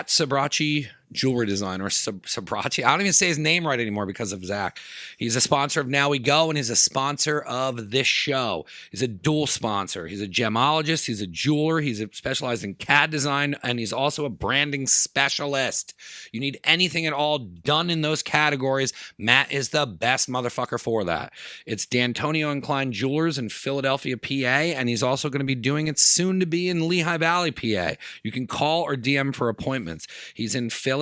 at Sabrachi Jewelry Design, or Sabrachi. I don't even say his name right anymore because of Zach. He's a sponsor of Now We Go, and he's a sponsor of this show. He's a dual sponsor. He's a gemologist. He's a jeweler. He's specialized in CAD design, and he's also a branding specialist. You need anything at all done in those categories, Matt is the best motherfucker for that. It's D'Antonio and Klein Jewelers in Philadelphia, PA, and he's also going to be doing it soon to be in Lehigh Valley, PA. You can call or DM for appointments. He's in Philly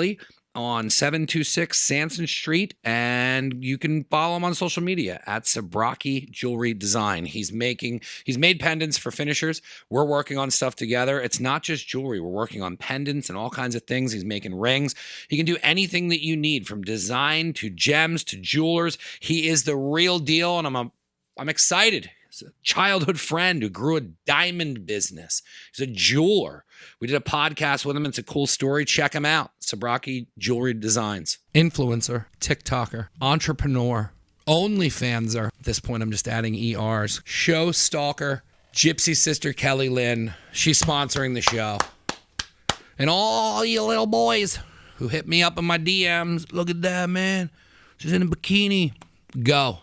on 726 Sanson Street, and you can follow him on social media at Sabraki Jewelry Design. He's made pendants for finishers. We're working on stuff together. It's not just jewelry. We're working on pendants and all kinds of things. He's making rings. He can do anything that you need, from design to gems to jewelers. He is the real deal, and I'm excited. He's a childhood friend who grew a diamond business. He's a jeweler. We did a podcast with him. It's a cool story. Check him out. Sabraki Jewelry Designs. Influencer, TikToker, entrepreneur, OnlyFanser. At this point, I'm just adding ERs. Show stalker, Gypsy Sister Kelly Lynn. She's sponsoring the show. And all you little boys who hit me up in my DMs, look at that, man. She's in a bikini. Go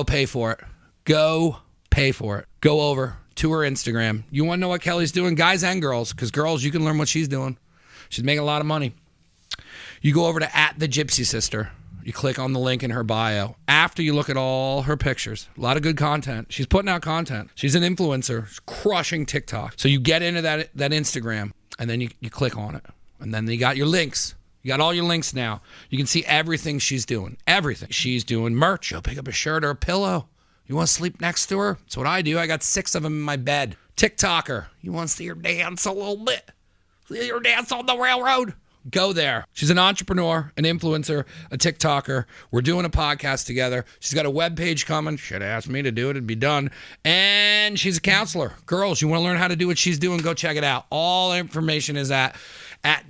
pay for it. Go pay for it. Go over to her Instagram. You want to know what Kelly's doing? Guys and girls, because girls, you can learn what she's doing. She's making a lot of money. You go over to @theGypsySister. You click on the link in her bio. After you look at all her pictures, a lot of good content. She's putting out content. She's an influencer. She's crushing TikTok. So you get into that Instagram, and then you click on it. And then you got your links. You got all your links now. You can see everything she's doing. Everything. She's doing merch. She'll pick up a shirt or a pillow. You want to sleep next to her? That's what I do. I got 6 of them in my bed. TikToker. You want to see her dance a little bit? See her dance on the railroad? Go there. She's an entrepreneur, an influencer, a TikToker. We're doing a podcast together. She's got a webpage coming. Should have asked me to do it. It'd be done. And she's a counselor. Girls, you want to learn how to do what she's doing? Go check it out. All the information is at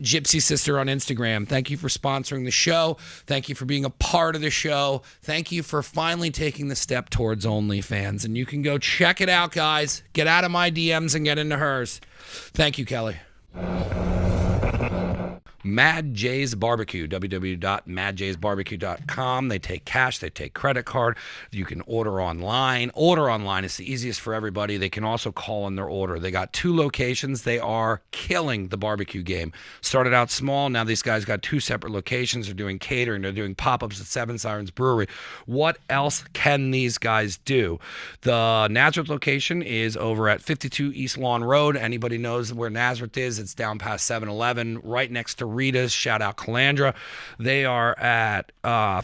Gypsy Sister on Instagram. Thank you for sponsoring the show. Thank you for being a part of the show. Thank you for finally taking the step towards OnlyFans. And you can go check it out, guys. Get out of my DMs and get into hers. Thank you, Kelly. Mad J's Barbecue, www.madjsbarbecue.com. They take cash, they take credit card. You can order online. Order online is the easiest for everybody. They can also call in their order. They got 2 locations. They are killing the barbecue game. Started out small. Now these guys got 2 separate locations. They're doing catering. They're doing pop-ups at Seven Sirens Brewery. What else can these guys do? The Nazareth location is over at 52 East Lawn Road. Anybody knows where Nazareth is? It's down past 7-Eleven, right next to Rita's. Shout out Calandra. They are at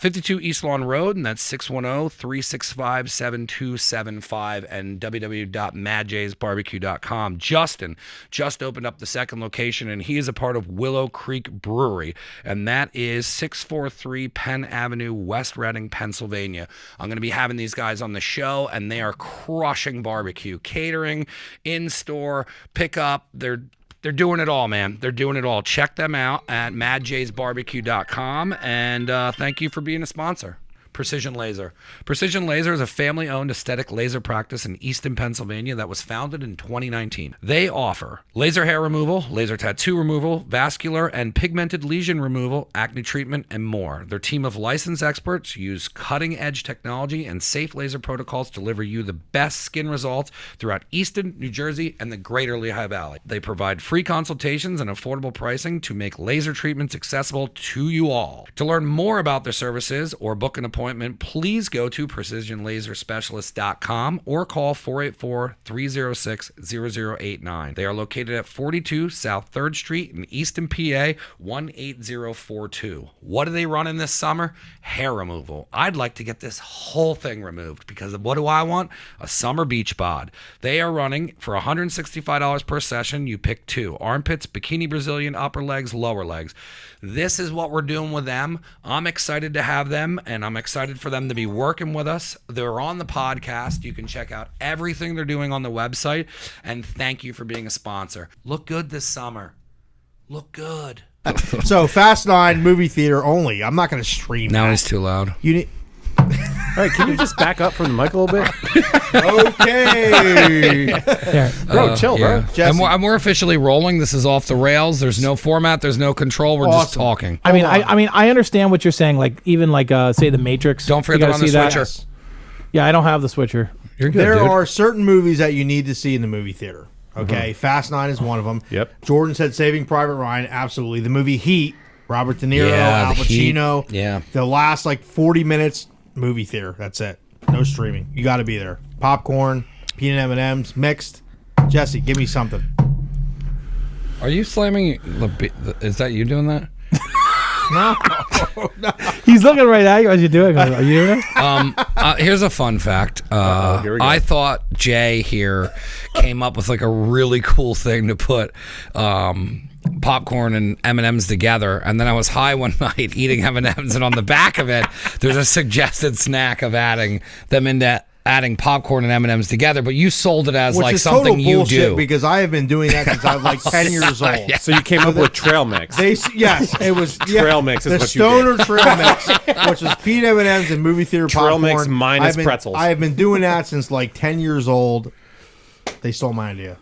52 East Lawn Road, and that's 610-365-7275 and www.madjsbarbecue.com. Justin just opened up the second location, and he is a part of Willow Creek Brewery, and that is 643 Penn Avenue, West Reading, Pennsylvania. I'm going to be having these guys on the show, and they are crushing barbecue, catering, in-store, pickup. They're doing it all, man. They're doing it all. Check them out at madjsbarbecue.com, and thank you for being a sponsor. Precision Laser. Precision Laser is a family-owned aesthetic laser practice in Easton, Pennsylvania that was founded in 2019. They offer laser hair removal, laser tattoo removal, vascular and pigmented lesion removal, acne treatment, and more. Their team of licensed experts use cutting-edge technology and safe laser protocols to deliver you the best skin results throughout Easton, New Jersey, and the greater Lehigh Valley. They provide free consultations and affordable pricing to make laser treatments accessible to you all. To learn more about their services or book an appointment, please go to precisionlaserspecialist.com or call 484-306-0089. They are located at 42 South 3rd Street in Easton, PA, 18042. What are they running this summer? Hair removal. I'd like to get this whole thing removed because what do I want? A summer beach bod. They are running for $165 per session. You pick 2. Armpits, bikini Brazilian, upper legs, lower legs. This is what we're doing with them. I'm excited to have them, and I'm excited for them to be working with us. They're on the podcast. You can check out everything they're doing on the website, and thank you for being a sponsor. Look good this summer. Look good. So Fast 9 movie theater only. I'm not going to stream now that. It's too loud. You need All right, can you just back up from the mic a little bit? Okay. Bro, chill, bro. And we're officially rolling. This is off the rails. There's no format. There's no control. We're just talking. I mean, I understand what you're saying. Like even like say the Matrix. Don't forget to run the switcher. Yeah, I don't have the switcher. You're good, There dude. are certain movies that you need to see in the movie theater. Okay, Fast 9 is one of them. Yep. Jordan said Saving Private Ryan. Absolutely. The movie Heat. Robert De Niro, Yeah, Al the Heat. Pacino. Yeah. The last like 40 minutes movie theater. That's it. No streaming. You got to be there. Popcorn, peanut M&Ms, mixed. Jesse, give me something. Are you slamming? Is that you doing that? No. He's looking right at you as you do it. Are you doing it? Here's a fun fact. Here we go. I thought Jay here came up with like a really cool thing to put popcorn and M&Ms together, and then I was high one night eating M&Ms, and on the back of it, there's a suggested snack of adding popcorn and M&Ms together, but you sold it as Which like is something total you bullshit do. because I have been doing that since I was like 10 years old. So you came up with trail mix. Yes, it was Trail mix is the what you Stoner Trail Mix, which was peanut M&Ms and movie theater Trail popcorn. mix minus I've been, pretzels. I have been doing that since like 10 years old. They stole my idea.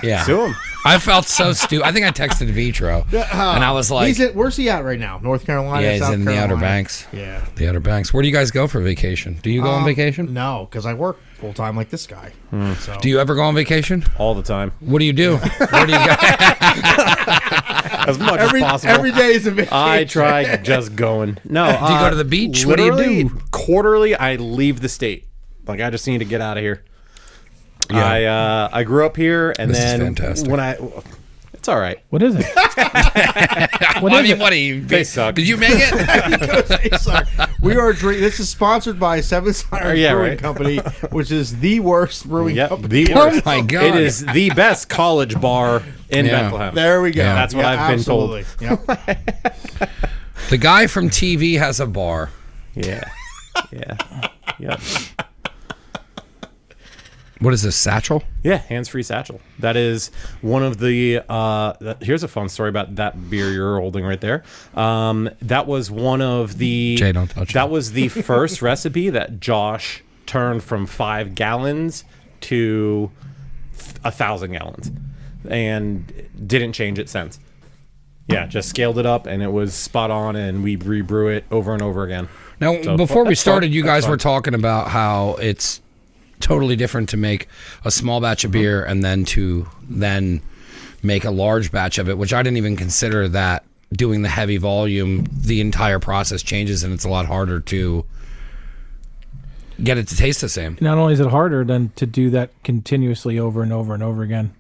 Yeah, Sue him. I felt so stupid. I think I texted Vitro, and I was like, where's he at right now? North Carolina? "Yeah, he's South in the Carolina? Outer Banks." Yeah. The Outer Banks. Where do you guys go for vacation? Do you go on vacation? No, because I work full time like this guy. So. Do you ever go on vacation? All the time. What do you do? Where do you go? As much as possible. Every day is a vacation. I try just going. No. Do you go to the beach? What do you Literally, do? quarterly, I leave the state. Like, I just need to get out of here. Yeah. I grew up here, and This is then fantastic. it's all right. What is it? What are you? They suck. Did you make it? We are drinking. This is sponsored by Seven Sirens Brewing right. Company, which is the worst brewing Yep, company. the Oh worst. my god! It is the best college bar in Yeah. Bethlehem. There we go. Yeah. That's what I've been told. absolutely. Yep. The guy from TV has a bar. Yeah. Yep. What is this, satchel? Yeah, hands-free satchel. That is one of the. Here's a fun story about that beer you're holding right there. That was one of the. Jay, don't touch That it. was the first recipe that Josh turned from 5 gallons to 1,000 gallons, and didn't change it since. Yeah, just scaled it up, and it was spot on, and we rebrew it over and over again. Now, So, before we that's started, fun. you That's guys fun. were talking about how it's totally different to make a small batch of beer and then to make a large batch of it, which I didn't even consider that doing the heavy volume, the entire process changes, and it's a lot harder to get it to taste the same. Not only is it harder than to do that continuously over and over and over again,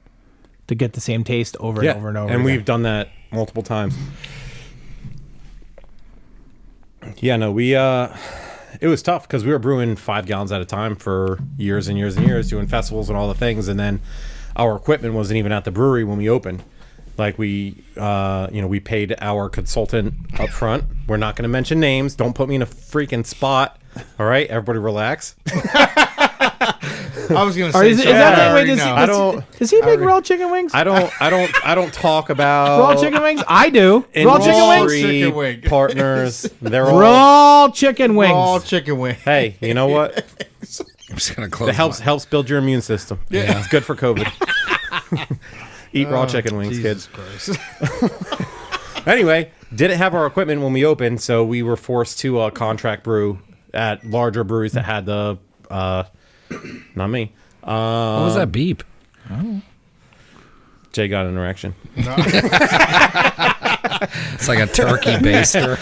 to get the same taste over and over and over. And again. we've done that multiple times. Yeah, no, it was tough because we were brewing 5 gallons at a time for years and years and years, doing festivals and all the things, and then our equipment wasn't even at the brewery when we opened. Like we paid our consultant up front. We're not going to mention names. Don't put me in a freaking spot. All right, everybody, relax. I was going to Or say. is so that I wait, already does, know. I don't- does he make raw chicken wings? I don't talk about Raw chicken wings? I do. Raw chicken wings? industry Chicken wing. partners. They're all. Raw chicken wings. Raw chicken wing. Hey, you know what? I'm just going to close It helps build your immune system. Yeah, it's good for COVID. Eat raw chicken wings, Jesus kids. Christ. Anyway, didn't have our equipment when we opened, so we were forced to contract brew at larger breweries that had the. Not me. What was that beep? Jay got an erection. It's like a turkey baster.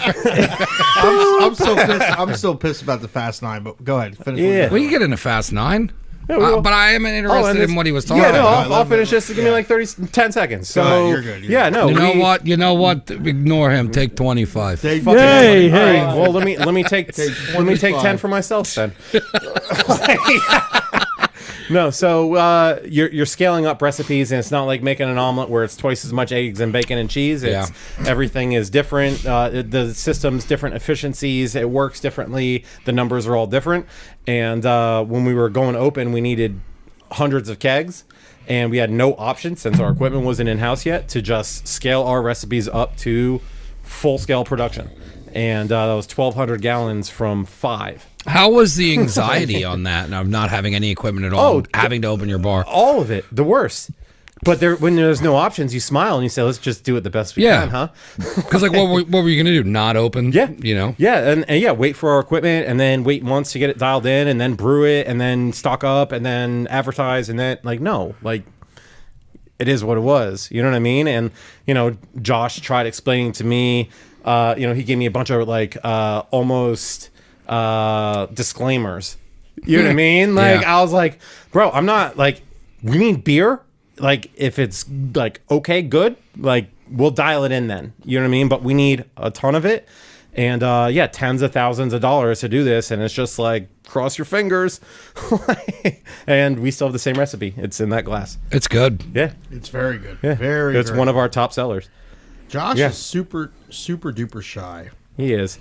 I'm still pissed about the Fast 9, but go ahead. Finish. what Yeah. you're Well, you get in a fast 9. Yeah, we will. But I am interested in what he was talking Yeah, no, about. I'll finish this. Give me like 10 seconds. So ahead, you're good, you're yeah, no. You know what? Ignore him. Take 25. They- Fucking Hey, all hey. right, well, let me take 10 for myself then. No, so you're scaling up recipes, and it's not like making an omelet where it's twice as much eggs and bacon and cheese. It's everything is different. The system's different efficiencies. It works differently. The numbers are all different. And when we were going open, we needed hundreds of kegs, and we had no option since our equipment wasn't in house yet to just scale our recipes up to full scale production. and that was 1,200 gallons from 5. How was the anxiety on that, and of not having any equipment at all, having to open your bar? All of it, the worst. But when there's no options, you smile and you say, "Let's just do it the best we can, huh?" Because like, what were you gonna do? Not open? Yeah, Yeah, and wait for our equipment, and then wait months to get it dialed in, and then brew it, and then stock up, and then advertise, and then it is what it was. You know what I mean? And Josh tried explaining to me. He gave me a bunch of almost disclaimers. You know what I mean? I was like, bro, I'm not we need beer. If it's okay, good, we'll dial it in then. You know what I mean? But we need a ton of it. And tens of thousands of dollars to do this. And it's just cross your fingers. And we still have the same recipe. It's in that glass. It's good. Yeah. It's very good. Yeah. It's one of our top sellers. Josh is super, super duper shy. He is.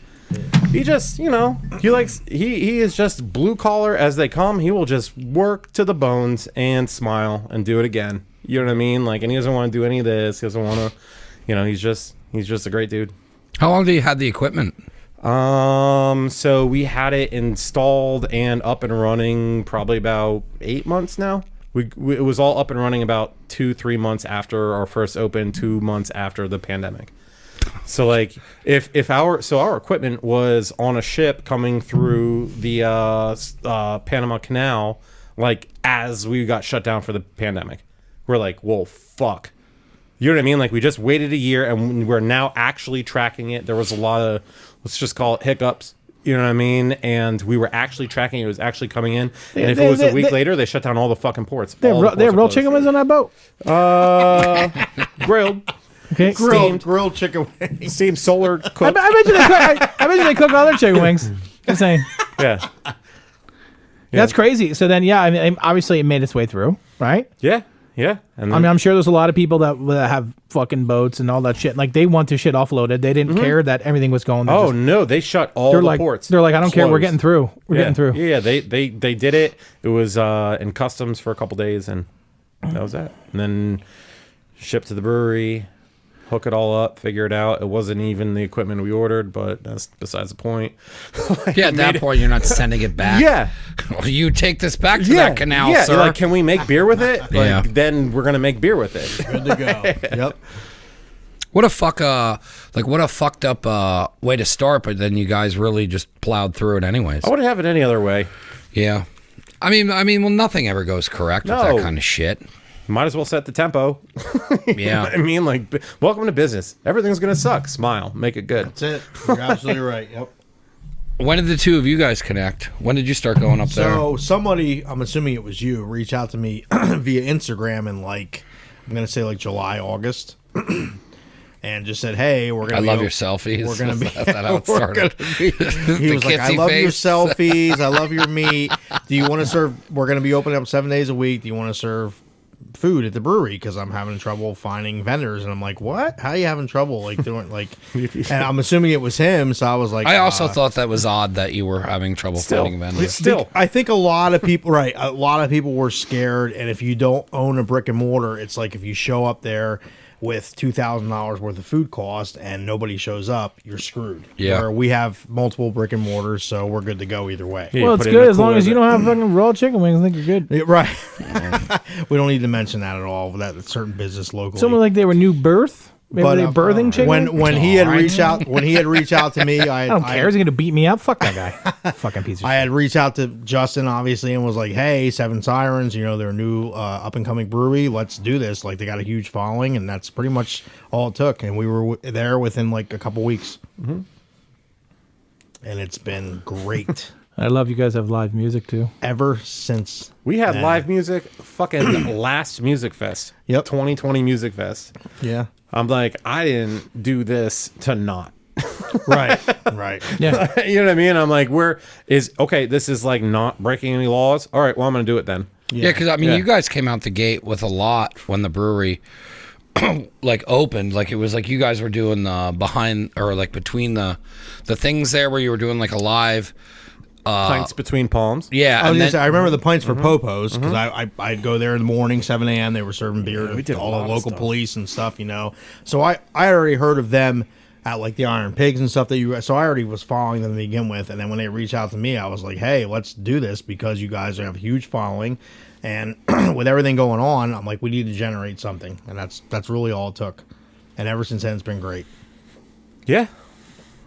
He just, he is just blue collar as they come. He will just work to the bones and smile and do it again. You know what I mean? And he doesn't want to do any of this. He doesn't want to, he's just a great dude. How long do you have the equipment? So we had it installed and up and running probably about 8 months now. It was all up and running about 2-3 months after our first open, 2 months after the pandemic. So if our equipment was on a ship coming through the Panama Canal, as we got shut down for the pandemic, we're like, whoa, fuck. You know what I mean? We just waited a year and we're now actually tracking it. There was a lot of, let's just call it hiccups. You know what I mean? And we were actually tracking it. It was actually coming in. And if it was a week later, they shut down all the fucking ports. They have real chicken wings on that boat? Grilled. Okay. Grilled chicken wings. Steamed solar cooked. I bet you they cook other chicken wings. Just saying. Yeah. That's crazy. So then, obviously it made its way through, right? Yeah. Yeah. And then, I'm sure there's a lot of people that have fucking boats and all that shit. They want their shit offloaded. They didn't care that everything was going. No, they shut all the ports. They're like, I don't care. We're getting through. We're getting through. Yeah, they did it. It was in customs for a couple days, and that was that. And then shipped to the brewery, hook it all up, figure it out. It wasn't even the equipment we ordered, but that's besides the point. At that point, you're not sending it back. Yeah. You take this back to that canal, sir. Can we make beer with it? Yeah. Then we're gonna make beer with it. Good to go. Yep. What a fucked up way to start, but then you guys really just plowed through it anyways. I wouldn't have it any other way. Yeah. I mean, nothing ever goes correct with that kind of shit. Might as well set the tempo. Yeah. I mean, welcome to business. Everything's going to suck. Smile. Make it good. That's it. You're absolutely right. Yep. When did the two of you guys connect? When did you start going up there? So somebody, I'm assuming it was you, reached out to me via Instagram in I'm going to say July, August. And just said, "Hey, we're gonna." I love your selfies. We're gonna be. That's how it started. He was like, "I love your selfies. I love your meat. Do you want to serve? We're gonna be opening up 7 days a week. Do you want to serve food at the brewery? Because I'm having trouble finding vendors." And I'm like, "What? How are you having trouble doing And I'm assuming it was him. So I was like, I also thought that was odd that you were having trouble finding vendors. I think a lot of people, right? A lot of people were scared. And if you don't own a brick and mortar, it's like if you show up there with $2,000 worth of food cost and nobody shows up, you're screwed. Yeah. Where we have multiple brick and mortars, so we're good to go either way. Yeah, well, it's good as long as you don't have fucking raw chicken wings. I think you're good. Yeah, right. We don't need to mention that at all. That certain business locally. Someone they were new birth. Maybe they birthing chicken. When he had reached out to me, I don't care. Is he gonna beat me up? Fuck that guy. Fucking piece of shit. I had reached out to Justin obviously and was like, "Hey, Seven Sirens, they're a new up and coming brewery. Let's do this. They got a huge following," and that's pretty much all it took. And we were there within a couple weeks, and it's been great. I love you guys have live music too. Ever since we had live music, fucking last Music Fest. Yep, 2020 Music Fest. Yeah. I'm like, I didn't do this to not. Right. Yeah. You know what I mean? I'm like, this is not breaking any laws. All right, well, I'm going to do it then. Yeah, because you guys came out the gate with a lot when the brewery opened. It was you guys were doing the behind or between the things there where you were doing a live pints between palms. Yeah, I remember the pints for Popos because I'd go there in the morning, 7 a.m. They were serving beer to all the local police and stuff, So I already heard of them at like the Iron Pigs and stuff so I already was following them to begin with, and then when they reached out to me, I was like, hey, let's do this because you guys have a huge following, and with everything going on, I'm like, we need to generate something, and that's really all it took, and ever since then it's been great. Yeah,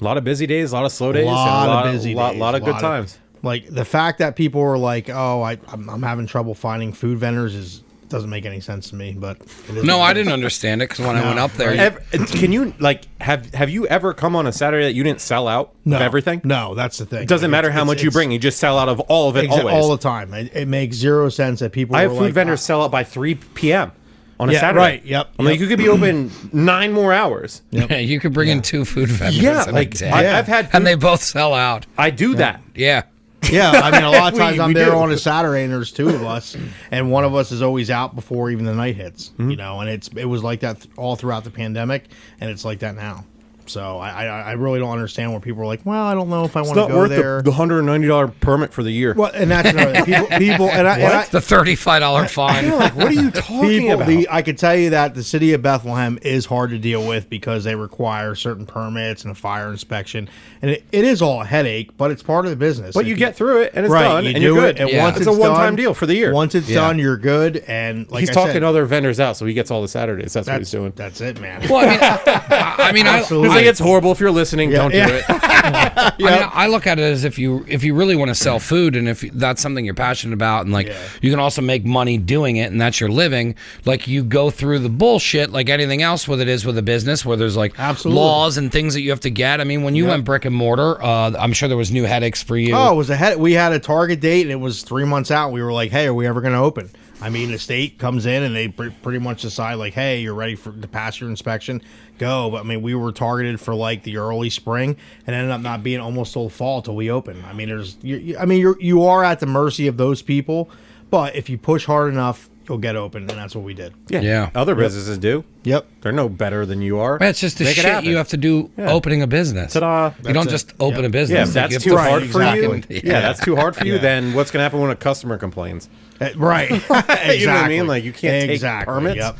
a lot of busy days, a lot of slow days, a lot of good times. Like the fact that people were like, oh, I'm having trouble finding food vendors doesn't make any sense to me, but no, I didn't understand it because when I went up there, can you have you ever come on a Saturday that you didn't sell out of everything? No, that's the thing. It doesn't matter how much you bring; you just sell out of all of it always, all the time. It makes zero sense that people. I have food vendors sell out by 3 p.m. on a Saturday. Right. Yep. I'm like, you could be open 9 more hours. Yep. Yeah, you could bring in 2 food vendors. Yeah, like I've had, and they both sell out. I do that. Yeah. Yeah, I mean, a lot of times I'm there do. on a Saturday, and there's 2 of us, and one of us is always out before even the night hits. Mm-hmm. You know, and it was like that all throughout the pandemic, and it's like that now. So I really don't understand where people are like, well, I don't know if I want to go there. The $190 permit for the year. Well, and that's another thing. People and the $35 fine. Like, what are you talking about? I can tell you that the city of Bethlehem is hard to deal with because they require certain permits and a fire inspection, and it is all a headache, but it's part of the business. But you get through it, and it's right, done, you and do you're good. It, and yeah. once it's it's a one-time done, deal for the year. Once it's done, you're good. And like he's talking other vendors out, so he gets all the Saturdays. That's what he's doing. That's it, man. Well, I mean, it's horrible if you're listening. Don't do it. I mean, I look at it as if you really want to sell food, and if that's something you're passionate about, and like you can also make money doing it, and that's your living. Like you go through the bullshit, like anything else, with it is with a business where there's like laws and things that you have to get. I mean, when you went brick and mortar, I'm sure there was new headaches for you. Oh, it was we had a target date, and it was 3 months out. We were like, hey, are we ever going to open? I mean, the state comes in and they pretty much decide like, hey, you're ready to pass your inspection, go. But I mean, we were targeted for like the early spring and ended up not being almost till fall till we open. I mean, you are at the mercy of those people, but if you push hard enough, you'll get open, and that's what we did. Yeah. Other businesses do. Yep. They're no better than you are. It's just the shit you have to do opening a business. Ta-da. You don't just open a business. Yeah, if that's too hard for you. Yeah, that's too hard for you, then what's going to happen when a customer complains? Right. Exactly. You know what I mean? Like, you can't take permits. Yep.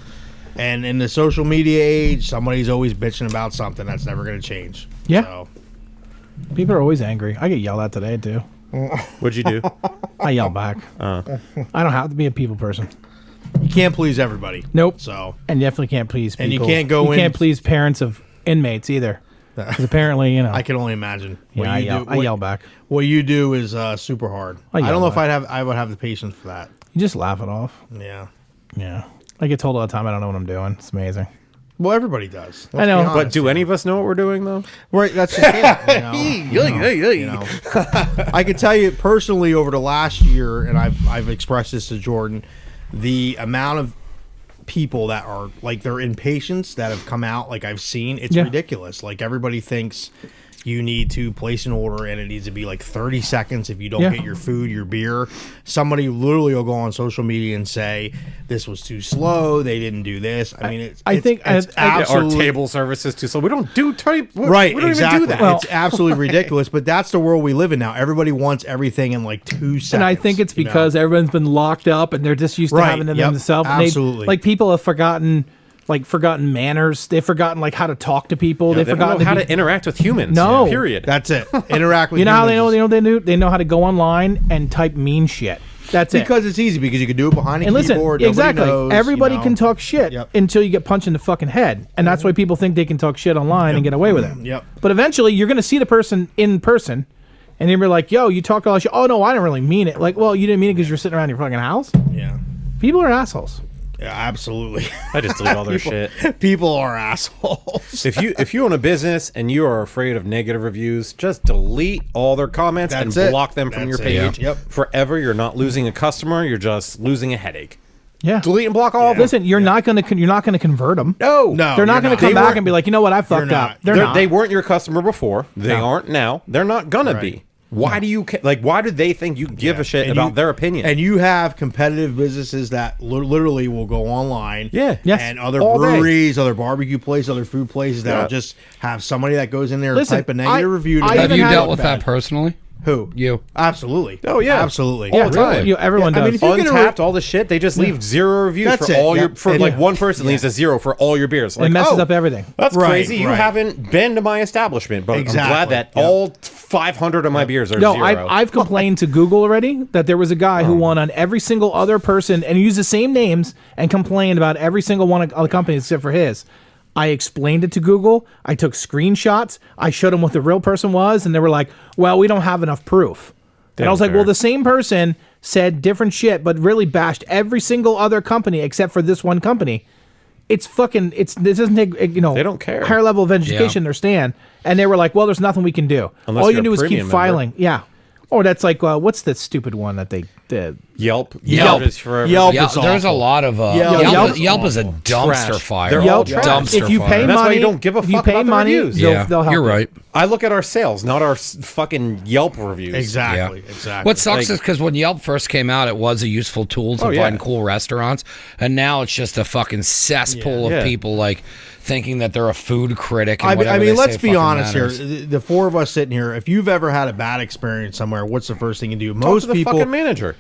And in the social media age, somebody's always bitching about something that's never going to change. Yeah. So. People are always angry. I get yelled at today, too. What'd you do? I yell back. I don't have to be a people person. You can't please everybody. Nope. So. And definitely can't please people. And you can't go in. You can't please parents of inmates either. Because apparently, you know. I can only imagine. Yeah, I yell back. What you do is super hard. I don't know if I would have the patience for that. You just laugh it off. Yeah. Yeah. I get told all the time I don't know what I'm doing. It's amazing. Well, everybody does. I know. But do any of us know what we're doing, though? Right. That's just it. You know, I can tell you personally over the last year, and I've expressed this to Jordan, the amount of people that are like they're impatients that have come out, like I've seen, it's ridiculous. Like everybody thinks you need to place an order and it needs to be like 30 seconds if you don't get your food, your beer. Somebody literally will go on social media and say this was too slow, they didn't do this. I mean, it's absolutely, our table service is too slow. We don't do right. We don't exactly. even do that. Well, it's absolutely ridiculous. But that's the world we live in now. Everybody wants everything in like 2 seconds. And I think it's because everyone's been locked up and they're just used to having them themselves. Absolutely. Like people have forgotten manners. They've forgotten like how to talk to people. They've forgotten how to interact with humans. No, period. That's it. Interact with. You know how they know? They know how to go online and type mean shit. That's it. Because it's easy. Because you can do it behind a keyboard. Exactly. Knows, everybody can talk shit until you get punched in the fucking head, and that's why people think they can talk shit online and get away with it. Yep. But eventually, you're going to see the person in person, and you're like, "Yo, you talk all that shit." Oh no, I didn't really mean it. Like, well, you didn't mean it because you're sitting around your fucking house. Yeah. People are assholes. Yeah, absolutely. I just delete all their shit. People are assholes. If you own a business and you are afraid of negative reviews, just delete all their comments and block them from your page. Yep. Forever. You're not losing a customer. You're just losing a headache. Yeah. Delete and block all of them. Listen, you're not going to convert them. No. They're not going to come back and be like, you know what, I fucked up. They're not. They weren't your customer before. They aren't now. They're not gonna be. Why do you why do they think you give a shit about their opinion? And you have competitive businesses that literally will go online. Yeah. Yes. And other breweries, other barbecue places, other food places that'll just have somebody that goes in there and type a negative review. Have you dealt with that personally? Who? You. Absolutely. Oh, yeah. Absolutely. Yeah, All the time. everyone Yeah, I does. mean, if you get a Untapped, all the shit. They just leave 0 reviews That's for it, all yeah. your for And- like one person leaves a 0 for all your beers. Like, it messes oh, up everything. That's Right, crazy. You right. haven't been to my establishment, but I'm Exactly, glad that yeah. all 500 of my beers are No, 0. I've complained to Google already that there was a guy who won on every single other person and used the same names and complained about every single one of the companies except for his. I explained it to Google. I took screenshots. I showed them what the real person was, and they were like, "Well, we don't have enough proof." And I was like, care. "Well, the same person said different shit, but really bashed every single other company except for this one company." This doesn't take They don't care. higher level of education to understand. And they were like, "Well, there's nothing we can do. Unless All you you're do a is keep premium member." filing." Yeah. Or that's like what's the stupid one that they did? Yelp. Yelp. Is forever. Yelp. Yelp, is there's a awful. lot of Yelp is a dumpster Trash. fire. They're all trash. dumpster If you fire. pay And that's why money, you don't give a if you fuck pay about the money, reviews. they'll help you're you. right. I look at our sales, not our fucking Yelp reviews. Exactly. Yeah. Exactly. What sucks Like- is because when Yelp first came out, it was a useful tool to Oh, yeah. find cool restaurants, and now it's just a fucking cesspool Yeah. of people like thinking that they're a food critic. And I whatever mean, they let's say be fucking honest matters. here. The four of us sitting here, if you've ever had a bad experience somewhere, what's the first thing you do? Talk Most to the people fucking manager.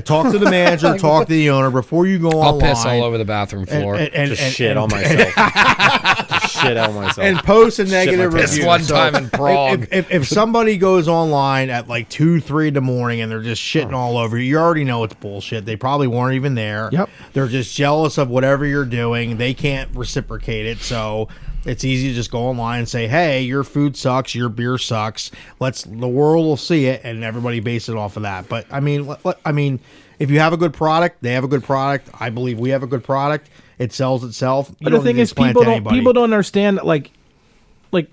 talk to the manager, talk to the owner before you go I'll online. piss all over the bathroom floor. Just shit on myself. Just shit on myself. and post a negative my pants. review. This one time in Prague. If somebody goes online at like 2, 3 in the morning and they're just shitting all over you, you already know it's bullshit. They probably weren't even there. Yep. They're just jealous of whatever you're doing. They can't reciprocate it, so it's easy to just go online and say, "Hey, your food sucks. Your beer sucks." The world will see it, and everybody base it off of that. But I mean, if you have a good product, they have a good product. I believe we have a good product. It sells itself. You But the don't thing need to is, explain it people to don't anybody. people don't understand. Like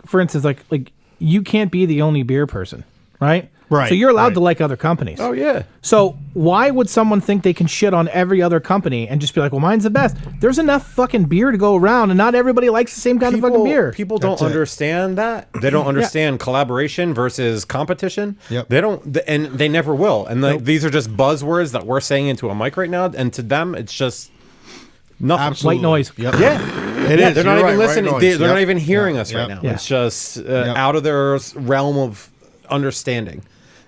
for instance, like you can't be the only beer person, right? Right, So you're allowed right. to like other companies. oh yeah. So why would someone think they can shit on every other company and just be like, "Well, mine's the best"? There's enough fucking beer to go around, and not everybody likes the same kind of fucking beer. People don't That's it. understand that. They don't understand collaboration versus competition. Yep. They don't, and they never will. And these are just buzzwords that we're saying into a mic right now. And to them, it's just nothing. Absolutely. White noise. Yep. Yeah, It is. They're not You're even right, listening. right They're noise. not Yep. even hearing Yep. us right Yep. now. Yeah. It's just out of their realm of understanding.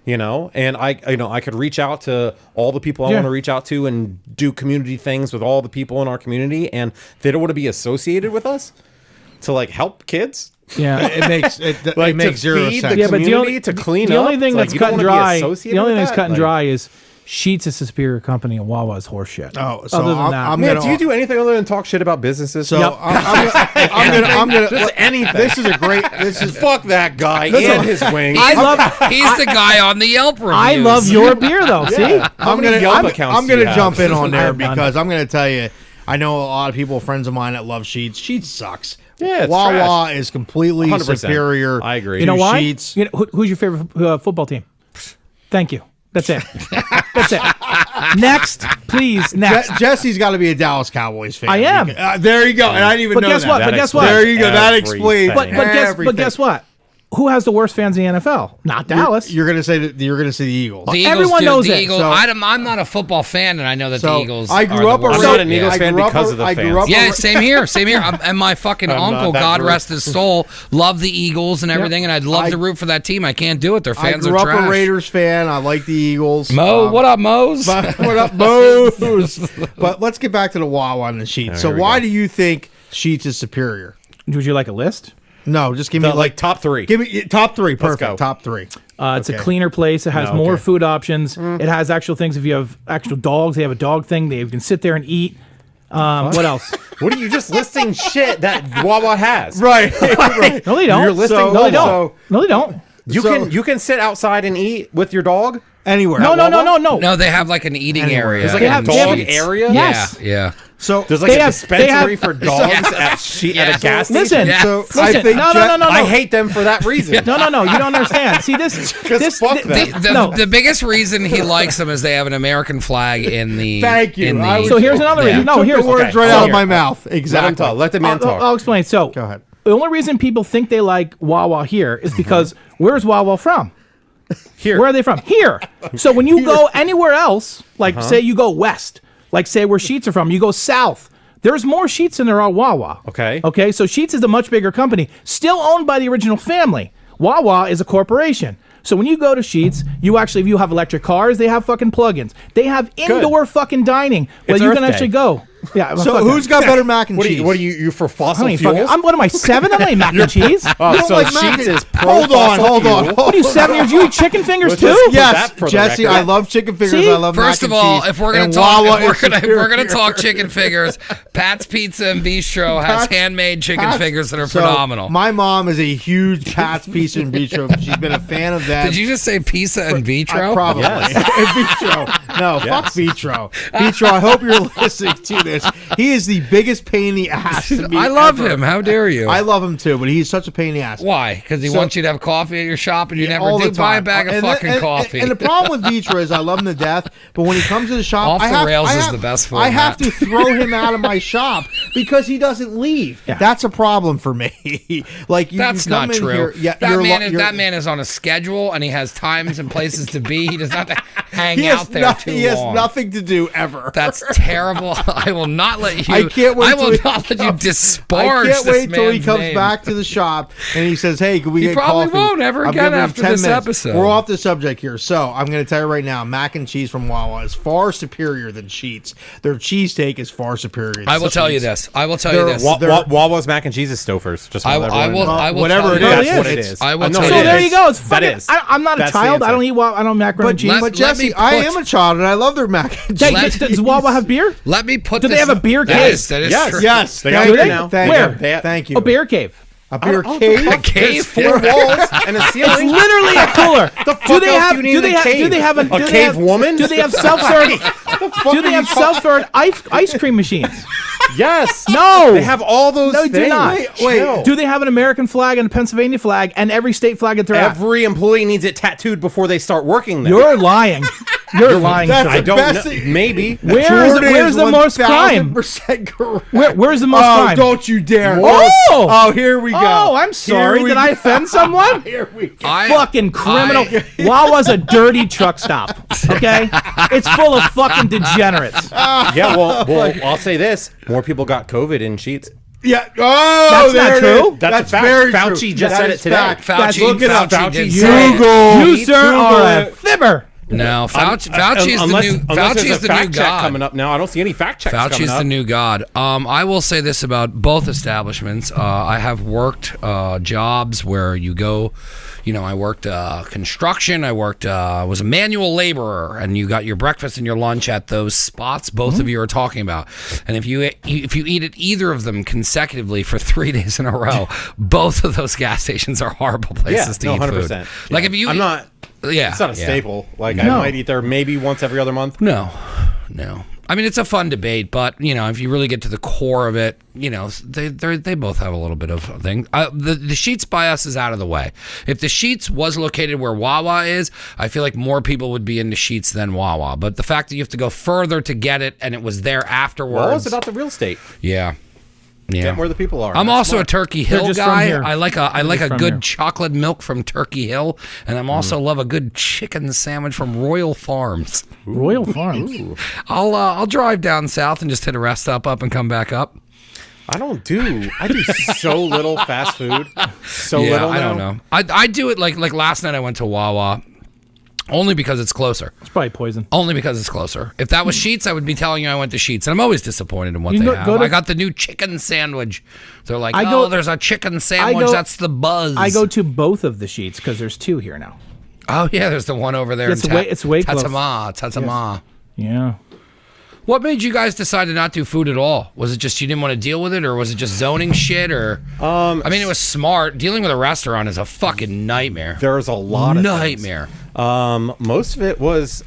You know, and I could reach out to all the people I Yeah. want to reach out to and do community things with all the people in our community, and they don't want to be associated with us to like help kids. Yeah. It makes Like, it makes to zero feed sense. the community to clean the up. only thing Like, that's you don't cut and wanna be dry. associated The only with thing that's that? cut and Like- dry is Sheetz is a superior company and Wawa's horseshit. Oh, so other than I'm that, Man, gonna- do you do anything other than talk shit about businesses? So Yep. I'm gonna Just anything. This is a great. This is Fuck that guy Listen, and his wings. I love. He's the guy on the Yelp reviews. I love your beer though. See, How many Yelp accounts I'm do you gonna have? jump in on I there have none. because I'm gonna tell you. I know a lot of people, friends of mine, that love Sheetz. Sheetz sucks. Yeah, it's Wawa trash. is completely 100%. superior. I agree. you know to why? Sheetz. You know, who's your favorite football team? Thank you. That's it. That's it. Next, please. Next. Jesse's got to be a Dallas Cowboys fan. I am. There you go. And I didn't even But know guess that. what? But guess what? There you go. That Everything. explains. But guess what? Who has the worst fans in the NFL? Not Dallas. You're gonna say that you're gonna say the Eagles. The Eagles Everyone do. knows the it. Eagles, So- I'm not a football fan, and I know that the So, Eagles. I grew are the up worst. I'm not an Eagles I fan grew up because a- of the I grew fans. up a- Yeah, same here, same here. And my fucking I'm not uncle, that God group. rest his soul, loved the Eagles and everything, and I'd love I- to root for that team. I can't do it. Their I fans grew are up trash. a Raiders fan. I like the Eagles. Mo, what up, Mose? What up, Moose? But let's get back to the Wawa and the Sheetz. So here we why go. do you think Sheetz is superior? Would you like a list? No, just give me Like top three. Give me top three. Perfect. go. Top three. It's a Okay. cleaner place. It has No, more okay. food options. It has actual things. If you have actual dogs, they have a dog thing. They can sit there and eat. What else? What are you just listing shit that Wawa has? Right. No, they don't. You're listing no, they Wawa. don't. No, they don't. You can sit outside and eat with your dog. Anywhere. No, no, no, Wawa? no, no. No, they have like an eating Anywhere. area. There's Like They a have- dog they have- area. Yes. Yeah. So There's like They a have- dispensary they for have- dogs Yeah. at a gas Listen. station. Yeah. so Listen. I think No, Je- no, no. I hate them for that reason. No, you don't understand. See this? This fuck th- them. The, no. the biggest reason he likes them is they have an American flag in the. Thank you. in the- I was- So here's another reason. No, took here's the words okay. right So out of here. my mouth. Let him Exactly. talk. Let the man talk. I'll explain. So Go ahead. The only reason people think they like Wawa here is because where's Wawa from? Here. Where are they from? Here. So when you go anywhere else, like say you go west, like say where Sheetz are from, you go south. There's more Sheetz than there are Wawa. Okay. Okay. So Sheetz is a much bigger company, still owned by the original family. Wawa is a corporation. So when you go to Sheets, if you have electric cars, they have fucking plugins. They have indoor fucking dining where you can actually go. Yeah. So who's got better mac and cheese? What are you for fossil fuels? What am I, 7? I'm not mac and cheese. So Sheets is pro Hold on. What are you, 7 years? You eat chicken fingers too? Yes, Jesse, I love chicken fingers. See? I love First mac of and all, cheese. if we're gonna And talk, Wawa if is we're gonna superior. talk chicken fingers, Pat's Pizza and Bistro has handmade chicken fingers that are phenomenal. My mom is a huge Pat's Pizza and Bistro. She's been a fan of that. Did you just say pizza and vitro? Probably. Yes. Vitro. No, fuck Vitro. Vitro, I hope you're listening to this. He is the biggest pain in the ass to me I love ever. him. How dare you? I love him too, but he's such a pain in the ass. Why? Because he wants you to have coffee at your shop and you never All do. the Buy a time. bag of fucking coffee. And the problem with Vitra is I love him to death, but when he comes to the shop, Off the rails is the best for I him, have Matt. to throw him out of my shop because he doesn't leave. Yeah. That's a problem for me. Like That's you come not in true. Here, yeah, that man is on a schedule and he has times and places to be. He does not have to hang out there too long. He has nothing to do ever. That's terrible. I will not let you. I can't wait. I will till he not let you comes. disparage I can't this wait till he man's comes name. back to the shop and he says, "Hey, can we get probably coffee?" won't ever I'm again giving him after 10 this minutes. episode. We're off the subject here, so I'm going to tell you right now, mac and cheese from Wawa is far superior than Sheets. Their cheesesteak is far superior. Than I will tell you Sheetz. this. I will tell you this. Wawa's mac and cheese is Stouffer's. Just I will. Whatever tell it you is. this. That's what it is. I will know tell it So you there this. you go. It's That fucking, is. I'm not a That's the child. I answer. don't eat. I don't macaroni and cheese. let- But Jesse, me I put- am a child and I love their mac and cheese. Hey, does Wawa have beer? Let me put. Do they this- have a beer That cave? is- That is Yes. true. Yes, They got thank beer you. now. Thank Where? you. Thank you. A beer cave. A beer Oh, cave. A cave. Four walls and a It's ceiling. literally a cooler. fuck else do you need in a cave? Do they have a A cave woman? Do they have self-serve? Do they have self-serve ice cream machines? Yes. No. They have all those No, they do things. not. Wait. Chill. Do they have an American flag and a Pennsylvania flag and every state flag that they're at? Every employee needs it tattooed before they start working there. You're lying. You're lying. That's sir. I don't best know. thing- Maybe. Where's the most crime? 1000% correct. Where's the most crime? Don't you dare. Oh! Here we go. Oh, I'm sorry. Here we Did I go. offend someone? Here we go. Fucking criminal. Wawa's a dirty truck stop. Okay? It's full of fucking degenerates. Yeah, well, I'll say this: more people got COVID in Sheets. Yeah. Oh, That's not there it true. is. That's a fact. very Fauci true. just That said is it today. fact. Fauci, Look it up. Fauci did Fauci say it. Google. You, sir, are a fibber. No, Fauci is the Unless new. unless Fauci there's is the the new fact check god. coming up now. I don't see any fact checks coming Fauci's up. the new god. I will say this about both establishments. I have worked jobs where you go. I worked construction. I worked was a manual laborer, and you got your breakfast and your lunch at those spots. Both of you are talking about. And if you eat at either of them consecutively for 3 days in a row, both of those gas stations are horrible places to eat 100%. food. Like if you, I'm not. Yeah, It's not a yeah. staple. Like I No. might eat there maybe once every other month. No. I mean, it's a fun debate, but if you really get to the core of it, they both have a little bit of a thing. The Sheets by us is out of the way. If the Sheets was located where Wawa is, I feel like more people would be into Sheets than Wawa. But the fact that you have to go further to get it, and it was there afterwards. Well, it's about the real estate. Yeah. Get where the people are. I'm That's also smart. a Turkey They're Hill just from guy. here. I like a from good here. chocolate milk from Turkey Hill, and I'm also love a good chicken sandwich from Royal Farms. Royal Farms. I'll drive down south and just hit a rest stop up and come back up. I do so little fast food. So little. I don't know. I do it like last night I went to Wawa only because it's closer. It's probably poison. Only because it's closer. If that was Sheets, I would be telling you I went to Sheets, and I'm always disappointed in what You they go- have. go to- I got the new chicken sandwich. They're like, I go- there's a chicken sandwich. That's the buzz. I go to both of the Sheets because there's two here now. Oh yeah, there's the one over there. It's in way close. Tatama. Yeah. What made you guys decide to not do food at all? Was it just you didn't want to deal with it, or was it just zoning shit? Or I mean, it was smart. Dealing with a restaurant is a fucking nightmare. There's a lot of nightmare. Most of it was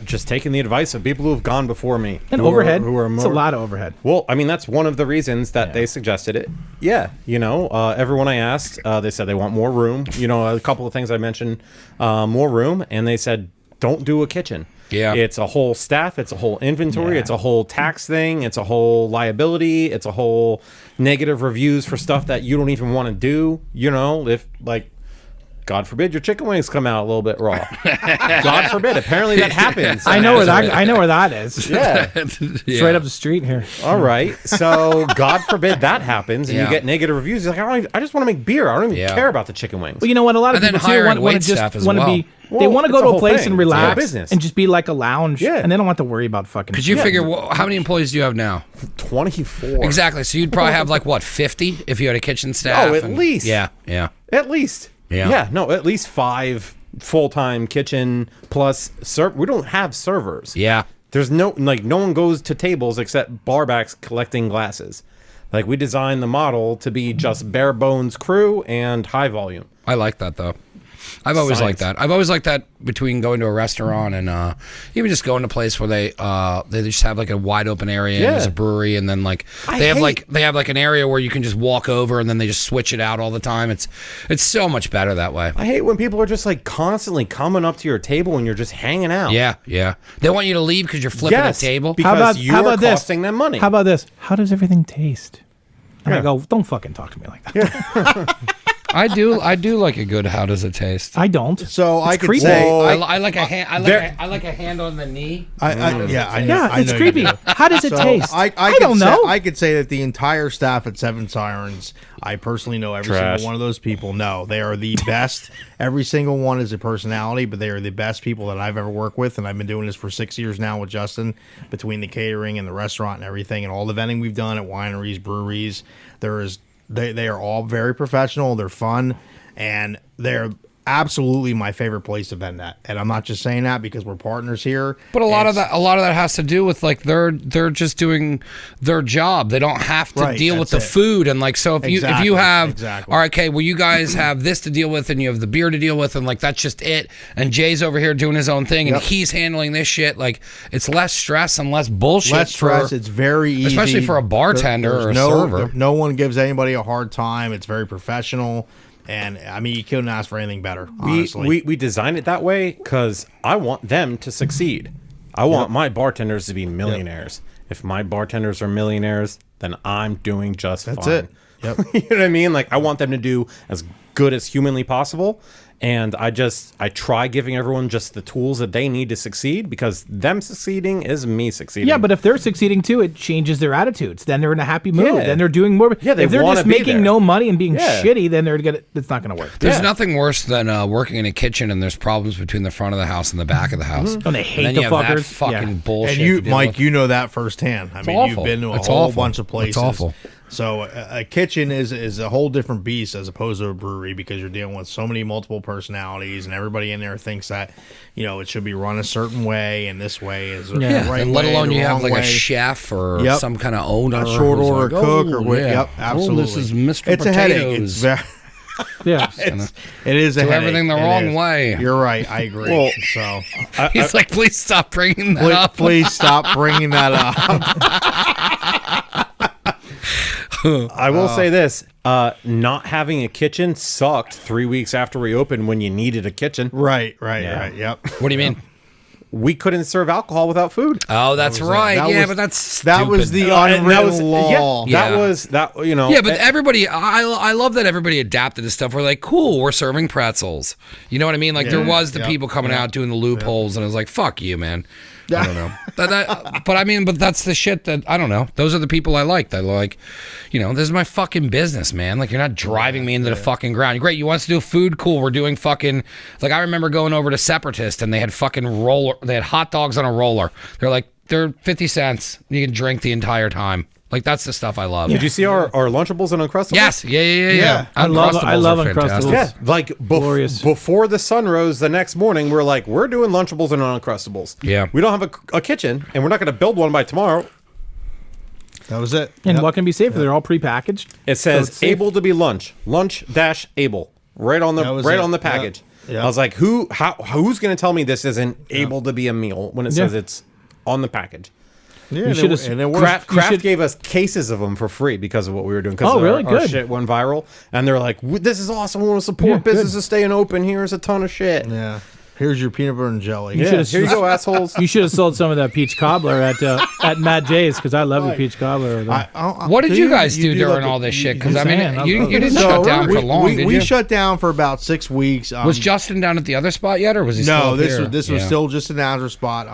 just taking the advice of people who have gone before me. And who overhead. Who are It's more, a lot of overhead. Well, I mean, that's one of the reasons that they suggested it. Yeah, everyone I asked, they said they want more room. A couple of things I mentioned, more room, and they said don't do a kitchen. Yeah. It's a whole staff, it's a whole inventory, Yeah. it's a whole tax thing, it's a whole liability, it's a whole negative reviews for stuff that you don't even want to do. If like God forbid your chicken wings come out a little bit raw. God forbid. Apparently that happens. I know where that is. Yeah. It's right up the street here. All right. So God forbid that happens and you get negative reviews. You're like, I just want to make beer. I don't even care about the chicken wings. Well, you know what? A lot of And people then too hiring want to wait staff just as want to well. be. They want to go it's to a a place thing. and It's a whole relax business. and just be like a lounge. Yeah. And they don't have to worry about fucking. Because you figure, how many employees do you have now? 24. Exactly. So you'd probably have like what, 50 if you had a kitchen staff? Oh, at least. Yeah. At least. Yeah. No, at least 5 full-time kitchen plus we don't have servers. Yeah. There's no one goes to tables except barbacks collecting glasses. Like we designed the model to be just bare bones crew and high volume. I like that though. I've always liked that. I've always liked that between going to a restaurant and even just going to a place where they just have like a wide open area and there's a brewery and then like they have like an area where you can just walk over and then they just switch it out all the time. It's so much better that way. I hate when people are just like constantly coming up to your table and you're just hanging out. Yeah. They want you to leave because you're flipping a table. Because you're costing them money. How about this? How does everything taste? And I go, don't fucking talk to me like that. I do like a good. How does it taste? I don't. So I could creepy. say I like a hand. I like a hand on the knee. I know. It's creepy. How does it taste? I don't know. I could say that the entire staff at Seven Sirens, I personally know every single one of those people. No, they are the best. Every single one is a personality, but they are the best people that I've ever worked with, and I've been doing this for 6 years now with Justin, between the catering and the restaurant and everything, and all the vending we've done at wineries, breweries. They are all very professional. They're fun, and they're absolutely my favorite place to vend at. And I'm not just saying that because we're partners here. But a lot of that has to do with like they're just doing their job. They don't have to deal with the food and like so if you have all right, okay, well you guys have this to deal with and you have the beer to deal with and like that's just it. And Jay's over here doing his own thing and he's handling this shit. Like it's less stress and less bullshit. Less stress. It's very easy, especially for a bartender or a server. No one gives anybody a hard time. It's very professional. And I mean, you couldn't ask for anything better. Honestly, we designed it that way because I want them to succeed. I want my bartenders to be millionaires. If my bartenders are millionaires, then I'm doing just fine. That's it. Yep. You know what I mean? Like I want them to do as good as humanly possible. And I try giving everyone just the tools that they need to succeed because them succeeding is me succeeding. Yeah, but if they're succeeding too, it changes their attitudes. Then they're in a happy mood. Yeah. Then they're doing more. Yeah, if they're just making no money and being shitty, then it's not going to work. There's nothing worse than working in a kitchen and there's problems between the front of the house and the back of the house. And they hate and the then you have fuckers. that fucking bullshit. And you, to deal Mike, with. you know that firsthand. I mean, awful. you've been to a It's whole awful. bunch of places. It's awful. So a kitchen is a whole different beast as opposed to a brewery because you're dealing with so many multiple personalities and everybody in there thinks that, you know, it should be run a certain way and this way is the right and let way, alone the you have wrong like way. a chef or some kind of owner, A short who's order like, cook or what? yeah. Yep, absolutely. This is Mr. It's Potatoes. a headache. It's very, it is a do headache. everything the It wrong is. way. You're right. I agree. Well, so He's like, please stop bringing that up. please stop bringing that up. I will say this: not having a kitchen sucked 3 weeks after we opened when you needed a kitchen. Right. Yep. What do you mean? We couldn't serve alcohol without food. Oh, that's right. But that was the unwritten law. That was that. You know. Yeah, but everybody, I love that everybody adapted to stuff. We're like, cool, we're serving pretzels. You know what I mean? Like there was the people coming out doing the loopholes, and I was like, fuck you, man. I don't know. But I mean, but that's the shit that, I don't know. Those are the people I like. That are like, you know, this is my fucking business, man. Like, you're not driving me into the fucking ground. Great, you want us to do food? Cool, we're doing fucking, like, I remember going over to Separatist and they had fucking they had hot dogs on a roller. They're like, they're 50 cents. You can drink the entire time. Like, that's the stuff I love. Did you see our Lunchables and Uncrustables? Yes. Yeah. I love are Uncrustables. fantastic. Yeah, like Glorious. before the sun rose the next morning, we're like, we're doing Lunchables and Uncrustables. Yeah. We don't have a kitchen, and we're not going to build one by tomorrow. That was it. And what can be safer? They're all prepackaged. It says able to be lunch-able, right on the package. Yeah. I was like, who's going to tell me this isn't able to be a meal when it says it's on the package? Yeah, Kraft gave us cases of them for free because of what we were doing. Oh, really? Our Good. shit went viral, and they're like, "This is awesome. We want to support businesses staying open. Here's a ton of shit." Yeah. Here's your peanut butter and jelly. Yeah, here you go, assholes. You should have sold some of that peach cobbler at Matt J's because I love the peach cobbler. What did you guys do during all this shit? Because I mean, you didn't shut down for long, did you? We shut down for about 6 weeks. Was Justin down at the other spot yet, or was he still up here? This was still just an Nazareth spot.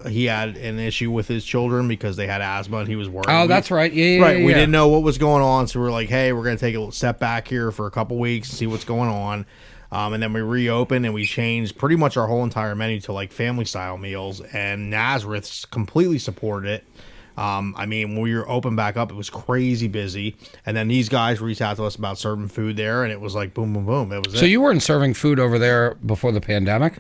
He had an issue with his children because they had asthma and he was worried. Oh, that's right. Yeah, right. We didn't know what was going on, so we were like, hey, we're going to take a little step back here for a couple weeks, see what's going on. And then we reopened and we changed pretty much our whole entire menu to like family style meals, and Nazareth completely supported it. I mean, when we were open back up, it was crazy busy. And then these guys reached out to us about serving food there, and it was like boom, boom, boom. It was so you weren't serving food over there before the pandemic?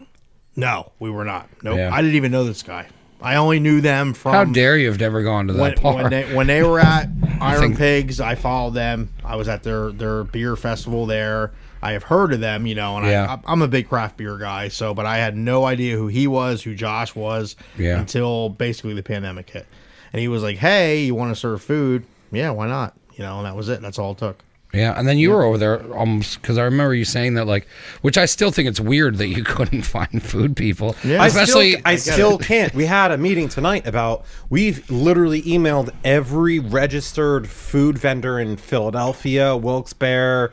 No, we were not. Nope. Yeah. I didn't even know this guy. I only knew them from. How dare you have never gone to that bar? When they were at Iron Pigs, I followed them. I was at their beer festival there. I have heard of them, and I'm a big craft beer guy. But I had no idea who he was, who Josh was, until basically the pandemic hit. And he was like, "Hey, you want to serve food? Yeah, why not?" And that was it. That's all it took. Yeah, and then you were over there almost because I remember you saying that, like, which I still think it's weird that you couldn't find food people. Yeah, I still can't. We had a meeting tonight about we've literally emailed every registered food vendor in Philadelphia, Wilkes-Barre,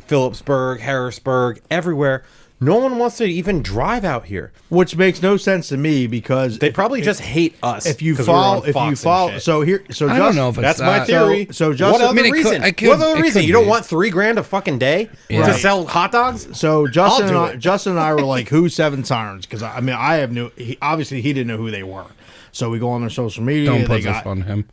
Phillipsburg, Harrisburg, everywhere. No one wants to even drive out here, which makes no sense to me because they probably just hate us. If you follow, I don't know if that's my theory. So just what other reason? What other reason? You don't want $3,000 a fucking day to sell hot dogs? So Justin and I were like, "Who's Seven Sirens?" Because I mean, obviously he didn't know who they were. So we go on their social media. Don't put this on him.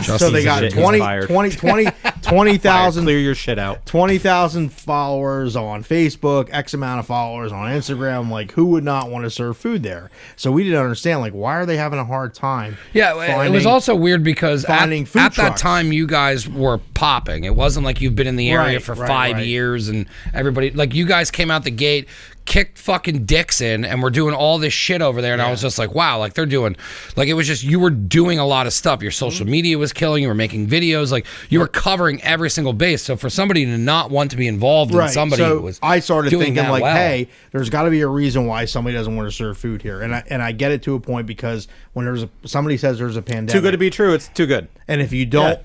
So they got 20,000. Clear your shit out. 20,000 followers on Facebook, X amount of followers on Instagram. Like, who would not want to serve food there? So we didn't understand, like, why are they having a hard time? Yeah, it was also weird because at trucks. That time you guys were popping. It wasn't like you've been in the area for 5 years and everybody, like, you guys came out the gate, kicked fucking dicks in, and we're doing all this shit over there, and I was just like, wow, like, they're doing, like, it was just, you were doing a lot of stuff. Your social media was killing, you were making videos, like, you were covering every single base. So for somebody to not want to be involved in somebody who was I started doing thinking, like, well, hey, there's got to be a reason why somebody doesn't want to serve food here, and I get it to a point because when somebody says there's a pandemic, too good to be true, it's too good. And if you don't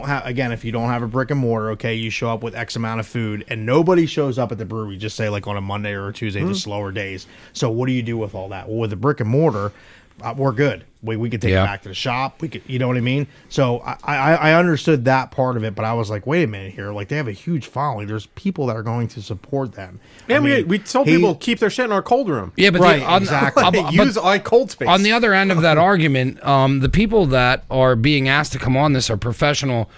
have a brick and mortar, okay, you show up with X amount of food, and nobody shows up at the brewery, just say like on a Monday or a Tuesday, the slower days. So what do you do with all that? Well, with a brick and mortar, we're good. We could take it back to the shop. We could, you know what I mean? So I understood that part of it, but I was like, wait a minute here. Like, they have a huge following. There's people that are going to support them. And we told people keep their shit in our cold room. Yeah, but exactly. Use our cold space. On the other end of that argument, the people that are being asked to come on this are professional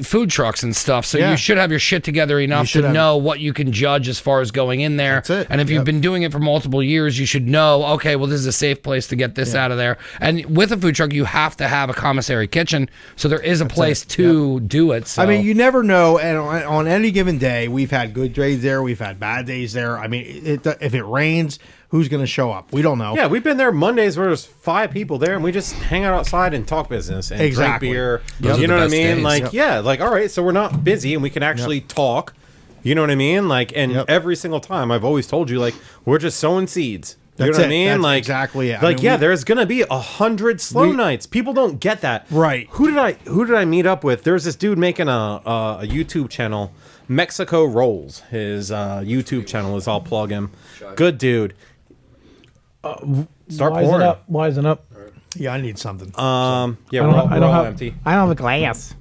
food trucks and stuff, so you should have your shit together enough to know what you can judge as far as going in there. That's it. And if you've been doing it for multiple years, you should know, okay, well, this is a safe place to get this out of there. And with a food truck, you have to have a commissary kitchen, so there is a place to do it. So. I mean, you never know, and on any given day, we've had good days there, we've had bad days there. I mean, if it rains, who's going to show up? We don't know. Yeah, we've been there Mondays where there's 5 people there, and we just hang out outside and talk business and drink beer. You know what I mean? Days. Like, like, all right, so we're not busy and we can actually talk. You know what I mean? Like, and every single time I've always told you, like, we're just sowing seeds. You know what I mean? That's like, exactly it. Like, there's gonna be 100 slow nights. People don't get that. Right. Who did I meet up with? There's this dude making a YouTube channel, Mexico Rolls. His YouTube channel is, I'll plug him. Good dude. Start pouring. Wisen up. Yeah, I need something. Yeah, I don't have empty. I don't have a glass.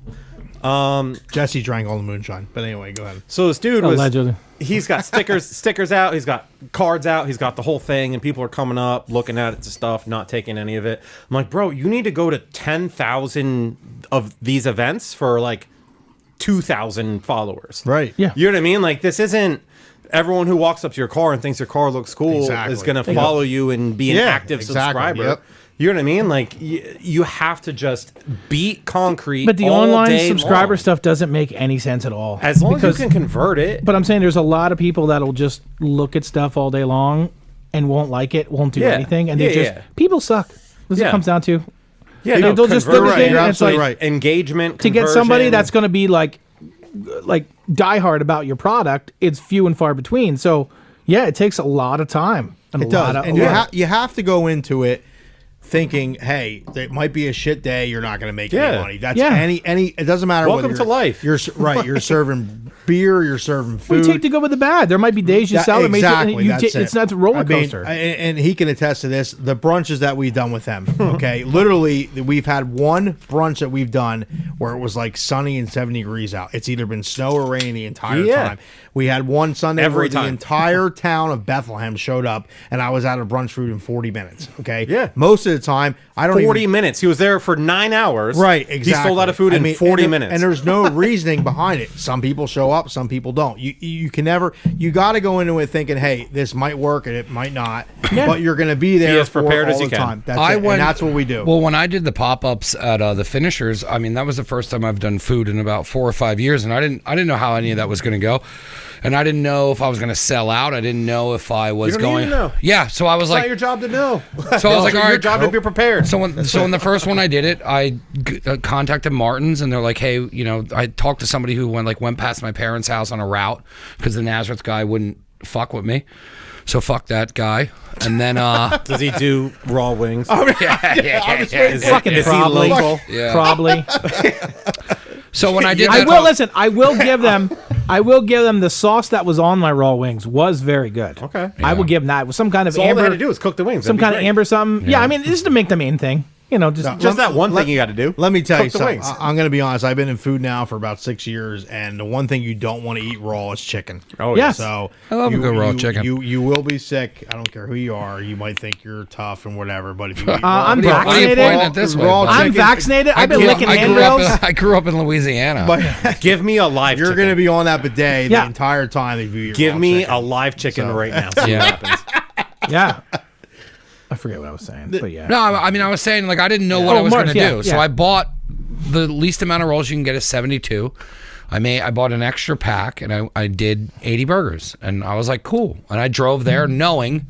Jesse drank all the moonshine. But anyway, go ahead. So this dude was Allegedly. He's got stickers out, he's got cards out, he's got the whole thing, and people are coming up, looking at it, stuff, not taking any of it. I'm like, bro, you need to go to 10,000 of these events for like 2,000 followers. Right. Yeah. You know what I mean? Like, this isn't everyone who walks up to your car and thinks your car looks cool is going to follow you and be an active subscriber. Yep. You know what I mean? Like, you have to just beat concrete. But the all online day subscriber long. stuff doesn't make any sense at all. As long as you can convert it. But I'm saying there's a lot of people that'll just look at stuff all day long and won't like it, won't do anything, and people suck. This is what it comes down to. Yeah, they'll just look at it. You're And it's absolutely like, right. Engagement, to get somebody that's going to be like diehard about your product, it's few and far between. So Yeah, it takes a lot of time. And It does. And you have to go into it thinking, hey, it might be a shit day. You're not going to make any money. That's any. It doesn't matter. Welcome to life. You're right. You're serving beer. You're serving food. We take the good with the bad. There might be days you sell. Exactly. It's not a roller coaster. And he can attest to this. The brunches that we've done with them. Okay, literally, we've had one brunch that we've done where it was like sunny and 70 degrees out. It's either been snow or rain the entire time. We had one Sunday where the entire town of Bethlehem showed up, and I was out of brunch food in 40 minutes. Okay. Yeah. Most of the time, I don't 40 minutes. He was there for 9 hours. Right, exactly. He sold out of food in 40 minutes. And there's no reasoning behind it. Some people show up, some people don't. You can never. You got to go into it thinking, hey, this might work and it might not, but you're going to be there as prepared all as you the can. time. And that's what we do. Well, when I did the pop-ups at the Finishers, I mean, that was the first time I've done food in about 4 or 5 years, and I didn't know how any of that was going to go. And I didn't know if I was going to sell out. I didn't know if I was going. Need to know. Yeah, so I was It's like, not your job to know. So I was like, all right, your job to be prepared. So in the first one I did it, I contacted Martin's, and they're like, hey, you know, I talked to somebody who went past my parents' house on a route because the Nazareth guy wouldn't fuck with me. So fuck that guy. And then does he do raw wings? yeah. Fucking Is probably. he local? Yeah. Probably. So when I did I that, will listen. I will give them the sauce that was on my raw wings was very good. Okay. I will give them that. It was some kind of So all amber. they had to do was cook the wings. Some kind of amber something. Yeah, I mean, this is to make the main thing. You know, Just that one thing you got to do. Let me tell you Cook the something. wings. I'm going to be honest. I've been in food now for about 6 years, and the one thing you don't want to eat raw is chicken. Oh, yes. So I love a good raw chicken. You will be sick. I don't care who you are. You might think you're tough and whatever, but if you eat raw, I'm What are you vaccinated. pointing at this way, Raw buddy? I'm chicken- vaccinated. I've been licking handrails. I grew up in Louisiana. but Give me a live you're chicken. going to be on that bidet Yeah. the entire time if you eat Give raw me chicken. a live chicken So- right now. See Yeah. what happens. Yeah. I forget what I was saying, but yeah. No, I mean, I was saying, like, I didn't know what I was Mark, going to yeah, do. yeah. So I bought the least amount of rolls you can get is 72. I bought an extra pack, and I did 80 burgers. And I was like, cool. And I drove there knowing,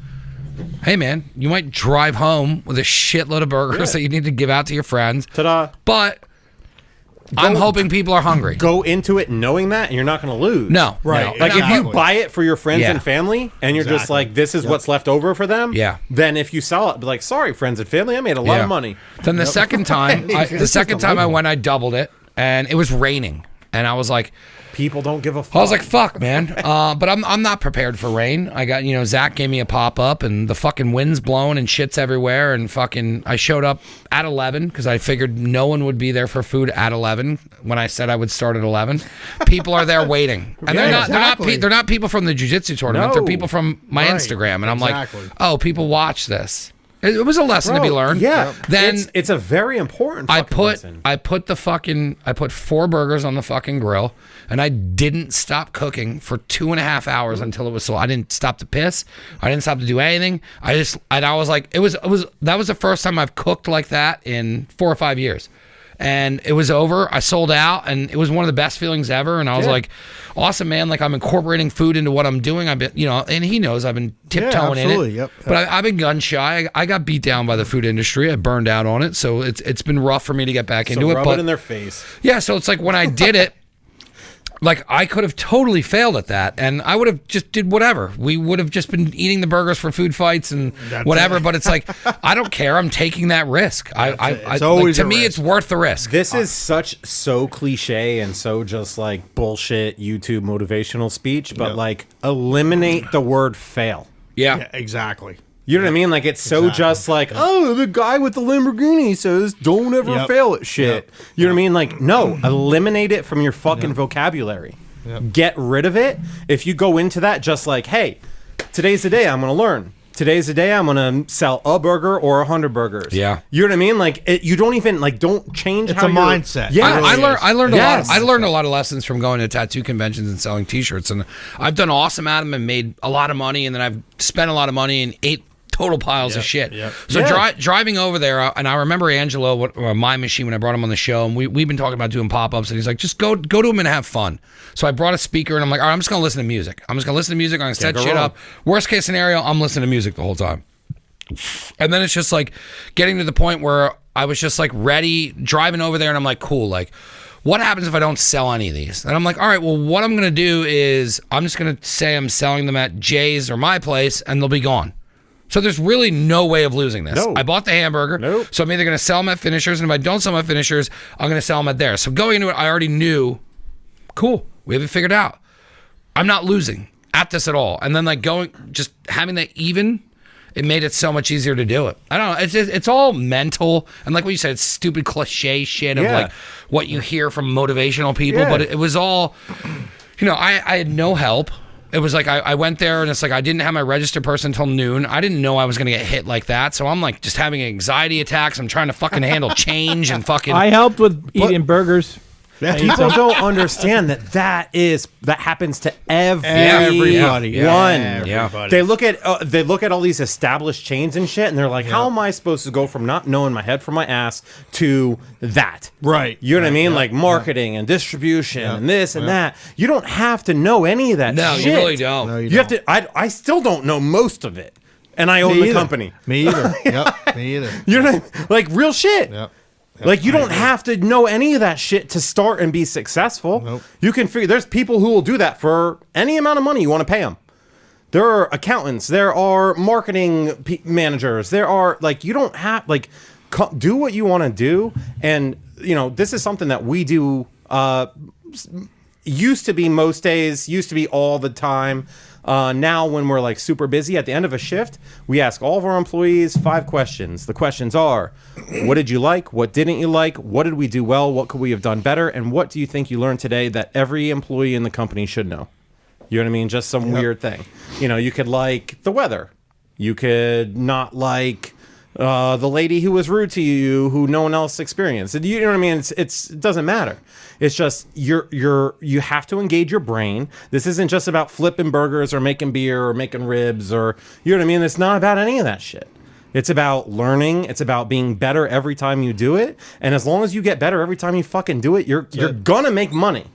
hey, man, you might drive home with a shitload of burgers that you need to give out to your friends. Ta-da. But I'm hoping people are hungry. Go into it knowing that, and you're not going to lose. No. Right. No. Like if Exactly. you buy it for your friends Yeah. and family, and you're just Exactly. like, this is what's left over for them. Yeah. Then if you sell it, be like, sorry, friends and family, I made a lot Yeah. of money. Then the second time, I went, I doubled it, and it was raining. And I was like, People don't give a fuck. I was like, fuck, man. But I'm not prepared for rain. I got, Zach gave me a pop up, and the fucking wind's blowing and shit's everywhere. And fucking, I showed up at 11 because I figured no one would be there for food at 11 when I said I would start at 11. People are there waiting, and they're not people from the jiu-jitsu tournament. No. They're people from my Right. Instagram, and I'm Exactly. like, oh, people watch this. It was a lesson to be learned. Yeah. Then it's a very important I fucking lesson. put 4 burgers on the fucking grill, and I didn't stop cooking for 2.5 hours until it was sold. I didn't stop to piss. I didn't stop to do anything. I was like, that was the first time I've cooked like that in 4 or 5 years. And it was over. I sold out, and it was one of the best feelings ever. And I was like, awesome, man. Like, I'm incorporating food into what I'm doing. I've been, and he knows I've been tiptoeing in it. absolutely. Yep. But I've been gun shy. I got beat down by the food industry. I burned out on it. So it's been rough for me to get back into it. Rub But it in their face. yeah, so it's like when I did it, like I could have totally failed at that, and I would have just did whatever. We would have just been eating the burgers for food fights and whatever. But it's like I don't care. I'm taking that risk. It's always to a me, risk. it's worth the risk. This is so cliche and so just like bullshit YouTube motivational speech, but like eliminate the word fail. Yeah, exactly. You know what I mean? Like it's so just like, oh, the guy with the Lamborghini says don't ever Yep. fail at shit. Yep. You know what I mean? Like, no, eliminate it from your fucking vocabulary. Get rid of it. If you go into that just like, hey, today's the day I'm gonna learn. Today's the day I'm gonna sell a burger or 100 burgers. Yeah. You know what I mean? Like you don't even like don't change It's how a you're- mindset. Yeah. I learned Yes. a lot. I learned a lot of lessons from going to tattoo conventions and selling T-shirts, and I've done awesome at them and made a lot of money, and then I've spent a lot of money and ate total piles of shit. Yep. So Yeah. driving over there, and I remember Angelo, my machine, when I brought him on the show, and we've been talking about doing pop-ups, and he's like, just go to him and have fun. So I brought a speaker, and I'm like, all right, I'm just gonna listen to music. I'm gonna set go shit wrong. up. Worst case scenario, I'm listening to music the whole time. And then it's just like getting to the point where I was just like ready, driving over there, and I'm like, cool, like, what happens if I don't sell any of these? And I'm like, all right, well, what I'm going to do is I'm just going to say I'm selling them at Jay's or my place, and they'll be gone. So there's really no way of losing this. No. I bought the hamburger, so I'm either going to sell them at Finishers, and if I don't sell them at Finishers, I'm going to sell them at theirs. So going into it, I already knew, cool, we have it figured out. I'm not losing at this at all. And then like just having that even, it made it so much easier to do it. I don't know. It's all mental. And like what you said, it's stupid cliche shit of like what you hear from motivational people. Yeah. But it was all, I had no help. It was like I went there and it's like I didn't have my register person until noon. I didn't know I was going to get hit like that. So I'm like just having anxiety attacks. I'm trying to fucking handle change and fucking. I helped with eating burgers. People don't understand that happens to everybody. Yeah. They look at all these established chains and shit, and they're like, "How am I supposed to go from not knowing my head from my ass to that?" Right. You know what I mean? Like marketing and distribution and this and that. You don't have to know any of that. No, shit. you really don't. No, you have to. I still don't know most of it, and I own the company. Me either. Yep. Me either. You know, like real shit. Yep. Like, you don't have to know any of that shit to start and be successful. Nope. You can figure, there's people who will do that for any amount of money you want to pay them. There are accountants, there are marketing managers, there are, like, you don't have, like, do what you want to do. And, this is something that we do, used to be most days, used to be all the time. Now, when we're like super busy at the end of a shift, we ask all of our employees 5 questions. The questions are, what did you like? What didn't you like? What did we do well? What could we have done better? And what do you think you learned today that every employee in the company should know? You know what I mean? Just some weird thing. You could like the weather. You could not like the lady who was rude to you, who no one else experienced. You know what I mean? It doesn't matter. It's just you have to engage your brain. This isn't just about flipping burgers or making beer or making ribs or, you know what I mean? It's not about any of that shit. It's about learning. It's about being better every time you do it. And as long as you get better every time you fucking do it, you're gonna make money.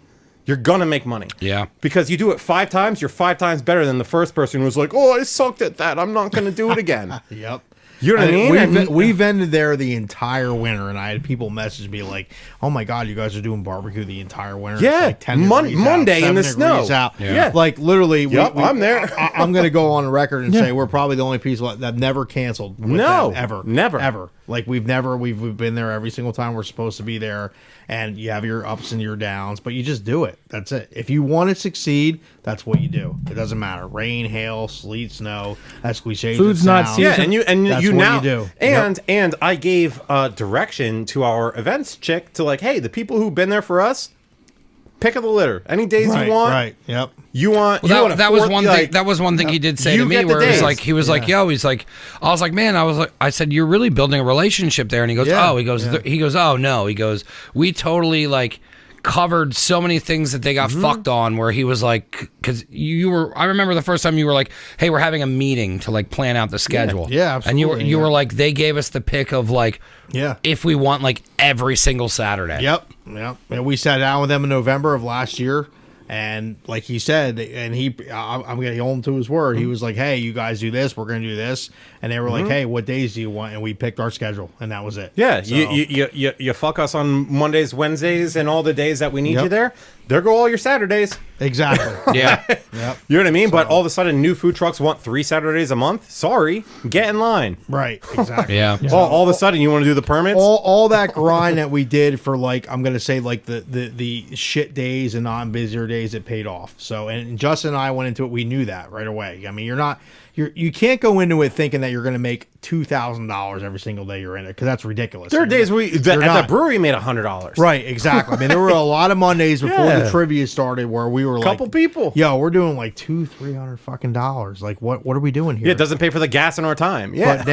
You're gonna make money. Yeah. Because you do it 5 times, you're 5 times better than the first person who was like, "Oh, I sucked at that. I'm not gonna do it again." Yep. You know what I mean? We've ended there the entire winter, and I had people message me like, "Oh my god, you guys are doing barbecue the entire winter." Yeah, it's like 10 degrees Monday out, in the 7 snow. degrees out. Yeah. Like literally. I'm there. I'm going to go on record and say we're probably the only people that never canceled. With them, ever, never. Like we've been there every single time we're supposed to be there, and you have your ups and your downs, but you just do it. That's it. If you want to succeed, that's what you do. It doesn't matter. Rain, hail, sleet, snow. That's cliche. Food's not season. Yeah, and that's you what now you do. And I gave direction to our events chick to like, hey, the people who've been there for us, pick of the litter. Any days you want. Right. Yep. You want. Well, that was one thing. like, That was one thing he did say to you me, get the where it was days. like he was like, "Yo," he's like, I was like, "Man," I said, "You're really building a relationship there." And he goes, Yeah. "Oh," he goes, "Oh no," he goes, "We totally like covered so many things that they got fucked on." Where he was like, because I remember the first time you were like, "Hey, we're having a meeting to like plan out the schedule." Yeah, absolutely. And you were like, they gave us the pick of like, if we want like every single Saturday. Yep. And we sat down with them in November of last year, and like he said, and I'm going to hold him to his word. He was like, "Hey, you guys do this. We're going to do this." And they were like, "Hey, what days do you want?" And we picked our schedule, and that was it. Yeah, So, you fuck us on Mondays, Wednesdays, and all the days that we need you there. There go all your Saturdays. Exactly. Yeah. Yep. You know what I mean? But all of a sudden, new food trucks want 3 Saturdays a month. Sorry, get in line. Right. Exactly. Yeah. All of a sudden, you want to do the permits? All that grind that we did for like, I'm gonna say like the shit days and non-busier days, it paid off. So, and Justin and I went into it, we knew that right away. I mean, you can't go into it thinking that you're gonna make $2,000 every single day you're in it, because that's ridiculous. There are days at the brewery made $100. Right, exactly. I mean, there were a lot of Mondays before the trivia started where we were Couple people. Yo, we're doing like $200-300 fucking dollars. Like, what are we doing here? Yeah, it doesn't pay for the gas and our time. Yeah. But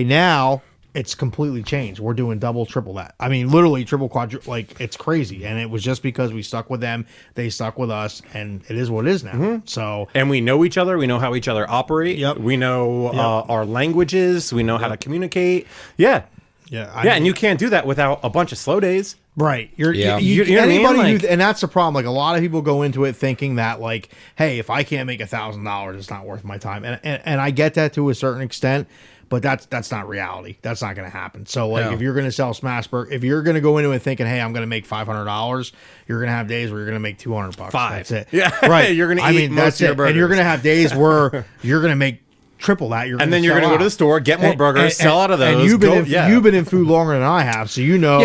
now it's completely changed. We're doing double, triple that. I mean, literally triple, quadruple. Like, it's crazy. And it was just because we stuck with them, they stuck with us, and it is what it is now. So, and we know each other. We know how each other operate. Yep. We know our languages. We know how to communicate. Yeah. And you can't do that without a bunch of slow days. Right. You know what I mean? Anybody Like- and that's the problem. Like, a lot of people go into it thinking that, like, hey, if I can't make $1,000, it's not worth my time. And I get that to a certain extent. But that's not reality. That's not going to happen. So like, if you're going to sell smash burger, if you're going to go into it thinking, hey, I'm going to make $500, you're going to have days where you're going to make $200. That's it. Yeah, right. You're going to eat most of your burgers. And you're going to have days where you're going to make triple that. And then you're going to go to the store, get more burgers, sell out of those. And you've been in food longer than I have, so you know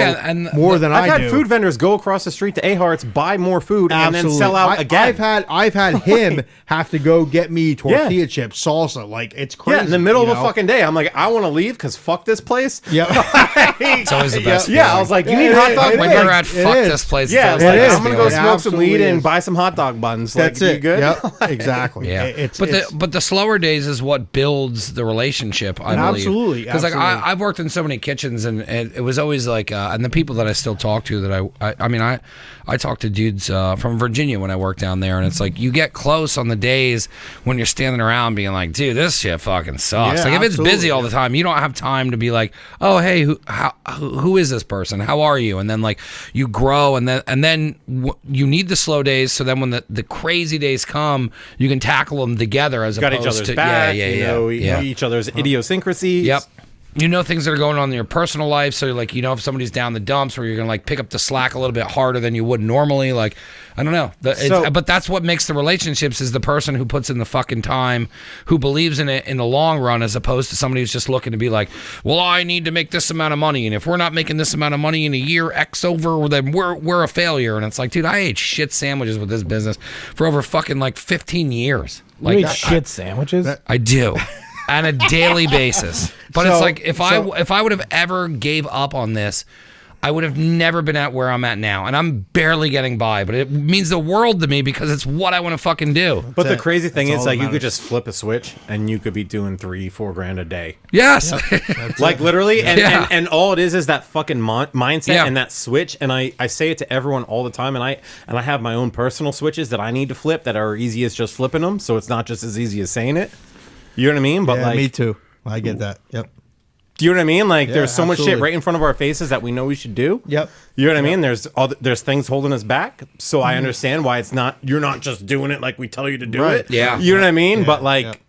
more than I do. I've had food vendors go across the street to A-Hart's, buy more food, and then sell out again. I've had him have to go get me tortilla chips, salsa. Like, it's crazy. Yeah, in the middle of a fucking day, I'm like, I want to leave because fuck this place. Yeah, it's always the best. Yeah, I was like, you need hot dog. When you're at fuck this place. Yeah, I'm gonna go smoke some weed and buy some hot dog buns. That's it. Good. Yep, exactly. Yeah, but the slower days is what builds the relationship, I believe. Absolutely. Because like I've worked in so many kitchens, and it was always like, and the people that I still talk to, that I talk to dudes from Virginia when I work down there, and it's like you get close on the days when you're standing around being like, dude, this shit fucking sucks. Like if it's busy all the time, you don't have time to be like, oh hey, who is this person? How are you? And then like you grow, and then you need the slow days, so then when the crazy days come, you can tackle them together as opposed each other's to back, each other's idiosyncrasies. Yep. You know things that are going on in your personal life, so like if somebody's down the dumps, where you're gonna like pick up the slack a little bit harder than you would normally. Like, I don't know, but that's what makes the relationships, is the person who puts in the fucking time, who believes in it in the long run, as opposed to somebody who's just looking to be like, well, I need to make this amount of money, and if we're not making this amount of money in a year X over, then we're a failure. And it's like, dude, I ate shit sandwiches with this business for over fucking like 15 years. Like, you ate shit sandwiches? I do. On a daily basis. But it's like, if I would have ever gave up on this, I would have never been at where I'm at now. And I'm barely getting by, but it means the world to me because it's what I want to fucking do. But the crazy thing is, like, you could just flip a switch and you could be doing $3-4 grand a day. Yes. Yep. Like, literally. And all it is that fucking mindset and that switch. And I say it to everyone all the time. And I have my own personal switches that I need to flip that are easy as just flipping them. So it's not just as easy as saying it. You know what I mean? But like, me too. I get that. Yep. Do you know what I mean? Like, there's so much shit right in front of our faces that we know we should do. Yep. You know what I mean? There's things holding us back. So I understand why you're not just doing it like we tell you to do it. Yeah. You know what I mean? But like,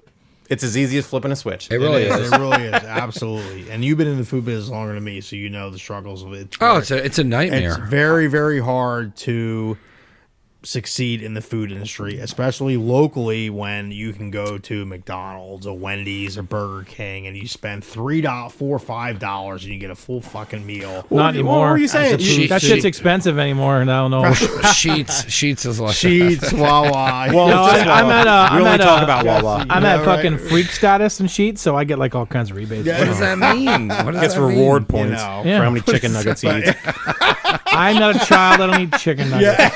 it's as easy as flipping a switch. It really is. It really is. Absolutely. And you've been in the food business longer than me, so you know the struggles of it. It's a nightmare. It's very, very hard to succeed in the food industry, especially locally, when you can go to McDonald's, a Wendy's, a Burger King, and you spend $3, $4, $5, and you get a full fucking meal. Not anymore. What were you saying? That shit's expensive anymore, and I don't know. Sheets is like Sheets, Wawa. Well, no, I'm at talk about Wawa. I'm at fucking freak status and Sheets, so I get like all kinds of rebates. What does that mean? What does Gets that reward mean? points for how many chicken nuggets he eats. I'm not a child. I don't eat chicken nuggets.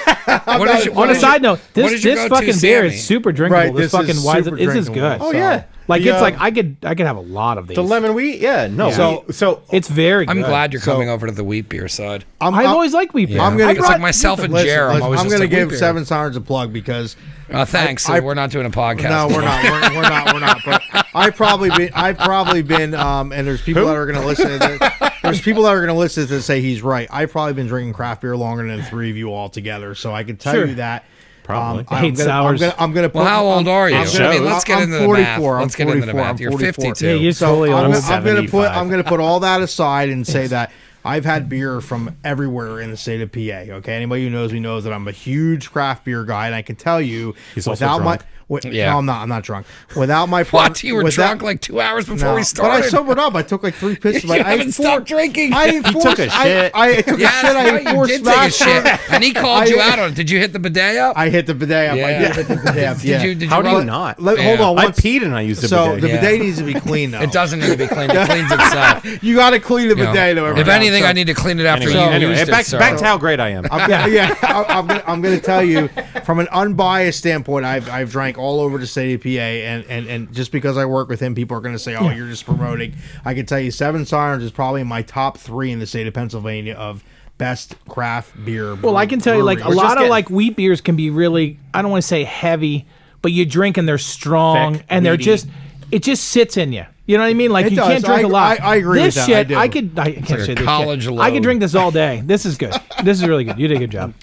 On a side note, this fucking beer is super drinkable. Right, this fucking this is good. Oh yeah, like it's like I could have a lot of these. The lemon wheat, So it's very good. I'm glad you're coming over to the wheat beer side. I've always liked wheat beer. It's like myself and Jer. I'm going to give Seven Sirens a plug because thanks. We're not doing a podcast. No, we're not. We're not. But I've probably been, and there's people that are going to listen to this. There's people that are going to listen to this and say he's right. I've probably been drinking craft beer longer than the three of you all together, so I can tell you that. Probably. I hate sours. I'm gonna put, well, how old are you? Let's get into the math. Let's get into the math. You're 52. Yeah, you're totally old. I'm gonna put all that aside and say that I've had beer from everywhere in the state of PA. Okay, anybody who knows me knows that I'm a huge craft beer guy, and I can tell you without my. No, I'm not. I'm not drunk. Without my what? You were drunk like 2 hours before we started. But I sobered up. I took like 3 pisses. You haven't stopped drinking. I took a shit. I took a shit. I ate 4 smashes. And he called you out on it. Did you hit the bidet up? I hit the bidet up. Yeah. I did hit the bidet up. Yeah. Did you How do you not? Hold on. I peed and I used the bidet. So the bidet needs to be clean though. It doesn't need to be cleaned. It cleans itself. You got to clean the bidet though. If anything, I need to clean it after you used it. Back to how great I am. I'm going to tell you from an unbiased standpoint. I've drank all over the state of PA, and just because I work with him, people are going to say, "Oh, you're just promoting." I can tell you, Seven Sirens is probably in my top 3 in the state of Pennsylvania of best craft beer. Well, I can tell you, like a lot of like wheat beers can be really, I don't want to say heavy, but you drink and they're strong. Thick, and they're just, it just sits in you. You know what I mean? Like you can't drink a lot. I agree with that. This shit, I can't say this college shit. load. I could drink this all day. This is good. This is really good. You did a good job.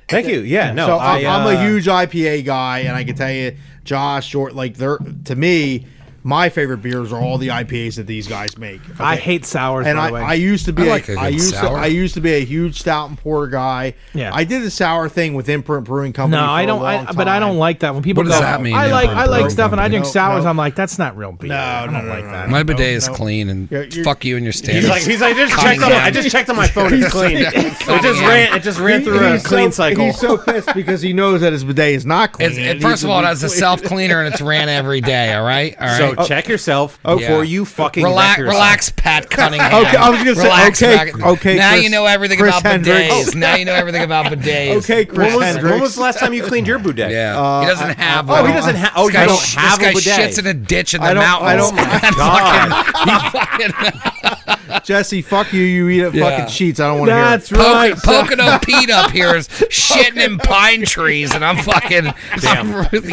Thank you. Yeah, no. So I'm a huge IPA guy, and I can tell you, Josh, like to me, My favorite beers are all the IPAs that these guys make. Okay? I hate sours. And by the way. I used to be I like a good sour. I used to be a huge stout and porter guy. Yeah. I did the sour thing with Imprint Brewing Company. No, for I a don't. long But I don't time. like that when people What go. does that mean, I Imprint like Brewing stuff, and I drink Company? sours. No. I'm like, that's not real beer. No, I don't no, like no, that. no. My bidet is clean, and You're- fuck you and your standards. He's like, I just checked on my phone. It's clean. It just ran through a He's clean cycle. He's so pissed because he knows that his bidet is not clean. First of all, it has a self cleaner and it's ran every day. All right, all right. So check yourself before you fucking relax, wreck yourself. relax, Pat Cunningham. Okay, I was gonna say, Relax, okay, Pat. okay, Now Chris- you know everything Chris about Hendricks. bidets. Now you know everything about bidets. Okay, Chris Hendricks. When was the last time you cleaned your bidet? Yeah, he doesn't have. Oh, one. he doesn't have. Oh, you This guy don't sh- have This guy a bidet. shits in a ditch in the I don't- mountains. I don't- And fucking Jesse, fuck you. You eat at Yeah. fucking sheets. I don't want to hear it. That's right. Pocono Pete up here is shitting in pine trees, and I'm fucking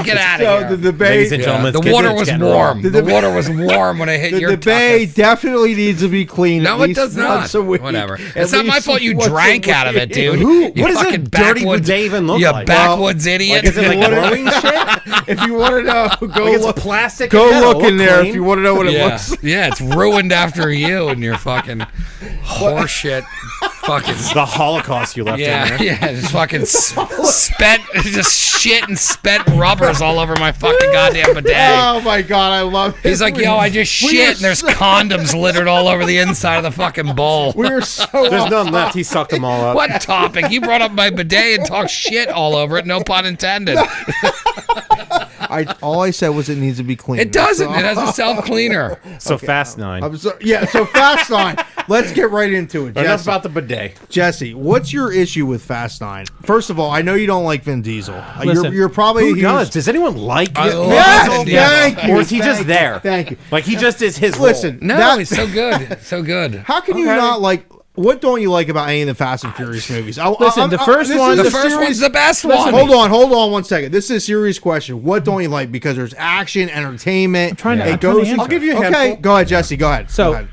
get out So of the here. debate, Ladies and gentlemen, The let's get water to was Ken warm. Roll. The water was warm when I hit the your debate tuchus. definitely needs to be cleaned. No, at it least does not. once a week. Whatever. At It's not my least fault you once a drank out of it, week. dude. Who? You What does a fucking dirty backwoods- bidet even look you like? backwoods idiot. Like, is it like glowing shit? If you want to know, go Like it's look. plastic. Go and metal. look in Look there clean. if you want to know what it yeah. looks like. Yeah, it's ruined after you and your fucking horseshit. Fucking The Holocaust you left in yeah, there. yeah, just fucking spent, just shit and spent rubbers all over my fucking goddamn bidet. Oh my god, I love it. He's like, yo, I just shit, and there's condoms littered all over the inside of the fucking bowl. We're so There's off. none left. He sucked them all up. What topic? You brought up my bidet and talked shit all over it. No pun intended. All I said was it needs to be clean. It doesn't. It has a self cleaner. So Fast 9. So Fast 9. Let's get right into it. Enough Jesse, about the bidet. Jesse, what's your issue with Fast 9? First of all, I know you don't like Vin Diesel. Listen, You're probably Who a huge- does? Does anyone like I it? love Yes, Vin Diesel. thank you. Or is he just there? Thank you. Like he just is his role. Listen, No, that- he's so good. So good. how can you not like? What don't you like about any of the Fast and Furious movies? Listen, the first this one- is The a first serious- one's the best one. Hold on 1 second. This is a serious question. What don't you like? Because there's action, entertainment. trying to- I'm it trying to goes. answer. I'll give you a Okay, handful. go ahead, Jesse. Go ahead. Go So, ahead.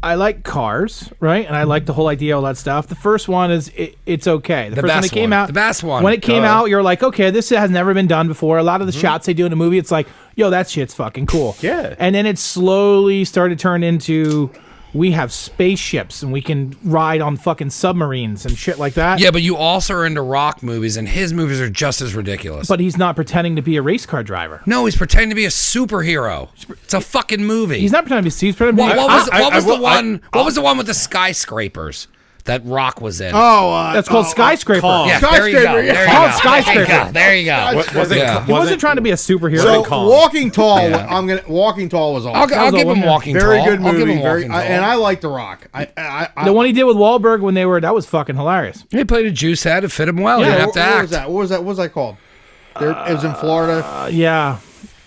I like cars, right? And I like the whole idea, all that stuff. The first one is it's okay. The first one best that came one. out, The best one. When it came Duh. out, you're like, okay, this has never been done before. A lot of the shots they do in a movie, it's like, yo, that shit's fucking cool. Yeah. And then it slowly started to turn into, we have spaceships and we can ride on fucking submarines and shit like that. Yeah, but you also are into rock movies, and his movies are just as ridiculous. But he's not pretending to be a race car driver. no, he's pretending to be a superhero. It's a fucking movie. He's not pretending to be. He's pretending to be. What was the one with the skyscrapers that Rock was in? That's called Skyscraper. Kong. yeah, there you go. Skyscraper, yeah. There you Called go. Skyscraper. There you go. What was it? Yeah. He wasn't trying to be a superhero. So Kong. Walking Tall, Yeah. Walking Tall was awesome. I'll give him one. Walking Very Tall. good I'll give movie. him Walking Tall. And I like The Rock. I the one he did with Wahlberg when that was fucking hilarious. He played a juice head. It fit him well. He yeah, didn't have what to was act. that? What was that called? It was in Florida. Yeah.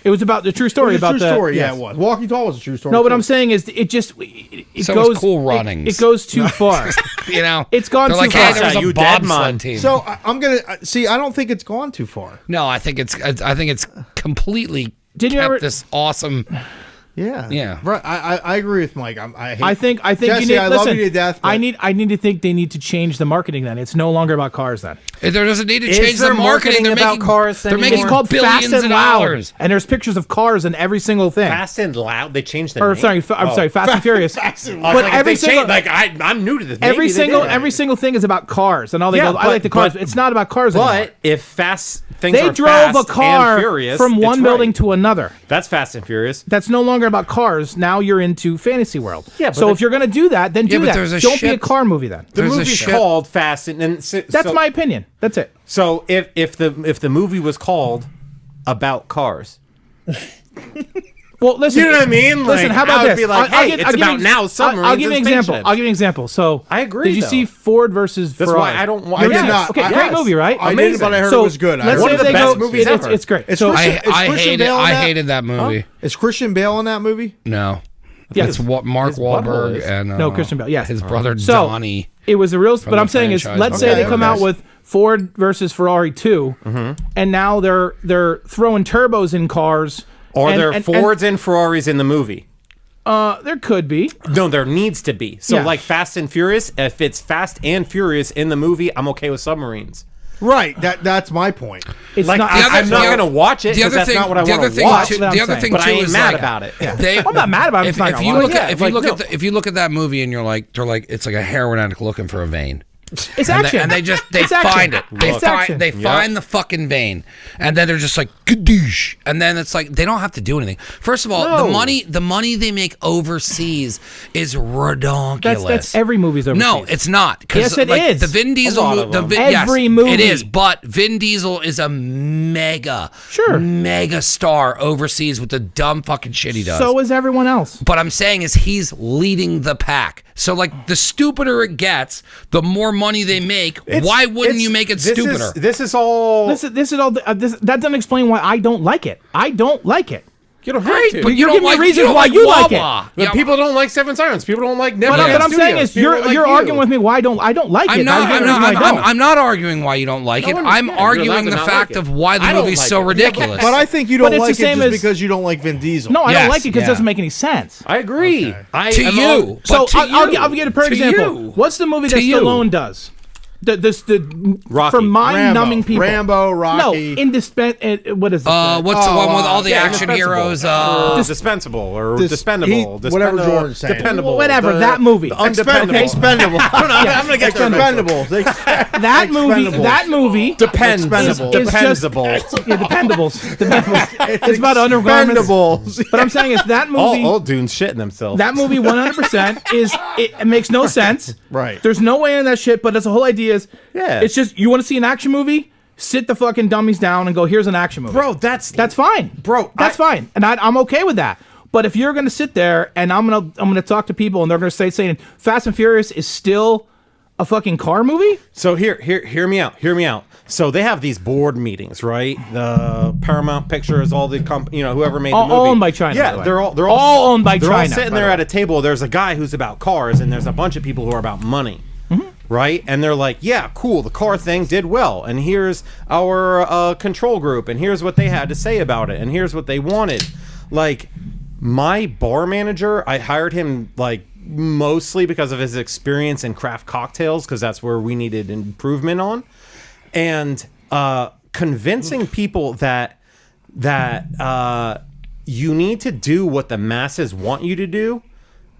It was about the true story It was a about true the story. yes. Yeah, it was. Walking Tall was a true story. No, what too. I'm saying is it So was goes Cool Runnings. It goes too far. You know, It's gone They're too like, far. hey, there was You a dead bobsled man. team. So I'm gonna see. I don't think it's gone too far. no, I think it's completely Did you kept ever- this awesome. Yeah, Yeah. Right. I agree with Mike. I I think Jesse, you need I listen, love you to death. I need to think they need to change the marketing then. It's no longer about cars then. There doesn't need to Is change the there marketing. They're marketing about making cars They're anymore? making It's called billions Fast and of Loud. dollars. And there's pictures of cars in every single thing. Fast and Loud. They changed the or name. sorry, I'm sorry, Fast and Furious. and But But every they single changed, I'm new to this. every Maybe they single did. every single thing is about cars and all they Yeah, go, I like the cars. but- It's not about cars anymore. But if fast things They are drove fast a car and furious, from it's one building right. to another. That's Fast and Furious. That's no longer about cars. Now you're into fantasy world. Yeah, but so the- if you're going to do that, then Yeah, do but that. there's a Don't be a shit- car movie then. The There's a movie's shit- called Fast and That's my opinion. That's it. So if the movie was called about cars, Well, listen. you know what I mean? Listen, Like, how about I would this? be like, I'll hey, give- it's I'll give about you- now submarines I'll give you an and example. spaceships. I'll give you an example. So I agree, Did you though. see Ford versus That's Ferrari? why I don't. I did Yes. not. Okay, I- great movie, right? I did, but I heard so it was good. I Let's heard One say of the they best go, movies it's, ever. it's great. It's So Christian- I Christian hated. Bale in I that? hated that movie. Is Christian Bale in that movie? No. Yes. It's Mark His butthole Wahlberg is. and No, Christian Bale, yes. his brother So- Donnie. it was a real. But the I'm saying is, franchise. let's say Okay, they come okay. out with Ford versus Ferrari 2, and now they're throwing turbos in cars. Or and- there are and- Fords and Ferraris in the movie. There could be. No, there needs to be. So Yeah. like Fast and Furious, if it's Fast and Furious in the movie, I'm okay with submarines. Right. That's my point. It's Like, not. I'm not going to watch it because that's not what I want to watch. The other thing but too I ain't is mad like, about it. I'm not mad about it. If you look at that movie and you're like, they're like, it's like a heroin addict looking for a vein. It's action. And they It's find action. it. They find the fucking vein, and then they're just like kadoosh, and then it's like they don't have to do anything. First of all, the money they make overseas is redonkulous. That's every movie's overseas. No, it's not. Yes, it is. The Vin Diesel Every movie. it is. But Vin Diesel is a mega star overseas with the dumb fucking shit he does. So is everyone else. But I'm saying is he's leading the pack. So like the stupider it gets, the more money they make. Why wouldn't you make it stupider? This is all. This is all. That doesn't explain why I don't like it. I don't like it. You don't have to. But you give me reasons why you like it. But people don't like Seven Sirens. People don't like Never. What I'm saying is you're arguing with me why I don't like it. I'm not arguing why you don't like it. I'm arguing the fact of why the movie's so ridiculous. But I think you don't like it just because you don't like Vin Diesel. No, I don't like it because it doesn't make any sense. I agree. So I'll give you a perfect example. What's the movie that Stallone does? Rocky. For mind-numbing people. Rambo, Rocky. No, what is it? What's the one with all the action heroes? Dispensable or dispendable. Whatever Jordan's saying. Dependable. Whatever, that movie. Expendable. I'm gonna get Expendable. That movie. Dependable. Dependables. It's about undergarments. But I'm saying is that movie. All dudes shitting themselves. That movie 100% it makes no sense. Right. There's no way in that shit, but that's the whole idea is, it's just, you want to see an action movie? Sit the fucking dummies down and go, here's an action movie. Bro, that's fine. Bro, that's fine. And I'm okay with that. But if you're going to sit there and I'm gonna talk to people and they're going to saying Fast and Furious is still a fucking car movie? So hear me out. So they have these board meetings, right? The Paramount Pictures, all the whoever made the movie. All owned by China. Yeah, they're all owned by China. They're all sitting there at a table. There's a guy who's about cars, and there's a bunch of people who are about money. Right? And they're like, yeah, cool, the car thing did well. And here's our control group. And here's what they had to say about it. And here's what they wanted. Like, my bar manager, I hired him, like, mostly because of his experience in craft cocktails, because that's where we needed improvement on. And convincing people that you need to do what the masses want you to do,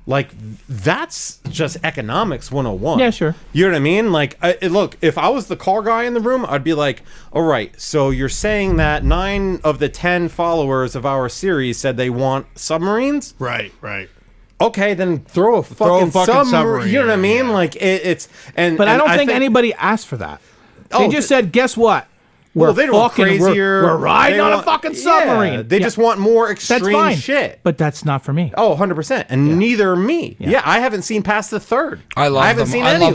like, that's just economics 101. Yeah, sure. You know what I mean? Like, look, if I was the car guy in the room, I'd be like, all right, so you're saying that 9 of the 10 followers of our series said they want submarines? Right. Okay, then throw a fucking submarine. You know what I mean? Yeah. Like, But I don't think anybody asked for that. They just said, guess what? We're riding on a fucking submarine. Yeah, they just want more extreme shit. But that's not for me. Oh, 100%. And neither me. Yeah, I haven't seen past the third. I love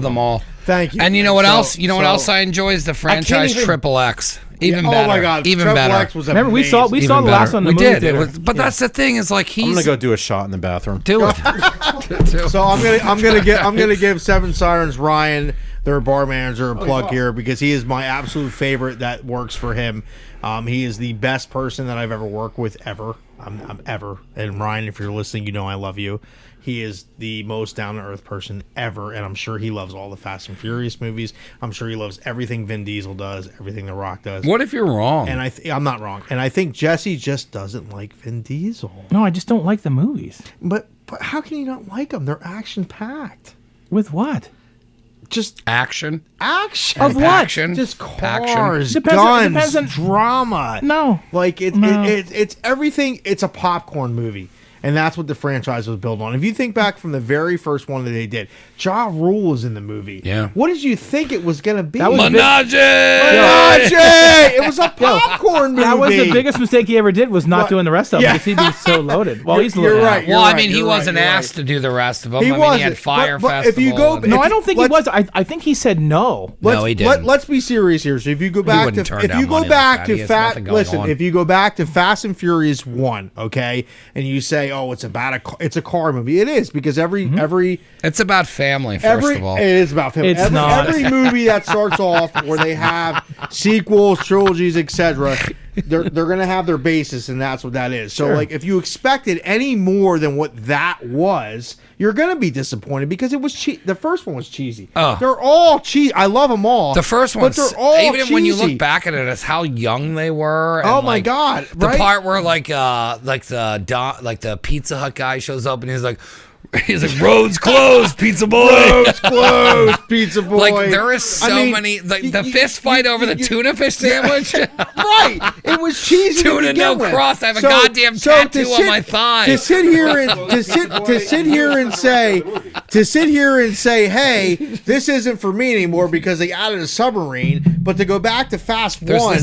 them all. Thank you. And you know what else? You know what else I enjoy is the franchise Triple X. Even better. Oh my god, even Triple better. X was Remember, we saw the last one. We did. But that's the thing is like I'm gonna go do a shot in the bathroom. Do it. So I'm gonna give Seven Sirens Ryan, their bar manager, a plug here because he is my absolute favorite that works for him. He is the best person that I've ever worked with ever. I'm ever. And Ryan, if you're listening, you know I love you. He is the most down-to-earth person ever, and I'm sure he loves all the Fast and Furious movies. I'm sure he loves everything Vin Diesel does, everything The Rock does. What if you're wrong? And I'm not wrong. And I think Jesse just doesn't like Vin Diesel. No, I just don't like the movies. But how can you not like them? They're action-packed. With what? Just action. Of what? Action. Just cars, action. guns, drama. No. Like, it's everything. It's a popcorn movie. And that's what the franchise was built on. If you think back from the very first one that they did, Ja Rule was in the movie. Yeah. What did you think it was going to be? Menage! It was a popcorn movie. That was the biggest mistake he ever did was not doing the rest of them because he'd be so loaded. Well, he's loaded. You're right. Well, I mean, he wasn't asked to do the rest of them. He had Fire Festival. If you go, no, I don't think he was. I think he said no. No, he didn't. Let's be serious here. So if you go back to if you go back to Fast and Furious 1, okay, and you say, oh, it's a car movie. It is because every it's about family. First of all, it is about family. It's not. Every movie that starts off where they have sequels, trilogies, etc. they're going to have their basis, and that's what that is. So, like, if you expected any more than what that was, you're going to be disappointed because it was the first one was cheesy. They're all cheesy. I love them all. The first one, but they're all even cheesy. when you look back at it, as how young they were. And oh my god! The right? part where like the Pizza Hut guy shows up and he's like, roads closed, pizza boy. Roads closed, pizza boy. Like there is so many. Like the fist fight over the tuna fish sandwich. Right, it was cheesy. Tuna no with. cross. I have a goddamn tattoo on my thigh. To sit here and say, hey, this isn't for me anymore because they added a submarine. But to go back to Fast One,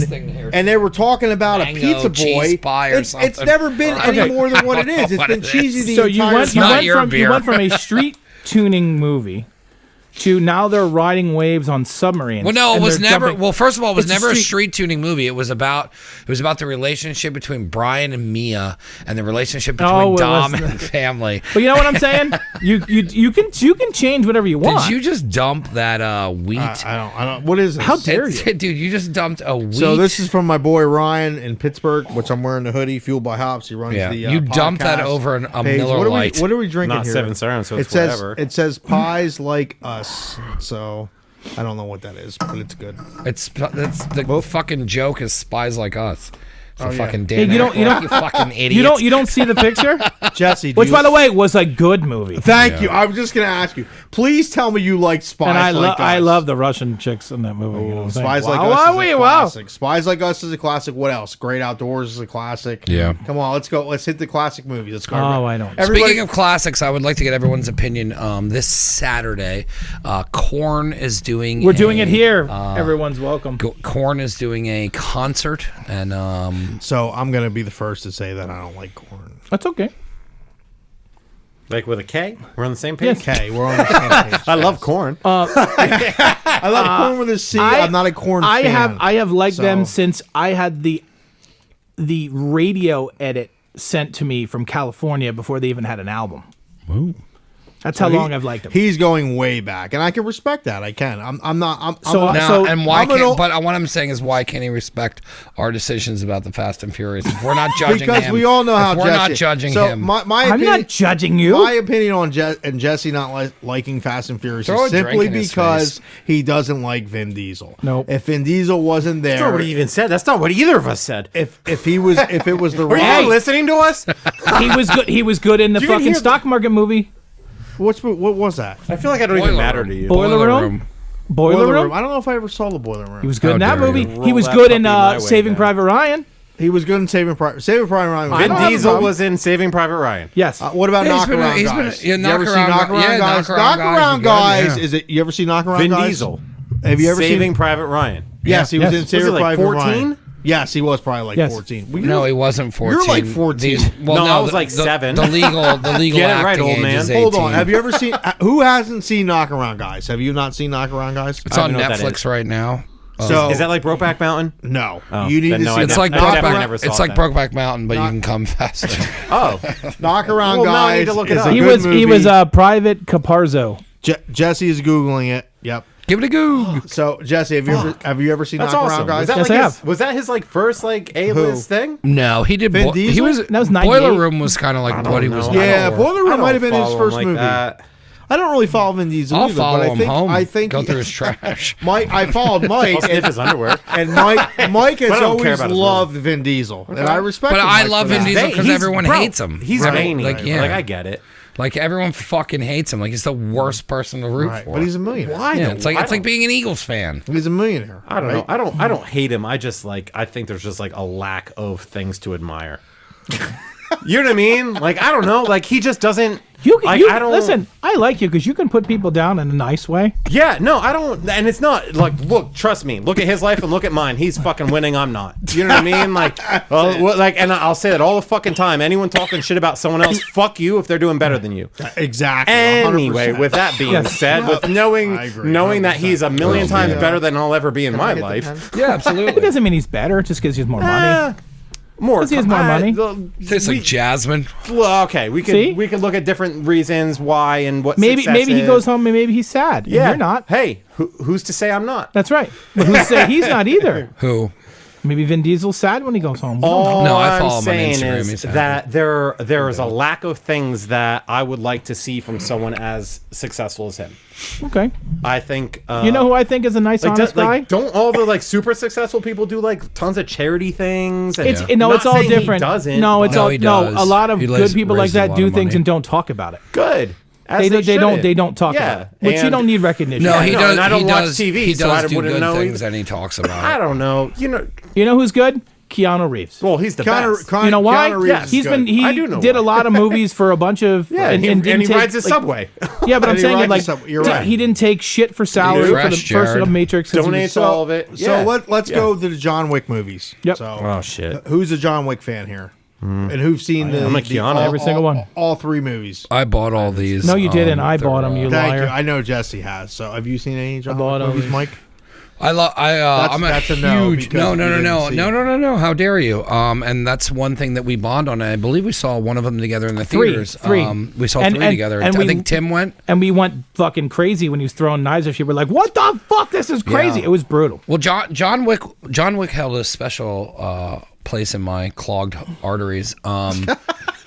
and they were talking about a pizza boy. It's never been any more than what it is. It's been cheesy the entire time. You went from a street tuning movie to now they're riding waves on submarines. Well, no, it was never. Well, first of all, it was never a street tuning movie. It was about the relationship between Brian and Mia, and the relationship between Dom and the family. But you know what I'm saying? You can change whatever you want. Did you just dump that wheat? I don't. What is this? How dare you, dude? You just dumped a wheat. So this is from my boy Ryan in Pittsburgh, which I'm wearing the hoodie. Fueled by Hops. He runs the. You dumped that over a page. Miller Lite. What are we drinking Not here? 7 sirens, so it it's says whatever. it says pies like us. So I don't know what that is, but it's good. That's the fucking joke is Spies Like Us. So fucking Dan. Hey, you fucking idiot. You don't see the picture, Jesse. Which, by the way, was a good movie. Thank you. I was just gonna ask you. Please tell me you like Spies. And Like Us. I love the Russian chicks in that movie. You know Spies Like Us is a classic. Spies Like Us is a classic. What else? Great Outdoors is a classic. Yeah. Come on, let's go. Let's hit the classic movie. Let's go. I don't. Speaking of classics, I would like to get everyone's opinion. This Saturday, Korn is doing. We're doing it here. Everyone's welcome. Korn is doing a concert, and so I'm gonna be the first to say that I don't like Korn. That's okay. Like with a K? We're on the same page? Yes. K. We're on the same page. I love Korn. I love Korn with a C. I'm not a Korn fan. I have liked them since I had the radio edit sent to me from California before they even had an album. Ooh. That's how long I've liked him. He's going way back, and I can respect that. I can. I'm not. And why can't? But what I'm saying is, why can't he respect our decisions about the Fast and Furious? If we're not judging because him, we all know how we're not judging him. My I'm opinion, not judging you. My opinion on Jesse not liking Fast and Furious is simply because he doesn't like Vin Diesel. Nope. If Vin Diesel wasn't there, That's not what he even said. That's not what either of us said. if it was the Were right, you listening to us? He was good. He was good in the fucking stock market movie. what was that? I feel like I don't even matter to you. Boiler Room. Boiler Room. I don't know if I ever saw the Boiler Room. He was good in that dare movie. you. He was Roll good that in puppy my way, Saving man. Private Ryan. He was good in Saving Private Ryan. Vin Diesel was in Saving Private Ryan. Yes. What about Yeah, Knock Around Guys? yeah, You ever see Knock Around Guys? Guys. Knock Around Guys. Yeah. Is it? You ever see Knock Around Vin Guys? Diesel. Have you ever Saving seen? Private Ryan. Yes, he was Yes. in Saving Was he like Private 14? Ryan. Yes, he was probably like 14. No, he wasn't 14. You're like 14. No, I was like 7. The legal Get it right, acting old age man. is Hold 18. on. Have you ever seen? Who hasn't seen Knock Around Guys? Have you not seen Knock Around Guys? It's on know what that Netflix is. right now. So Is that like Brokeback Mountain? no? Oh, You need then to no, see. I It's never- like I definitely Brokeback. never saw It's like that. Brokeback Mountain, but you can come faster. Oh. Knock Around Well, now I Guys. need to look it is up. a He good was movie. Private Caparzo. Jesse is googling it. Yep. Give it a goog. So Jesse, have you ever seen That's Knock awesome. Around Guys? Was that, Yes, like I his, have. was that his like first like A-list thing? No, he did. Vin He Diesel? was. That was Boiler 98. Room was kind of like what he was. know. known Yeah, for. Boiler I Room don't might have been his follow first him like movie. that. I don't really follow Vin Diesel I'll either, follow but him home. I think Go through his trash. I followed Mike. I'll sniff his underwear. And Mike has But I don't care always about his loved Vin Diesel, and I respect. But him, I Mike, love for Vin that. Diesel because He's- everyone bro, hates him. He's Right? veiny. Like, yeah. Like I get it. Like everyone fucking hates him. Like he's the worst person to root Right, for. but he's a millionaire. Why? Yeah, don't- it's like I don't- being an Eagles fan. He's a millionaire. I don't right? know. I don't hate him. I just like I think there's just like a lack of things to admire. You know what I mean? Like I don't know. Like he just doesn't. I don't Listen. I like you because you can put people down in a nice way. Yeah, no, I don't. And it's not like look. Trust me. Look at his life and look at mine. He's fucking winning. I'm not. You know what I mean? Like, and I'll say that all the fucking time. Anyone talking shit about someone else, fuck you if they're doing better than you. Exactly. Anyway, 100%. with that being Yes. said, with I knowing agree, that he's a million times better than I'll ever be in my Hit the life. pen? Yeah, It absolutely. doesn't mean he's better just because he has more money. More 'Cause he has more money. Tastes like Jasmine. Well, okay, we See? could look at different reasons why and what. Maybe success he is. goes home and maybe he's sad. Yeah, You're not. Hey, who's to say I'm not? That's right. But who's say he's not either? Who? Maybe Vin Diesel's sad when he goes home. All No, I follow I'm him on saying Instagram. is He's happy. that there is a lack of things that I would like to see from someone as successful as him. Okay. I think You know who I think is a nice, honest guy? don't all the super successful people do tons of charity things? And It's I'm not it's all saying he different. doesn't, No, it's but- all he no. does. A lot of He good people like raises a that lot do of things money. and don't talk about it. good. As They don't. shouldn't. They don't talk Yeah, about it. Which you and- don't need recognition. No, he no, does. and I don't he watch does, TV, He so I does do wouldn't good know things, either. and he talks about I it. don't know. You know who's good? Keanu Reeves. Well, he's the best. You know why? Keanu Reeves Yes. is He's good. been he I do know did why. a lot of movies for a bunch of and he didn't take, rides his like- subway. Yeah, but I'm And he saying rides like the subway. You're right. he didn't take shit for salary for the Fresh, first Jared. Matrix. since he was- Donates all of it. So Yeah. let's go to the John Wick movies. Yep. So Oh shit. who's a John Wick fan here? And who's seen the I'm a Keanu. Every single one. all three movies? I bought all these. No, you didn't. I they're, bought them. You Thank liar. you. I know Jesse has. So have you seen any John bought Wick all movies, these. Mike? I'm That's a a no, huge because you didn't see it. no. How dare you? And that's one thing that we bond on. I believe we saw one of them together in the Three. theaters. Three. We saw And- three together. and I we- think Tim went. And we went fucking crazy when he was throwing knives at shit. We're like, what the fuck? This is crazy. Yeah. It was brutal. Well, John Wick held a special place in my clogged arteries.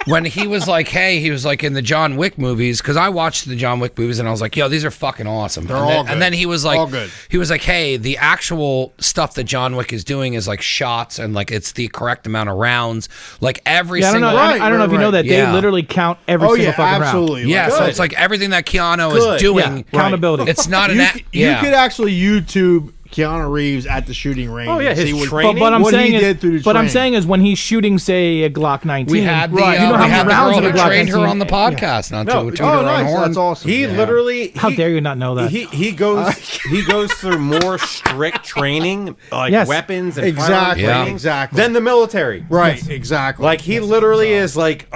When he was like, hey, he was like in the John Wick movies, because I watched the John Wick movies and I was like, yo, these are fucking awesome. They're and all then, good. And then he was like, All good. he was like, hey, the actual stuff that John Wick is doing is like shots and like it's the correct amount of rounds. Like every Yeah, I don't single know. Right, I don't know if you know right. that Yeah. they literally count every Oh single yeah, fucking absolutely. round. Yeah, so Good. it's like everything that Keanu Good. is doing. Yeah, accountability. It's not an you could actually YouTube Keanu Reeves at the shooting range. Oh, yeah, and his see what- training. But I'm what saying he is, did through the but I'm training. saying is when he's shooting, say, a Glock 19. We had the, Right. You know how we many had the rounds girl in a who Glock trained her 19? on the podcast, not No, to toot Oh, her own nice. horn. That's awesome. He literally. How dare you not know that? He goes through more strict training, like Yes. weapons and Exactly. firearm Yeah. training, Exactly. than the military. Right. Exactly. Like he literally is like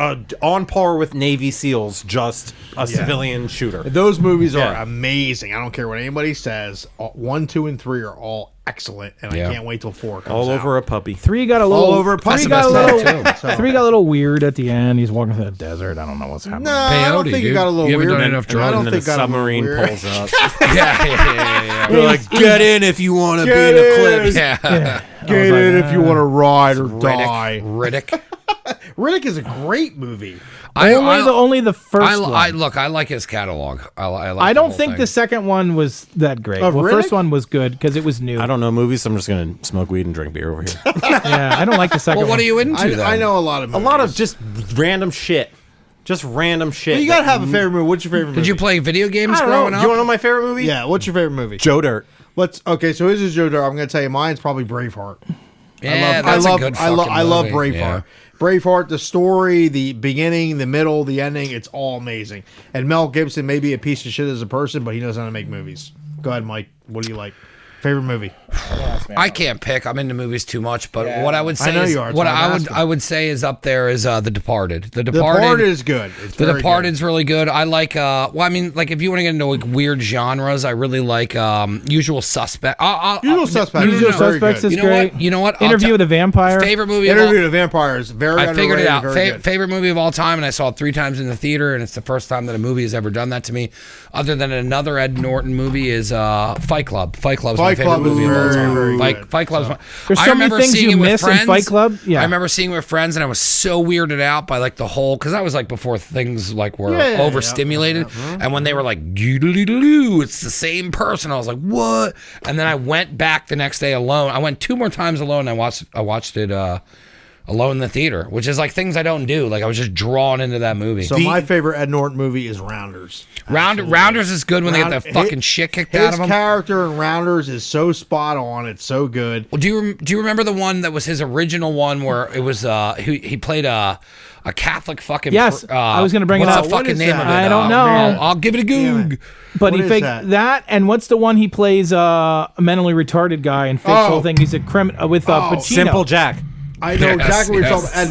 on par with Navy SEALs, just a civilian shooter. Those movies are Yeah. amazing. I don't care what anybody says. 1, 2, and 3 are all excellent, and Yeah. I can't wait till 4 comes All out. over a puppy. 3 got a little All over. That's Three the got a best little. part, too. 3 got a little weird at the end. He's walking through the desert. I don't know what's happening. No, I don't Peyote, think it dude. got a little You haven't weird. done enough I drugs. don't And then think the it got a little submarine weird. yeah, pulls up. yeah. They're like, get in if you want to be in Eclipse. Yeah. Get in if you want to ride or die. Riddick. Riddick is a great movie. Only the first one. I like his catalog. I like I the don't whole think thing. the second one was that great. Of Well, Riddick? first one was good because it was new. I don't know movies, so I'm just gonna smoke weed and drink beer over here. Yeah, I don't like the second Well, one. what are you into then? I know a lot of A movies. lot of just random shit. Just random shit. But you gotta have a favorite movie. What's your favorite movie? Did you play video games I don't know. growing Do up? you want to know my favorite movie? Yeah. What's your favorite movie? Joe Dirt. Okay, so his is Joe Dirt. I'm gonna tell you, mine's probably Braveheart. Yeah, that's a good fucking I love movie. Braveheart. Yeah. Braveheart, the story, the beginning, the middle, the ending, it's all amazing. And Mel Gibson may be a piece of shit as a person, but he knows how to make movies. Go ahead, Mike. What do you like? Favorite movie? I can't pick. I'm into movies too much. But what I would say I know is you are. That's what why I'm I asking. would say is up there is The Departed. The The Departed. Departed is good. It's The very Departed's really good. I like. Well, I mean, like if you want to get into like weird genres, I really like Usual Suspect. Usual Suspects. Usual is very Suspects good. is You know great. what? You know what? I'll Interview tell- with a Vampire. Favorite movie. Interview of to Vampires. Very all, I figured it out. Very good. Favorite movie of all time, and I saw it 3 times in the theater, and it's the first time that a movie has ever done that to me. Other than another Ed Norton movie is Fight Club. Fight Club is my Fight favorite Club is movie of all very, time. very good. Fight Club's my. There's I so many remember things seeing you it with miss in friends. Fight Club. Yeah. I remember seeing it with friends, and I was so weirded out by like the whole because that was like before things like were Yeah. overstimulated, and when they were like doodly-doo, it's the same person. I was like, what? And then I went back the next day alone. I went 2 more times alone. And I watched it alone in the theater, which is like things I don't do. Like I was just drawn into that movie. So my favorite Ed Norton movie is Rounders. Rounders is good when they get the fucking shit kicked out His of them. character in Rounders is so spot on. It's so good. Well, do you remember the one that was his original one where it was he played a Catholic fucking Yes, I was gonna bring it what's up. the What fucking is name that? of it? I don't know. I'll give it a goog. But What he is faked that? that, and what's the one he plays a mentally retarded guy and fakes the whole thing? He's a criminal with Pacino. Simple Jack. I know Yes, exactly what you're yes. talking about.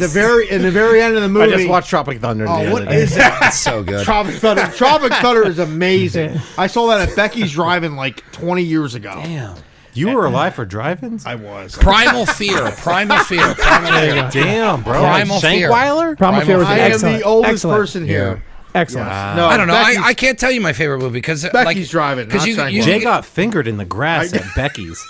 In the very end of the I movie. just watched Tropic Thunder. the Oh, other what day. is that? That's so good. Tropic Thunder. Tropic Thunder is amazing. I saw that at Becky's Drive-In like 20 years ago. Damn. You were alive for drive-ins? I was. Primal Fear. Primal Fear. Primal Fear. Damn, bro. Primal Fear. Shankweiler? Primal Fear was I excellent. am the oldest excellent. person here. Excellent. No, I don't know. Becky's- I can't tell you my favorite movie because Becky's Driving, not Shankweiler. Jay got fingered in the grass at Becky's.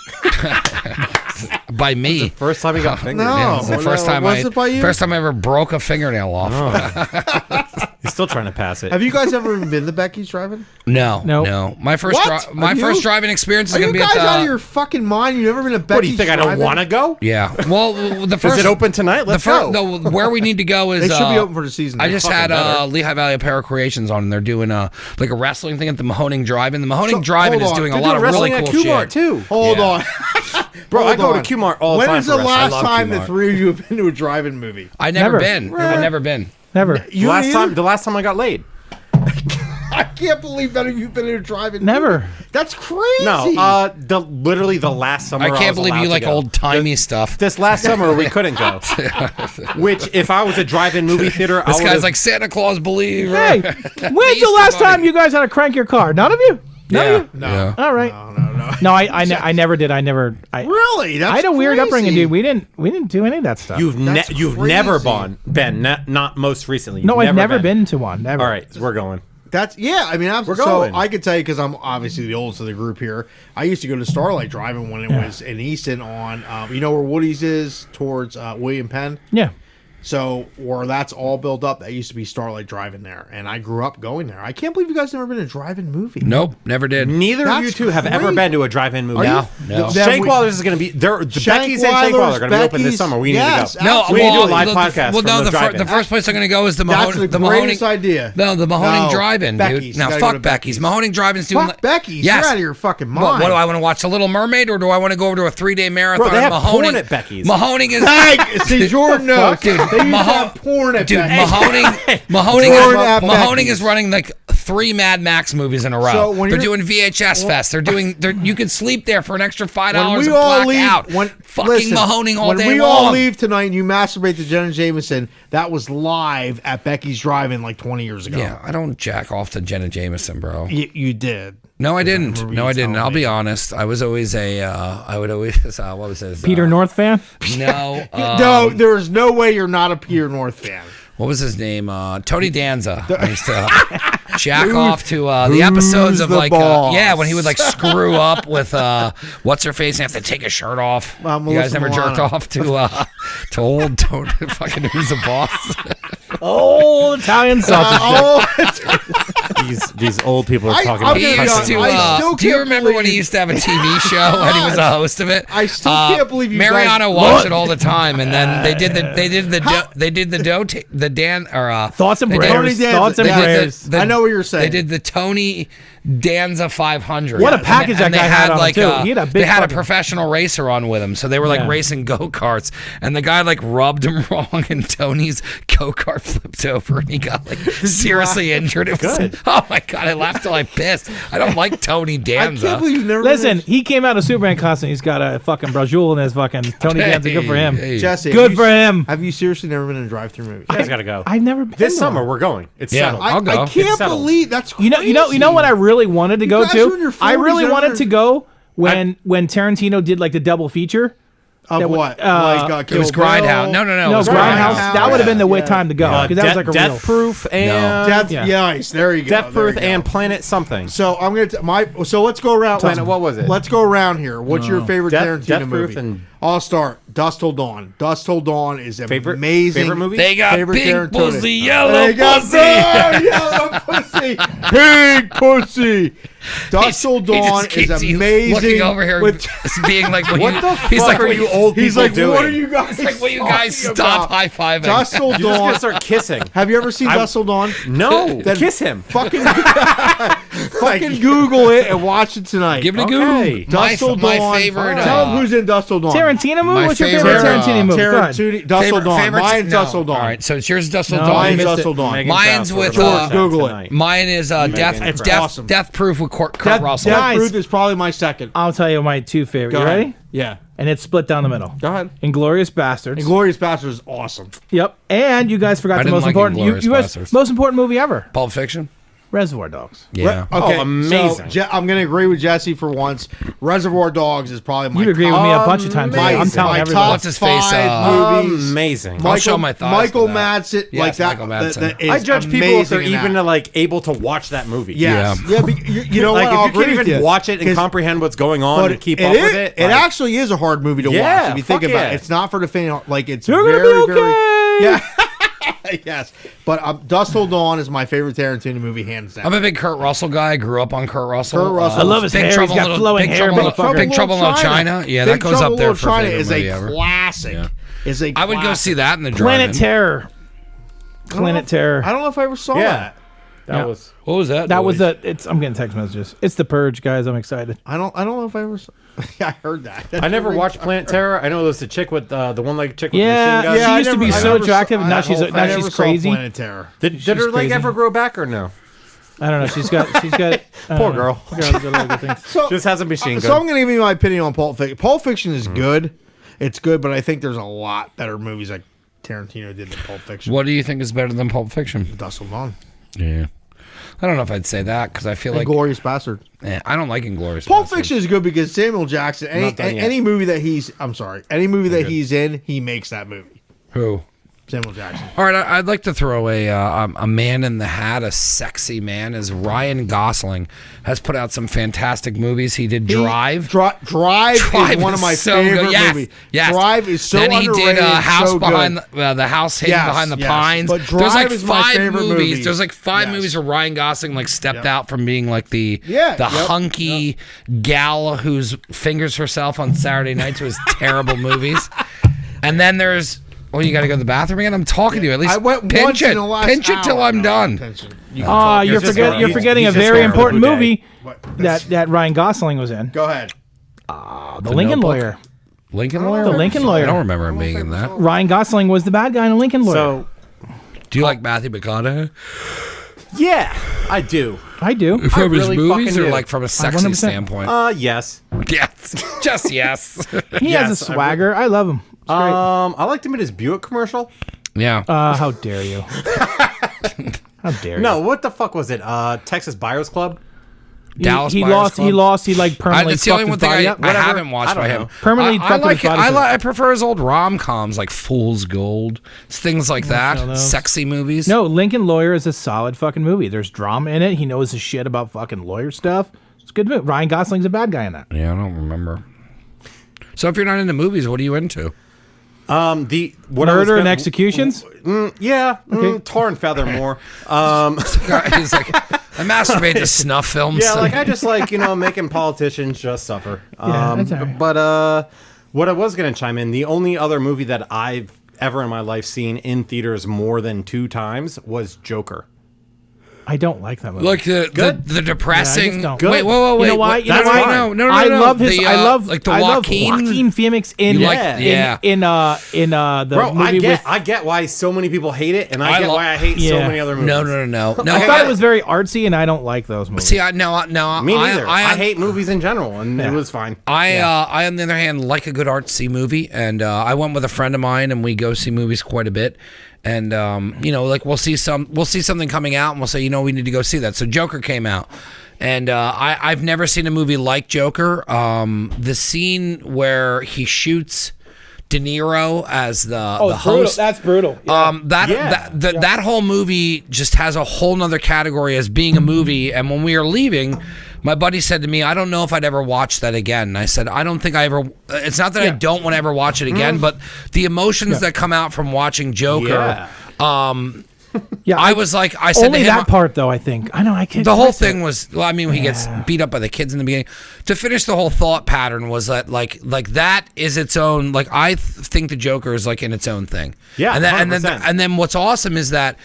By me. First time he got fingered. No. Yeah, it's the first time was it by you? First time I ever broke a fingernail off. He's still trying to pass it. Have you guys ever been to Becky's driving? No. My first What? first driving experience is Are going you to be guys at out of your fucking mind? You've never been to Becky's What do you think? I don't want to go? Yeah. Well, the first Is it open tonight? Let's go. No, where we need to go is They should be open for the season. I just Fucking had better. Lehigh Valley Apparel Creations on, and they're doing like a wrestling thing at the Mahoning Drive-In. The Mahoning So, Drive-In hold is on. doing a They're lot of doing really wrestling cool at Q-Mart shit. too. Hold Yeah. on. Bro, I Hold go to on. Q-Mart all the time. When was for the wrestling. I last love time the Q-Mart. three of you have been to a drive-in movie? I never Never. been. I've never been. Never. You The last time I got laid. I can't believe none of you have been to a drive-in Never. movie. That's crazy. No, literally the last summer. I can't was believe allowed you to like go. old timey stuff. This last summer we couldn't go. Which, if I was a drive-in movie theater, This I guy's would like Santa Claus believer. Hey, when's the Easter last time bunny. you guys had to crank your car? None of you? None Yeah. of you? No. All right. No. No, I never did. I Really? That's I had a weird crazy. upbringing, dude. We didn't do any of that stuff. You've That's never crazy. been not most recently. no, You've I've never been to one. Never. All right, we're going. That's I mean, We're so going. I could tell you because I'm obviously the oldest of the group here. I used to go to Starlight Drive-In when it was in Easton on, you know where Woody's is towards William Penn. Yeah. So where that's all built up, that used to be Starlight Drive-In there, and I grew up going there. I can't believe you guys never been to a drive-in movie. Nope, never did. Neither of you That's two have ever crazy. been to a drive-in movie. No, no. Shankweiler's is going to be there. Becky's and Shankweiler are going to be open this summer. We need Yes, to go. No, we need to do a live the- podcast. Well, from no, the the drive-in. first place I'm going to go is the That's Mahoning. the greatest idea. No, the Mahoning No, Drive-In, Becky's. dude. You Now, gotta go fuck to Becky's. Becky's. Mahoning Drive-In's doing. Fuck Becky's. Yes. You're out of your fucking mind. What do I want to watch? The Little Mermaid, or do I want to go over to a 3-day marathon? Bro, they have at Mahoning? porn at Becky's. Mahoning is. Hey, see, Jordan knows. Dude, They used to have porn at Dude, Becky's. Mahoning at is Becky's. running like 3 Mad Max movies in a row. So when They're you're- doing VHS Fest. You can sleep there for an extra $5 When and we all black leave, out. Fucking Mahoning all when day we long. all leave tonight and you masturbate to Jenna Jameson, that was live at Becky's Drive-In like 20 years ago. Yeah, I don't jack off to Jenna Jameson, bro. You did. No, I didn't. remember No, you I didn't. telling I'll me. be honest. I was always I would always. What was his? Peter North fan? No. No, there is no way you're not a Peter North fan. What was his name? Tony Danza. I used to jack off to the episodes of the like boss? when he would like screw up with what's her face and have to take his shirt off. You guys Melissa never jerked Milano. off to old Tony fucking Who's the Boss? Oh, Italian sausage. These old people are talking I'm about He gonna be used honest, to. I still Do you can't remember when he believe- used to have a TV show and he was a host of it? I still can't believe you guys- Mariana watched What? it all the time, and then they did the Dan or Thoughts and they did- Tony prayers. Danza. Thoughts and They did prayers. I know what you're saying. They did the Tony Danza 500. What a package that And they guy had on him, too. He had a big they had a fucking- professional racer on with him, so they were like Yeah. racing go-karts, and the guy like rubbed him wrong, and Tony's go-kart flipped over, and he got like seriously injured. It was, Good. oh my god, I laughed till I pissed. I don't like Tony I Danza. can't believe you've never Listen, been he came out of Superman costume. He's got a fucking brajul in his fucking Tony Danza. Good for him. Hey. Jesse. Good have for you- him. Have you seriously never been in a drive-through movie? You guys got to go. I've never been This to summer one. we're going. It's Yeah. settled. I'll go. I can't It's settled. believe that's crazy. You know what I really wanted to go guys were in to? your I really 40s, wanted to go when Tarantino did like the double feature. Of that what? It was Grindhouse. No, No, it was Grindhouse. Grindhouse. That would have been the way Yeah. time to go because that was like a real. Death Proof and Death, Yeah. Yes, there you go. Death there Proof you go. and Planet something. So I'm gonna so let's go around. Planet, what was it? Let's go around here. What's your favorite Death Tarantino Proof movie? and- I'll start. Dust Till Dawn. Dust Till Dawn is amazing. Favorite movie? They got Favorite pink Tarantino. pussy, yellow They got pussy. yellow pussy, pink pussy. Dust Till He Dawn just is keeps amazing. looking over here, with- being like, What the he's fuck like, are you old people He's like, doing? what are you guys? He's like, will you guys talking stop about? high fiving? Dust Till You're just Dawn. gonna start kissing. Have you ever seen Dust Till Dawn? No, Then kiss him. Fucking Google it and watch it tonight. Give it a Okay. Google. Dust Till My Dawn. favorite. Tell them who's in Dust Till Dawn. Tarantino movie? My What's your favorite, favorite Tarantino movie? Go ahead. Tarantino. Dust Till Dawn. Mine's Dust Till Dawn. All right, so it's yours, Dust Till No, Dawn. I Mine's missed Dust it. Till Dawn. Megan Mine's Fox with, will watch that Google it. tonight. Mine is Megan Fox. Death Proof with Kurt Death Russell. Guys. Proof is probably my second. I'll tell you my two favorite. Go You ahead. ready? Yeah. And it's split down the middle. Go ahead. Inglorious Bastards. Inglourious Basterds is awesome. Yep. And you guys forgot I the didn't most like important. Inglourious You guys Basterds. most important movie ever. Pulp Fiction. Reservoir Dogs. Yeah. Okay, amazing. So, I'm going to agree with Jesse for once. Reservoir Dogs is probably my You've agreed with me a bunch of times. Amazing. I'm telling my everybody. top What's his face, 5 movies. Amazing. I'll show my thoughts Michael for that. Madsen, Yes, like that. Michael Madsen. that is I judge people if they're amazing in even that. like able to watch that movie. Yes. Yeah. You know like what? I'll if you agree can't with even you. watch it and 'Cause- comprehend what's going on but and keep up with it. It like, actually is a hard movie to Yeah, watch if you think fuck about yeah. it. It's not for the faint. Like it's You're very, gonna be okay. very. Yeah. Yes, but Dusk Till Dawn is my favorite Tarantino movie, hands down. I'm a big Kurt Russell guy. Grew up on Kurt Russell. Kurt Russell. I love his Big hair. Trouble He's got Little- flowing Big hair, Trouble- motherfucker. Big Trouble in Little China. Yeah, that Big goes Trouble up there in for Little China favorite is movie a ever. classic. Yeah. Is a I would go classic. see that in the Planet drive-in. Terror. Planet Terror. I don't know if I ever saw Yeah. that. That was. What was that? That was noise? I'm getting text messages. It's The Purge, guys. I'm excited. I don't know if I ever saw. Yeah, I heard that. I never watched Planet Terror. I know there's the chick with the one-legged chick with Yeah, the machine gun. she I used to be never- I so never saw- attractive, and now that she's whole now thing. I she's never saw crazy. Planet Terror. Did her leg crazy. ever grow back or no? I don't know. She's got. Poor girl. So, Just has a machine gun. So I'm going to give you my opinion on Pulp Fiction. Pulp Fiction is good. It's good, but I think there's a lot better movies like Tarantino did than Pulp Fiction. What do you think is better than Pulp Fiction? Dusk Till Dawn. Yeah. I don't know if I'd say that because I feel like Glorious Bastard. I don't like Inglourious. Pulp Basterds. Fiction is good because Samuel Jackson, Not done yet. any movie that he's he's in, he makes that movie. Who? Samuel Jackson. All right, I'd like to throw a man in the hat, a sexy man, as Ryan Gosling has put out some fantastic movies. He did Drive. Drive is one of my so favorite good. Yes, movies. yes. Drive is so Then he underrated. did House so Behind good. the House Hidden Yes, Behind the yes. Pines. But There's like Drive is my 5 favorite movies. movie. There's like 5 Yes. movies where Ryan Gosling like stepped Yep. out from being like the Yep. hunky gal who's fingers herself on Saturday night to his terrible movies. And then there's. Well, you got to go to the bathroom again. I'm talking to you. At least I went pinch once it. in the last Pinch it till hour. I'm No, done. pinch it. You can talk. You're just forgetting. gonna- You're forgetting a he's just very gonna have a important good day. movie What? that Ryan Gosling was in. Go ahead. The Lincoln Notebook? Lawyer. Lincoln Lawyer. The Lincoln Lawyer. I don't remember him being in that. Ryan Gosling was the bad guy in The Lincoln Lawyer. So, Do you like Matthew McConaughey? yeah, I do. I do. From his really movies fucking or do. like from a sexy 100%. standpoint? Yes. Yes. Just yes. He has Yes, a swagger. I love him. It's great. I liked him in his Buick commercial. Yeah. How dare you? How dare you? No, what the fuck was it? Texas Buyers Club. Dallas He Buyers lost. Club. He lost. He like permanently That's the only fucked one his thing body I up. Whatever. haven't watched I don't by know. him. Permanently I fucked like his it. body I up. prefer his old rom-coms like Fool's Gold, things like know that. those. Sexy movies. No, Lincoln Lawyer is a solid fucking movie. There's drama in it. He knows his shit about fucking lawyer stuff. It's a good movie. Ryan Gosling's a bad guy in that. Yeah, I don't remember. So if you're not into movies, what are you into? What I was Murder and gonna- executions. Yeah, tar and feather more. He's like, I masturbate to snuff films. Yeah, like I just like making politicians just suffer. Yeah, that's all right. But what I was gonna chime in, the only other movie that I've ever in my life seen in theaters more than 2 times was Joker. I don't like that movie. Like the depressing. Yeah, I just don't. Wait, whoa, wait. You know why? You know That's why? fine. No. I love his. The, I love like the I love Joaquin Phoenix in You like- yeah. in the Bro, movie with. I get why so many people hate it, and I get lo- why I hate so Yeah. many other movies. No. I thought it was very artsy, and I don't like those movies. See, no. Me neither. I I hate movies in general, and it was fine. I on the other hand like a good artsy movie, and I went with a friend of mine, and we go see movies quite a bit. And like we'll see something coming out, and we'll say, we need to go see that. So Joker came out, and I've never seen a movie like Joker. The scene where he shoots De Niro as the host. That's brutal. That whole movie just has a whole nother category as being a movie. And when we were leaving, my buddy said to me, I don't know if I'd ever watch that again. And I said, I don't think I ever. It's not that I don't want to ever watch it again, but the emotions that come out from watching Joker. Yeah, I was like, I said only to him, that part though. I think I know. I can't. the whole thing was, well, I mean, when he gets beat up by the kids in the beginning. To finish the whole thought pattern was that like that is its own. Like I think the Joker is like in its own thing. Yeah, and then what's awesome is that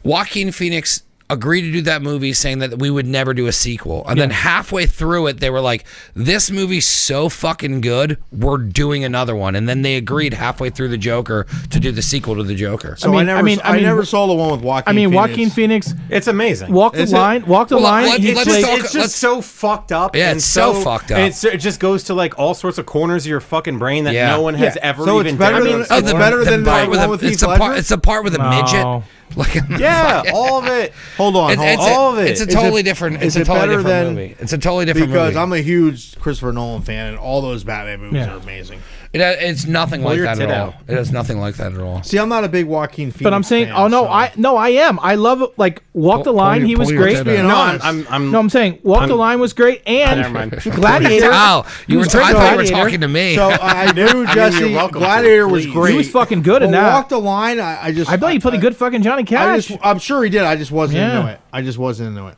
Joaquin Phoenix agreed to do that movie, saying that we would never do a sequel. And then halfway through it, they were like, "This movie's so fucking good, we're doing another one." And then they agreed halfway through the Joker to do the sequel to the Joker. So I never saw the one with Joaquin. I mean, Phoenix. Joaquin Phoenix It's amazing. walk the line. Walk the line. let's He talk- played- It's just so fucked up. Yeah, and it's so fucked up. It just goes to like all sorts of corners of your fucking brain that Yeah. no one has Yeah. ever So it's even better done. than- before. it's better than part the with one a- with it's Heath the part. Ledger? It's the part with a No. midget. Like Yeah, all of it. Hold on. all of it. It's a Is totally it- different. is It's a it totally better different than- movie. It's a totally different because movie. I'm a huge Christopher Nolan fan, and all those Batman movies Yeah. are amazing. It's nothing like your that at tit all. out. It has nothing like that at all. See, I'm not a big Joaquin Phoenix But I'm saying, fan, oh no, so- I am. I love like Walk the Line. He was great. being No, honest. I'm No, I'm saying Walk the Line was great, and Never mind. Gladiator. Oh, He was I great in thought you were Gladiator. talking to me. So I knew Jesse. you're welcome to, Gladiator was please. great. He was fucking good in But that. Walk the Line. I just. I bet he played a good fucking Johnny Cash. I'm sure he did. I just wasn't Yeah. into it. I just wasn't into it.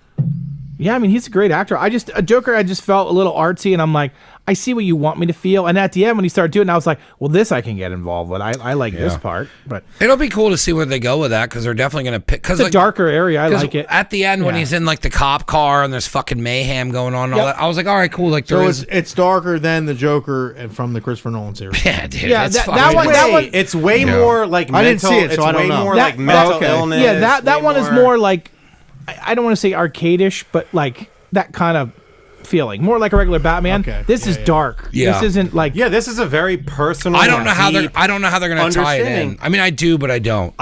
Yeah, I mean, he's a great actor. A Joker, I just felt a little artsy, and I'm like, I see what you want me to feel. And at the end, when he started doing it, I was like, well, this I can get involved with. I like this part. But It'll be cool to see where they go with that because they're definitely going to pick. Because it's a darker area. I like it. At the end, when Yeah. he's in like the cop car and there's fucking mayhem going on and all Yep. that, I was like, all right, cool. Like, So there it's is. it's darker than the Joker and from the Christopher Nolan series. Yeah, dude. Yeah, it's that fucking- one- that one- It's way more like I didn't mental. see it, so it's I don't way know. more That- like mental okay. illness. Yeah, that way one is more like, I don't want to say arcade-ish, but like that kind of feeling. More like a regular Batman. Okay. This is Yeah. dark. Yeah. This isn't like. Yeah, this is a very personal. I don't know how they're. deep I don't know how they're going to tie it in. understanding. I mean, I do, but I don't.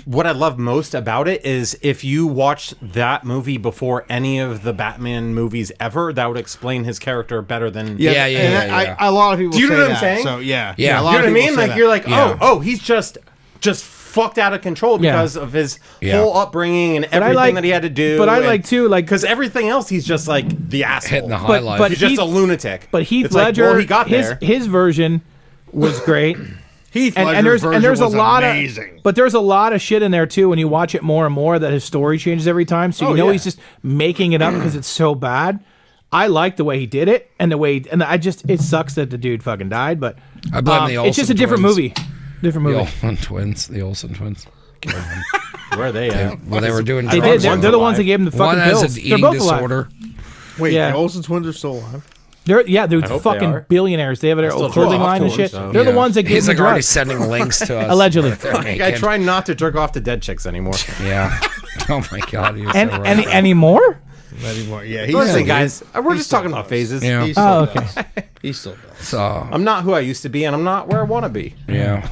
What I love most about it is if you watched that movie before any of the Batman movies ever, that would explain his character better than Yeah, and yeah. A lot of people. Do you know say what I'm that, saying? So yeah, Yeah. a You lot You know of what I people mean? say Like that. you're like, Yeah. oh, he's just fucked out of control Yeah. because of his Yeah. whole upbringing and I everything like- that he had to do. But I and- like too, like because everything else he's just like the asshole. Hitting the highlight. but he's just Heath- a lunatic. But Heath It's like, Ledger, well, he got there. his version was great. Heath and Ledger's version there's a was lot amazing. but there's a lot of shit in there too when you watch it more and more that his story changes every time, so you know yeah. he's just making it up because it's so bad. I like the way he did it and the way it sucks that the dude fucking died, but I blame the Olsen it's just a different twins. movie. Different The movie. Olsen twins. The Olsen twins. Where are they at? Well, they were doing. They drugs. did. They're the ones that gave him the fucking One has pills. an They're eating both alive. disorder. Wait, Yeah. the Olsen twins are still alive. They're hope they fucking are. billionaires. They have their still own clothing jerk off line to and them, shit. so- They're the Yeah. ones that give He's him like the already drugs. sending links to us. Allegedly. They're Like, I naked. try not to jerk off to dead chicks anymore. Yeah. Oh my god. You're And so right. any more? Not anymore. Yeah, he's Listen, still, guys, we're he just still talking about does. phases. Yeah. He still Oh, does. okay. He still does. So. I'm not who I used to be, and I'm not where I want to be. Yeah.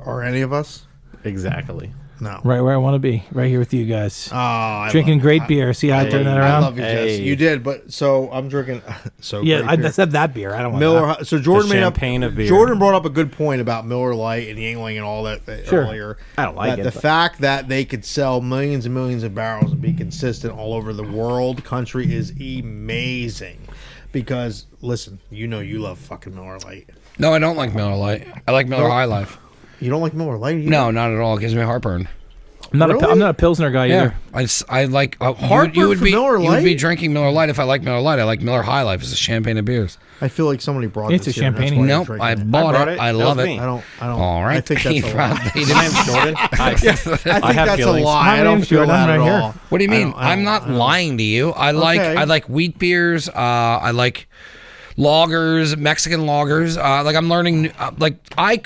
Are any of us? Exactly. No. Right where I want to be. Right here with you guys. Oh, I Drinking love- great beer. See how I turn that I around? love you, Jess. Hey. You did, but so I'm drinking. So Yeah, great I beer. said that beer. I don't want Miller. that. So Jordan The made champagne up. of beer. Jordan brought up a good point about Miller Lite and Yingling and all that Sure. earlier. I don't like that it, The but- fact that they could sell millions and millions of barrels and be consistent all over the world, country is amazing. Because listen, you know you love fucking Miller Lite. No, I don't like Miller Lite. I like Miller High Life. You don't like Miller Lite? either? No, not at all. It gives me heartburn. I'm not, Really? I'm not a Pilsner guy either. I like Heartburn you would for be Miller you would be Lite? drinking Miller Lite if I like Miller Lite. I like Miller High Life. It's a champagne of beers. I feel like somebody brought It's this a here, and that's champagne. why I'm Nope, drinking I it. bought brought it. it. I That love was it. me. I don't. All right, I think that's a Pete, lie. My name's Jordan. I think that's feelings. a lie. My I don't name's feel Jordan. that I'm at right here. all. What do you I mean? don't- I I'm don't- not I don't- lying to you. I like wheat beers. I like lagers, Mexican lagers. Like I'm learning.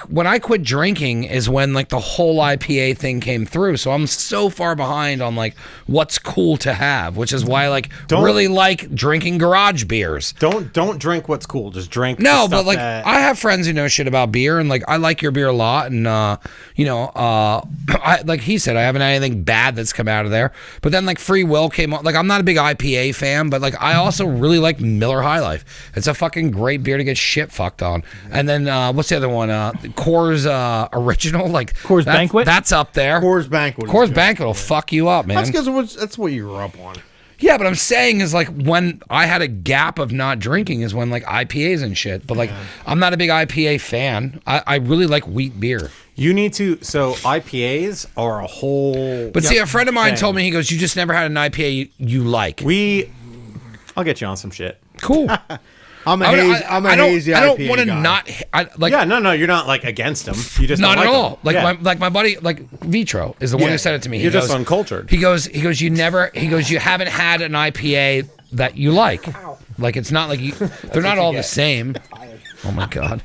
When I quit drinking is when like the whole IPA thing came through. So I'm so far behind on like what's cool to have, which is why I like Don't- really like drinking garage beers. Don't drink what's cool. Just drink. No, the but stuff like that- I have friends who know shit about beer, and like I like your beer a lot, and I like he said I haven't had anything bad that's come out of there. But then like Free Will came on. Like I'm not a big IPA fan, but like I also really like Miller High Life. It's a fucking great beer to get shit fucked on. And then what's the other one? Coors Original, like Coors Banquet? That's up there. Coors Banquet. is Coors good. Banquet will fuck you up, man. That's because that's what you grew up on. Yeah, but I'm saying is like when I had a gap of not drinking is when like IPAs and shit. But like I'm not a big IPA fan. I really like wheat beer. you need to. So IPAs are a whole. But see, a friend of mine thing. told me, he goes, you just never had an IPA you like. I'll get you on some shit. Cool. I'm a hazy I don't IPA want to guy. not like Yeah, no, you're not like against them. You just not don't at like all. them. Like Yeah. my buddy like Vitro is the one Yeah. who said it to me. He You're just goes, uncultured. He goes you haven't had an IPA that you like. Like it's not like you they're not all the same. Oh my god.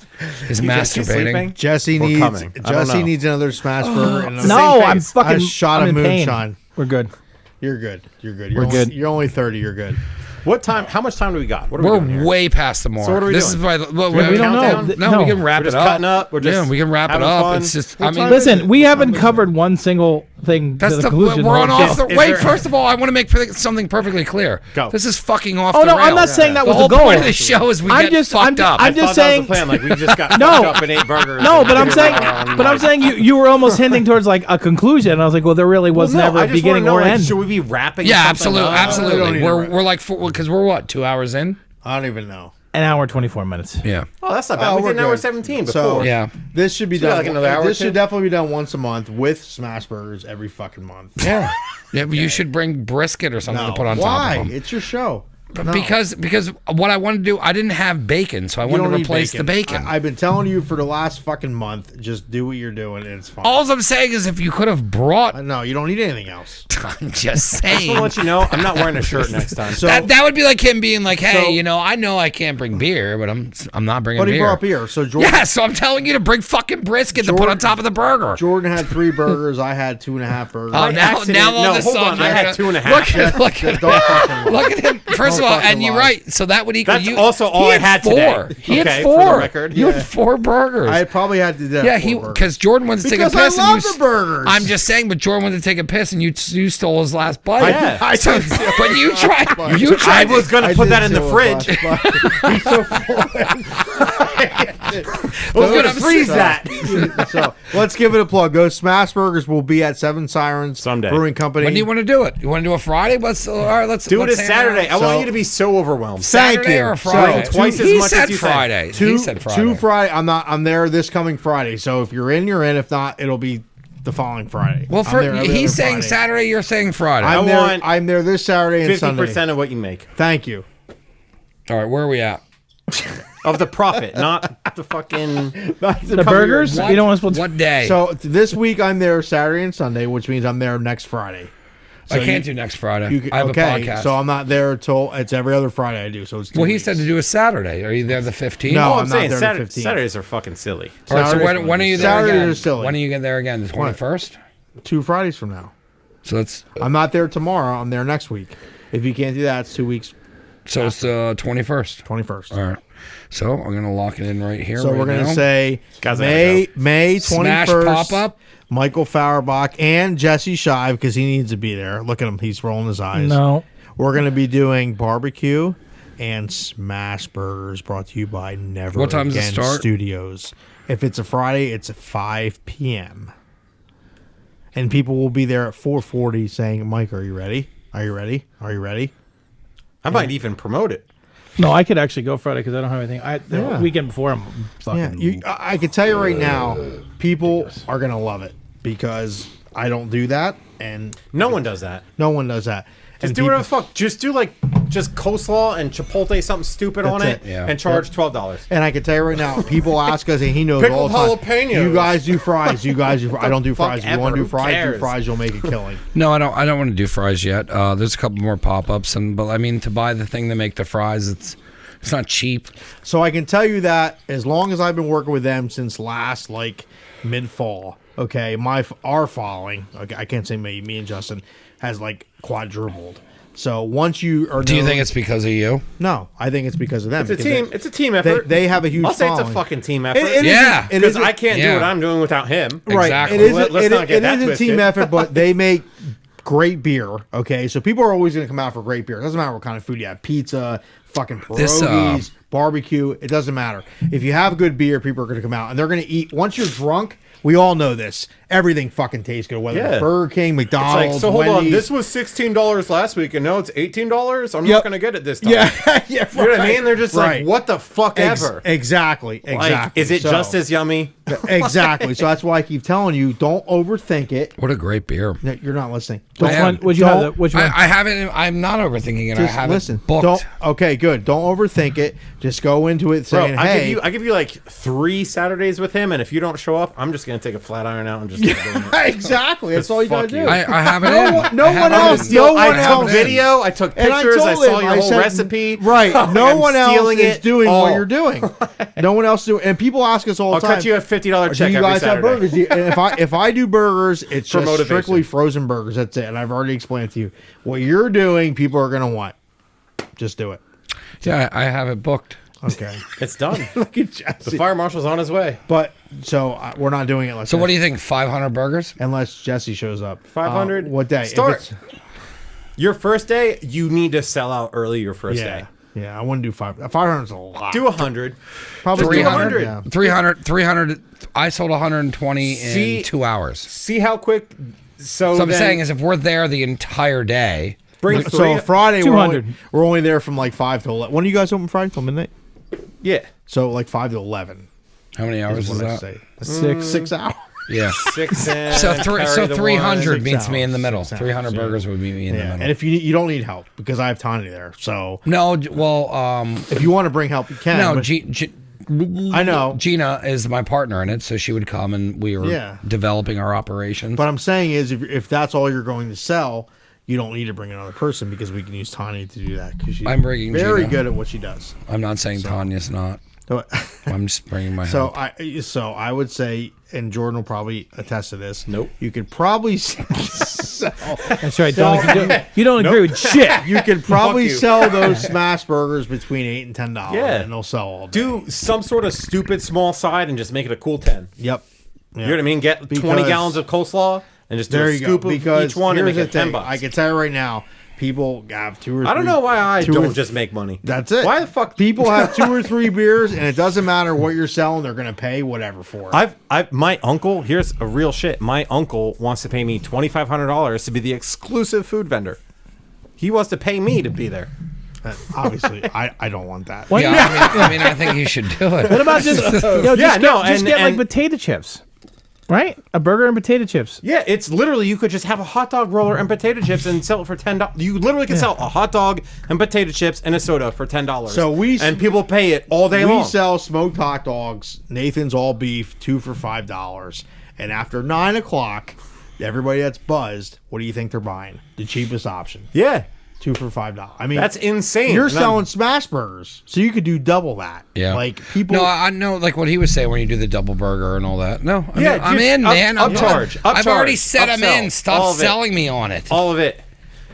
He's masturbating. sleeping? Jesse We're needs coming. I don't know. needs another smash burger and No, I'm a fucking. shot I'm of in pain. moonshine. We're good. You're good. You're good. We're good. You're only 30. You're good. What time? How much time do we got? What are we doing here? We're way past the mark. So what are we this doing? Is by the, well, we don't know. No, we can wrap We're it just up. cutting up. We're just we can wrap it having up. fun. It's just. What I mean, time Listen, we haven't covered one single thing that's to the the. conclusion. We're on Like, off the. Is Wait, there- first of all, I want to make something perfectly clear. Go. This is fucking off Oh the no, rails. I'm not saying that was the whole the goal. point of the show is we I'm get just- fucked up. I'm just saying. That was the plan. Like we just got No. fucked up and ate burgers. No, and but I'm here saying, we are, but I'm saying you were almost hinting towards like a conclusion, and I was like, well, there really was Well, no, never I a just beginning wanna know, or like, end. should we be wrapping? Yeah, something absolutely, up? absolutely. even We're like because we're what 2 hours in. I don't even know. An hour 24 minutes. Yeah. Oh, that's not bad. Oh, we we're did an hour good. 17 So- before. Yeah. This should be So, done. like, another hour or This two? should definitely be done once a month with smash burgers every fucking month. Yeah. Yeah, but you should bring brisket or something No. to put on Why? top of them. It's your show. No. Because what I wanted to do, I didn't have bacon, so I You wanted don't to need replace the bacon. I've been telling you for the last fucking month, just do what you're doing and it's fine. All I'm saying is if you could have brought. No, you don't need anything else. I'm just I just saying. want to let you know, I'm not wearing a shirt next time. So, That would be like him being like, "Hey, So- I know I can't bring beer, but I'm not bringing but he beer." brought beer. So Jordan, Yeah, so I'm telling you to bring fucking brisket to put on top of the burger. Jordan had 3 burgers. I had 2.5 burgers. Oh, now all no, of a hold sudden on. I you're had gonna- 2.5. Look at Don't fucking look at him. First of Don't all, fucking and you're lie. right. So that would equal That's you. also all he I had four. today. He Okay, had for the 4. record. You Yeah. had 4 burgers. I probably had to do that. Yeah, 4 burgers. because Jordan wanted to take a Because I piss. love and you, the burgers. I'm just saying, but Jordan wanted to take a piss, and you stole his last bite. Yeah. I So- did. but you tried. You I tried. was going to put did that in the steal fridge. a glass, but He's so full. I was going to freeze that. So let's give it a plug. Go Smash Burgers will be at 7 Sirens Someday. Brewing Company. When do you want to do it? You want to do a Friday? All right, let's Do it let's as hang out. Saturday. I So- want you to be so overwhelmed. Thank Saturday you. or So, Friday? twice as he much said as you said. Friday. Two, He said Friday. 2 Friday. I'm there this coming Friday. So if you're in, you're in. If not, it'll be the following Friday. Well, I'm there every he's other saying Friday. Saturday. You're saying Friday. I'm I there. want I'm there this Saturday and 50% Sunday. of what you make. Thank you. All right, where are we at? Of the profit, not the fucking... The burgers? You don't want to split. What day? So this week I'm there Saturday and Sunday, which means I'm there next Friday. So I can't do next Friday. You, I have okay, a podcast. so I'm not there till it's every other Friday I do. So it's 2 well, he weeks. said to do a Saturday. Are you there the 15th? No, Oh, I'm I'm not saying there the 15th. Saturdays are fucking silly. All right, so Saturday's when are you there Saturdays again? are silly. When are you get there again? The 21st? 2 Fridays from now. So it's I'm not there tomorrow. I'm there next week. If you can't do that, it's 2 weeks. it's the 21st. 21st. All right. So I'm gonna lock it in right here. So right we're gonna now. say Guys, I May gotta May Smash 21st. pop-up. Michael Fauerbach and Jesse Shive because he needs to be there. Look at him; he's rolling his eyes. No. We're gonna be doing barbecue and smash burgers, brought to you by Never What time does it Again start? Studios. If it's a Friday, it's at 5 p.m. And people will be there at 4:40 saying, "Mike, are you ready? Are you ready? Are you ready?" I might even promote it. No, I could actually go Friday because I don't have anything. The Yeah. weekend before, I'm Yeah, fucking. I can tell you right now, people are gonna love it because I don't do that, and No one does that. no one does that. Just And do whatever the fuck. Just do just coleslaw and chipotle, something stupid on it, That's it. Yeah. and charge $12. And I can tell you right now, people ask us, and he knows all Pickled the time. jalapenos. You guys do fries. You guys do. I don't do fuck fries. If you want to ever. do fries, Who do cares? fries. You'll make a killing. No, I don't want to do fries yet. There's a couple more pop-ups, but I mean to buy the thing to make the fries, it's not cheap. So I can tell you that as long as I've been working with them since last mid fall, okay, our following, okay, I can't say me and Justin has quadrupled. So once you are, Do you think it's because of you? No, I think it's because of them. It's a because team. It's a team effort. They have a huge. I'll say it's a following. fucking team effort. It Yeah. isn't- it Because isn't- I can't Yeah. do what I'm doing without him. Right. Exactly. It is, Let's not get it that is a twisted. team effort, but they make great beer. Okay, so people are always going to come out for great beer. It doesn't matter what kind of food you have: pizza, fucking This, pierogies, barbecue. It doesn't matter. If you have good beer, people are going to come out and they're going to eat. Once you're drunk, we all know this. Everything fucking tastes good. Whether Yeah. it's Burger King, It's McDonald's, so hold on. Wendy's. This was $16 last week, and now it's $18. I'm Yep. not going to get it this time. yeah, yeah. You know what I mean? They're just Right. like, what the fuck ever? Exactly. Like, is it So- just as yummy? exactly? So that's why I keep telling you: don't overthink it. What a great beer. No, you're not listening. Which I am. one? Would you have? Don't- Which one? I haven't. I'm not overthinking it. I Just have listen. it booked. Don't. Okay, good. Don't overthink it. Just go into it Bro, saying, "Hey." I give you like 3 Saturdays with him, and if you don't show up, I'm just going to take a flat iron out and just keep doing it. Exactly. That's all you gotta fuck do. you. I have it No in. one- no I have one it else- in. no one I else- took video, I took And pictures, I, told saw him, your I whole said, recipe. Right. No I'm one else stealing is it doing all. what you're doing. No one else doing. And people ask us all the I'll time. cut you a $50 check do you every guys have Saturday. burgers? And if I do burgers, it's For just motivation. strictly frozen burgers. That's it. And I've already explained to you what you're doing. People are gonna want. Just do it. Yeah, I have it booked. Okay. It's done. Look at Jesse. The fire marshal's on his way. But so we're not doing it. So what do you think? 500 burgers? Unless Jesse shows up. 500. What day? If Start. it's- Your first day, you need to sell out early. Your first day. Yeah, I wouldn't do 500. 500 is a lot. Do 100. Probably 300. 300. Yeah. 300. I sold 120 See- in 2 hours. See how quick. So So I'm then saying is if we're there the entire day, bring So Friday, 200. we're only there from like 5 to 11. When do you guys open Friday till midnight? Yeah. So like 5 to 11. how many hours is What I that? say. 6. 6 hours. Yeah. 6 and So carry the 300 one. meets me in the middle. 6 hours, 300 yeah. burgers would meet me in the Yeah. middle. And if you don't need help because I have Tanya there. So No, well, if you want to bring help, you can. no, but- I know. Gina is my partner in it, so she would come and we were Yeah. developing our operations. But I'm saying is if that's all you're going to sell, you don't need to bring another person because we can use Tanya to do that because she's I'm bringing very Gina. good at what she does. I'm not saying Tanya's not. So, I'm just bringing my so help. I would say, and Jordan will probably attest to this. Nope. You could probably sell. That's right. You don't agree with shit. You could probably Fuck you. sell those smash burgers between $8 and $10. Yeah. And they'll sell all day. Do some sort of stupid small side and just make it a cool 10. Yep. You know what I mean? Get 20 Because- gallons of coleslaw and just do There a you go. scoop of Because each one and here's make the it thing. $10. I can tell you right now, people have 2 or 3. I don't know why I 2 or don't just make money. That's it. Why the fuck? People have 2 or 3 beers, and it doesn't matter what you're selling; they're going to pay whatever for it. My uncle, here's a real shit. My uncle wants to pay me $2,500 to be the exclusive food vendor. He wants to pay me to be there. Obviously, I don't want that. What? Yeah, I mean, I think you should do it. What about just Yeah, no, just and- get like and- potato chips, right? A burger and potato chips. Yeah, it's literally you could just have a hot dog roller and potato chips and sell it for $10. You literally can sell a hot dog and potato chips and a soda for $10. So and people pay it all day We long. sell smoked hot dogs, Nathan's all beef, 2 for $5. And after 9 o'clock, everybody that's buzzed, what do you think they're buying? The cheapest option, Yeah, 2 for $5. I mean, that's insane. You're And I'm- selling smash burgers, so you could do double that. Yeah. like people. No, I know, like what he was saying when you do the double burger and all that. No, Yeah, I'm just in, man. I'm upcharge, I've already upcharge, said I'm upsell, in. Stop all of it. selling me on it. all of it.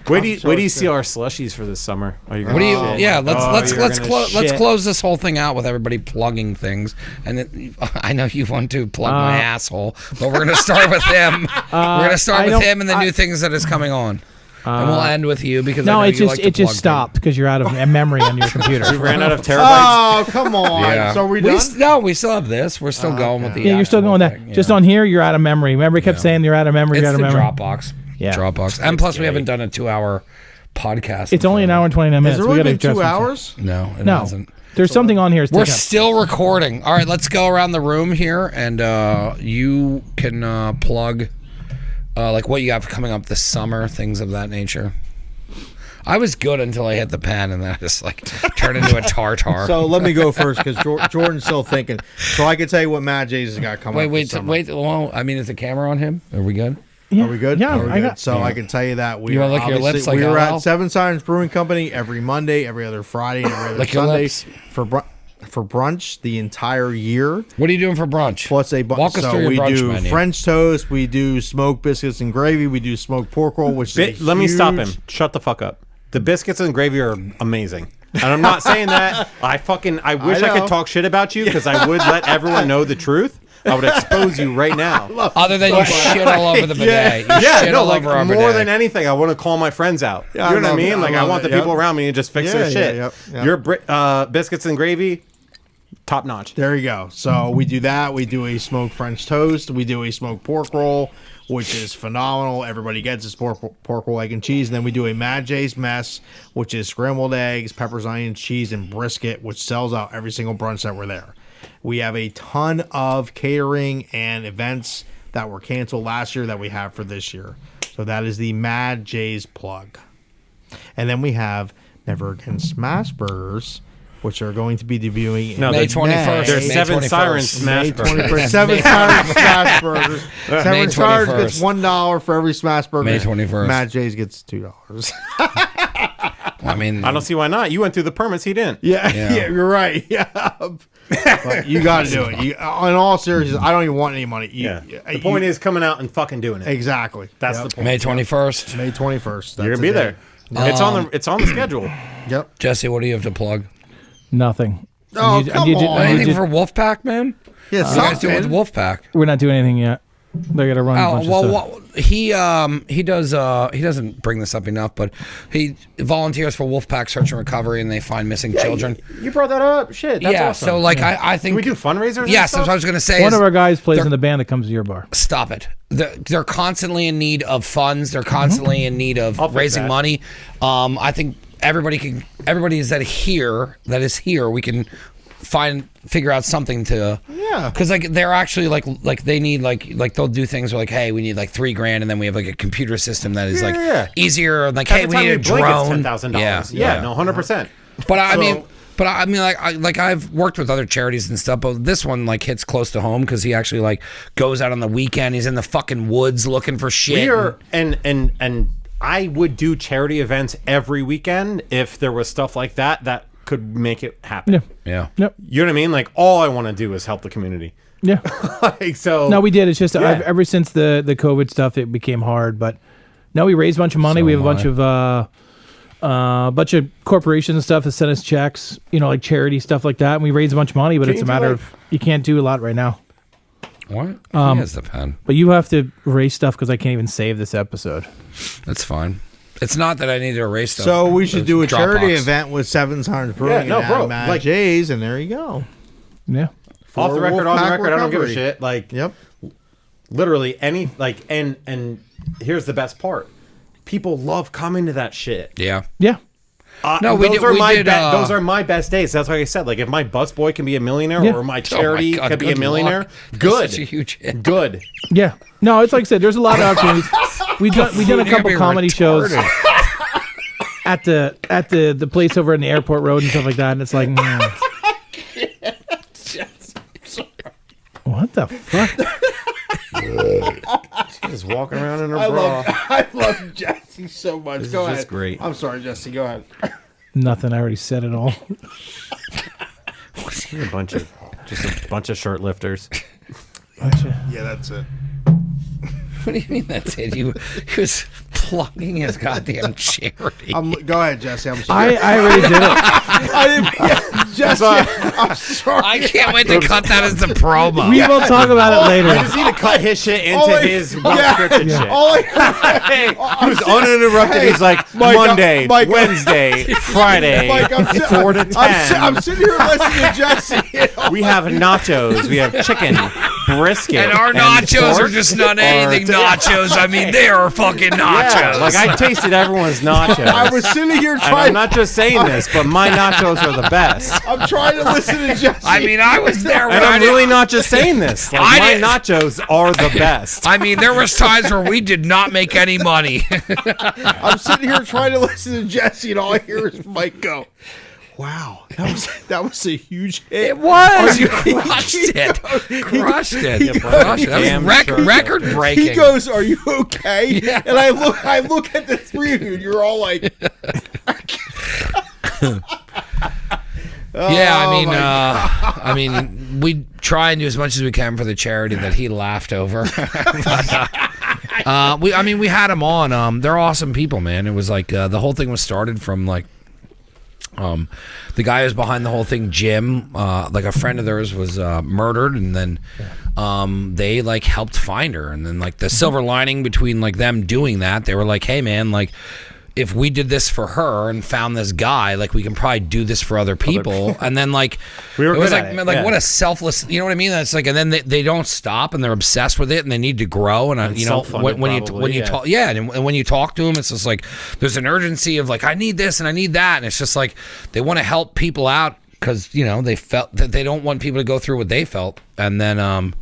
Where do you sorry, see our slushies for this summer? Are you What do you? gonna shit? Yeah, let's you're gonna let's shit. close this whole thing out with everybody plugging things. And I know you want to plug my asshole, but we're gonna start with him. We're gonna start with him and the new things that is coming on, and we'll end with you because I No, know it you just like to it just plug stopped because you're out of memory on your computer. We ran out of terabytes. Oh, come on. Yeah. So are we We done? no, we still have this. We're still going with the. Yeah, you're still actual going that. thing, yeah. Just on here, you're out of memory. Remember, he kept saying you're out of memory. It's You're out the of memory. Dropbox. Yeah. Dropbox, and plus we haven't done a 2-hour podcast. It's only an hour and 29 minutes. Has it We really gotta been 2 adjust some hours? No, it No, hasn't. there's something on here. It's We're taking up- still recording. All right, let's go around the room here, and you can plug like what you have coming up this summer, things of that nature. I was good until I hit the pen, and then I just like turned into a tartar. So let me go first because Jordan's still thinking. So I can tell you what Matt J's has got coming up. wait, this summer. wait. Well, I mean, is the camera on him? Are we good? Yeah. Are we good? Yeah, Are we I good? got. So I can tell you that we You are wanna lick your lips obviously- like we were LL? at Seven Sirens Brewing Company every Monday, every other Friday, and every other Lick your Sunday lips. for brunch the entire year. What are you doing for brunch? Plus a bunch. Walk us So through your we brunch do menu. French toast, we do smoked biscuits and gravy, we do smoked pork roll, which is Let me stop him. huge- Shut the fuck up. The biscuits and gravy are amazing. And I'm not saying that. I wish I know. could talk shit about you because I would let everyone know the truth. I would expose you right now. Other than you shit all over the bidet. You shit all over our more bidet. than anything, I want to call my friends out. Yeah, you I know what I love mean? it. Like I I love want it. the people Yep. around me to just fix Yeah, their yeah, shit. yep. Your biscuits and gravy, top notch. There you go. So we do that. We do a smoked French toast. We do a smoked pork roll, which is phenomenal. Everybody gets this pork roll, egg, and cheese. And then we do a Mad J's mess, which is scrambled eggs, peppers, onions, cheese, and brisket, which sells out every single brunch that we're there. We have a ton of catering and events that were canceled last year that we have for this year. So that is the Mad J's plug. And then we have Never Again Smash Burgers, which are going to be debuting No, in May they're- 21st. There's May 7 21st. Sirens smash May burgers. 21st. Seven Sirens Smash Burgers. May Seven Sirens gets 21st. $1 for every Smash Burger. May 21st. Mad J's gets $2. I mean, I don't see why not. You went through the permits. He didn't. Yeah, Yeah. yeah, you're right. Yeah, but you got to do it. In all seriousness, I don't even want any money. The point is coming out and fucking doing it. exactly. That's Yep. the point. May 21st. May 21st. You're gonna be there. It's on the schedule. Yep. Jesse, what do you have to plug? Nothing. Oh, come on. Anything for Wolfpack, man? Yeah, What do you guys do with Wolfpack? We're not doing anything yet. They got to run a bunch of stuff. He doesn't bring this up enough, but he volunteers for Wolfpack Search and Recovery, and they find missing children. You brought that up. Shit, that's awesome. So like I think Can we do fundraisers? Yes, that's what I was going to say. One of our guys plays in the band that comes to your bar. Stop it. They're constantly in need of funds. They're constantly in need of raising money. I think everybody is here, we can figure out something to, because like they're actually like they need like they'll do things where like, hey, we need like $3,000, and then we have like a computer system that is easier, like, hey, we need a drone. $10,000. Yeah, no, 100%. But I mean like I've worked with other charities and stuff, but this one like hits close to home because he actually like goes out on the weekend. He's in the fucking woods looking for shit. And I would do charity events every weekend if there was stuff like that could make it happen. Yeah. Yep. You know what I mean? Like, all I want to do is help the community. Yeah. Like, so. No, we did. It's just ever since the COVID stuff, it became hard. But no, we raised a bunch of money. We have a bunch of corporations and stuff that send us checks, like charity stuff like that. And we raised a bunch of money, but it's a matter of you can't do a lot right now. What? He has the pen. But you have to erase stuff because I can't even save this episode. That's fine. It's not that I need to erase stuff. So we should do a charity Dropbox. event with Seven Sirens Brewing and Mad J's, and there you go. Yeah. Off the record, on the record, I don't give a recovery. shit. Like, Yep. literally any, like, and here's the best part. People love coming to that shit. Yeah. Yeah. No, those are my best days. That's why I said, like, if my busboy can be a millionaire or my charity God, can be a good millionaire, luck. good. Such a huge hit. Good. Yeah. No, it's like I said, there's a lot of opportunities. We've done a You're couple being comedy shows retarded. at the place over in the airport road and stuff like that, and it's like, what the fuck? She's walking around in her bra. I love Jesse so much. This Go is ahead. just great. I'm sorry, Jesse. Go ahead. Nothing. I already said it all. You're a bunch of shirt lifters. Yeah, that's it. What do you mean that's it? He was plugging his goddamn charity. Go ahead, Jesse. I'm sorry. I already did it. I didn't. Jesse, I'm sorry. I can't wait to cut that as the promo. We will talk about it later. I just need to cut his shit into his unscripted shit. He was uninterrupted. He's like, Mike, Monday, Mike, Wednesday, Friday, Mike, 4 to 10. I'm sitting here listening to Jesse. We have nachos. We have chicken, brisket. And our nachos pork are just not anything nachos. I mean, they are fucking nachos. Yeah, like I tasted everyone's nachos. I was sitting here And trying. I'm not just saying this, but my nachos are the best. I'm trying to listen to Jesse. I mean, I was there when And I'm I really not just saying this. Like, I my didn't- nachos are the best. I mean, there was times where we did not make any money. I'm sitting here trying to listen to Jesse, and all I hear is Mike go, "Wow, that was a huge hit." It was. You crushed it. Crushed it. Crushed it. That was record breaking. He goes, "Are you okay?" Yeah. And I look at the three of you, and you're all like, Yeah, I mean, we try and do as much as we can for the charity that he laughed over. We had him on. They're awesome people, man. It was like the whole thing was started from like the guy who's behind the whole thing, Jim. Like a friend of theirs was murdered, and then they like helped find her, and then like the silver lining between like them doing that, they were like, hey man, like, if we did this for her and found this guy, like we can probably do this for other people. And then like We were it was good like, at it, man, like yeah. what a selfless, you know what I mean? That's like, and then they don't stop and they're obsessed with it and they need to grow. And you know, self-funded when you probably, talk, and when you talk to them, it's just like there's an urgency of like, I need this and I need that, and it's just like they want to help people out because you know they felt that they don't want people to go through what they felt. And then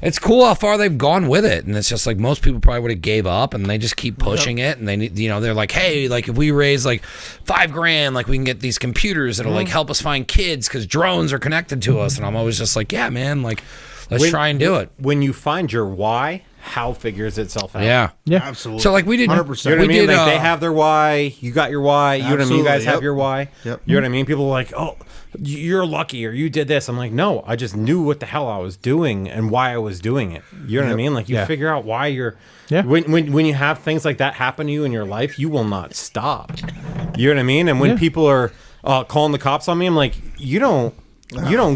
it's cool how far they've gone with it, and it's just like most people probably would have gave up, and they just keep pushing it, and they need, you know, they're like, hey, like if we raise like $5,000, like we can get these computers that'll like help us find kids because drones are connected to us, and I'm always just like, yeah, man, like let's try and do it. When you find your why, how figures itself out. Yeah, absolutely. So like we did, 100%. You know what I mean? Like they have their why, you got your why, you know what I mean? You guys Absolutely, have your why. Yep. You know what I mean? People are like, oh, you're lucky or you did this. I'm like, no, I just knew what the hell I was doing and why I was doing it. You know what I mean? Like you figure out why you're Yeah. when you have things like that happen to you in your life, you will not stop. You know what I mean? And when people are calling the cops on me, I'm like, you don't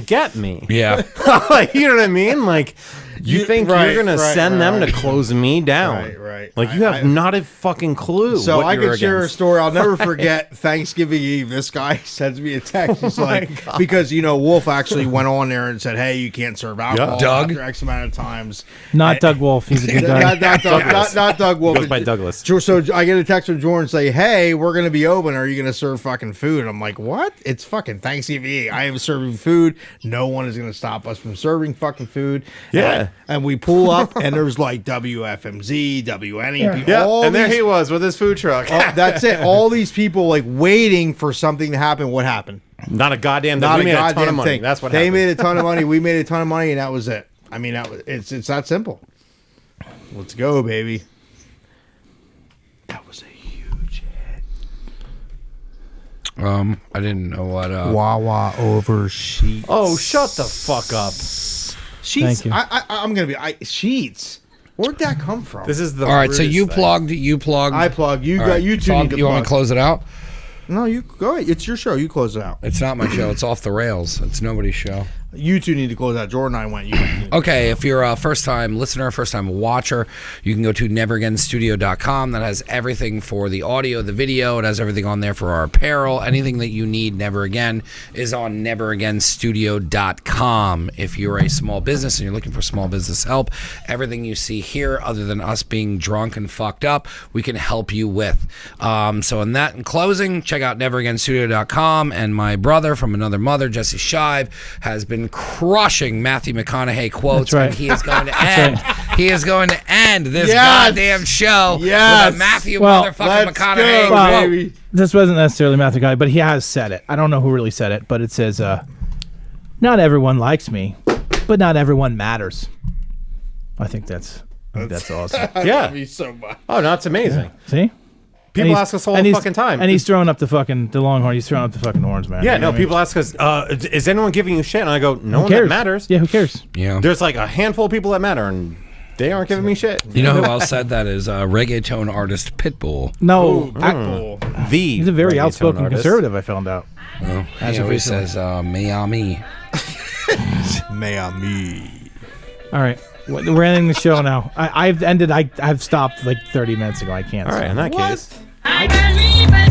get me. Yeah. Like, you know what I mean? Like, you think you're going to send them to close me down. Right. Like, you have not a fucking clue. So what I you're could share a against. story. I'll never forget Thanksgiving Eve. This guy sends me a text. He's like, because, Wolf actually went on there and said, hey, you can't serve alcohol Doug? after X amount of times. Not Doug Wolf. He's a good guy. Not Doug Wolf. Goes by Douglas. So I get a text from Jordan say, hey, we're going to be open. Are you going to serve fucking food? And I'm like, what? It's fucking Thanksgiving Eve. I am serving food. No one is going to stop us from serving fucking food. Yeah. And we pull up, and there's like WFMZ, WNEP. Yeah, all and there these- he was with his food truck. that's it. All these people like waiting for something to happen. What happened? Not a goddamn thing. Not We a made a ton goddamn of money. thing. That's what they happened. made a ton of money. We made a ton of money, and that was it. I mean, it's that simple. Let's go, baby. That was a huge hit. I didn't know what. Wawa over Sheets. Oh, shut the fuck up. Sheets. Thank you. I'm gonna be Sheets. Where'd that come from? This is the All right, so rudest you thing. plugged. You plugged. I plug. You All got right, you two. so Need to you want me plug. to close it out? No, you go ahead. It's your show. You close it out. It's not my show. It's off the rails. It's nobody's show. You two need to close out. Jordan and I went. You went. Okay, if you're a first-time listener, first-time watcher, you can go to neveragainstudio.com. That has everything for the audio, the video. It has everything on there for our apparel. Anything that you need, Never Again, is on neveragainstudio.com. If you're a small business and you're looking for small business help, everything you see here, other than us being drunk and fucked up, we can help you with. So in closing, check out neveragainstudio.com. And my brother from another mother, Jesse Shive, has been crushing Matthew McConaughey quotes. That's right. And he is going to end. He is going to end this Yes. goddamn show Yes. with a Matthew Well, motherfucking let's McConaughey go, quote. baby. This wasn't necessarily Matthew Guy, but he has said it. I don't know who really said it, but it says, not everyone likes me, but not everyone matters. I think that's awesome. Yeah. Me so much. Oh, no, it's amazing. See? People And he's- ask us all and the he's- fucking time. And he's throwing up the Longhorn. He's throwing up the fucking horns, man. Yeah, You know no, what I mean? people ask us, is anyone giving you shit? And I go, no Who one that cares? matters. Yeah, who cares? Yeah. There's like a handful of people that matter, and they aren't giving me shit. You know who else said that is reggaeton artist Pitbull. No, He's he's a very outspoken conservative, I found out. Well, As he of always recently. says Miami. Miami. All right, we're ending the show now. I've ended. I've stopped like 30 minutes ago. I can't. All right, in that What? case. I believe it.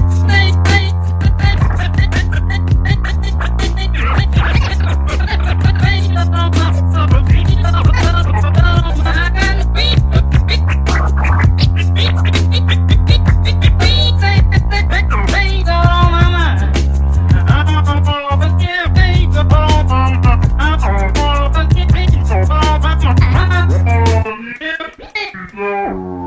Oh,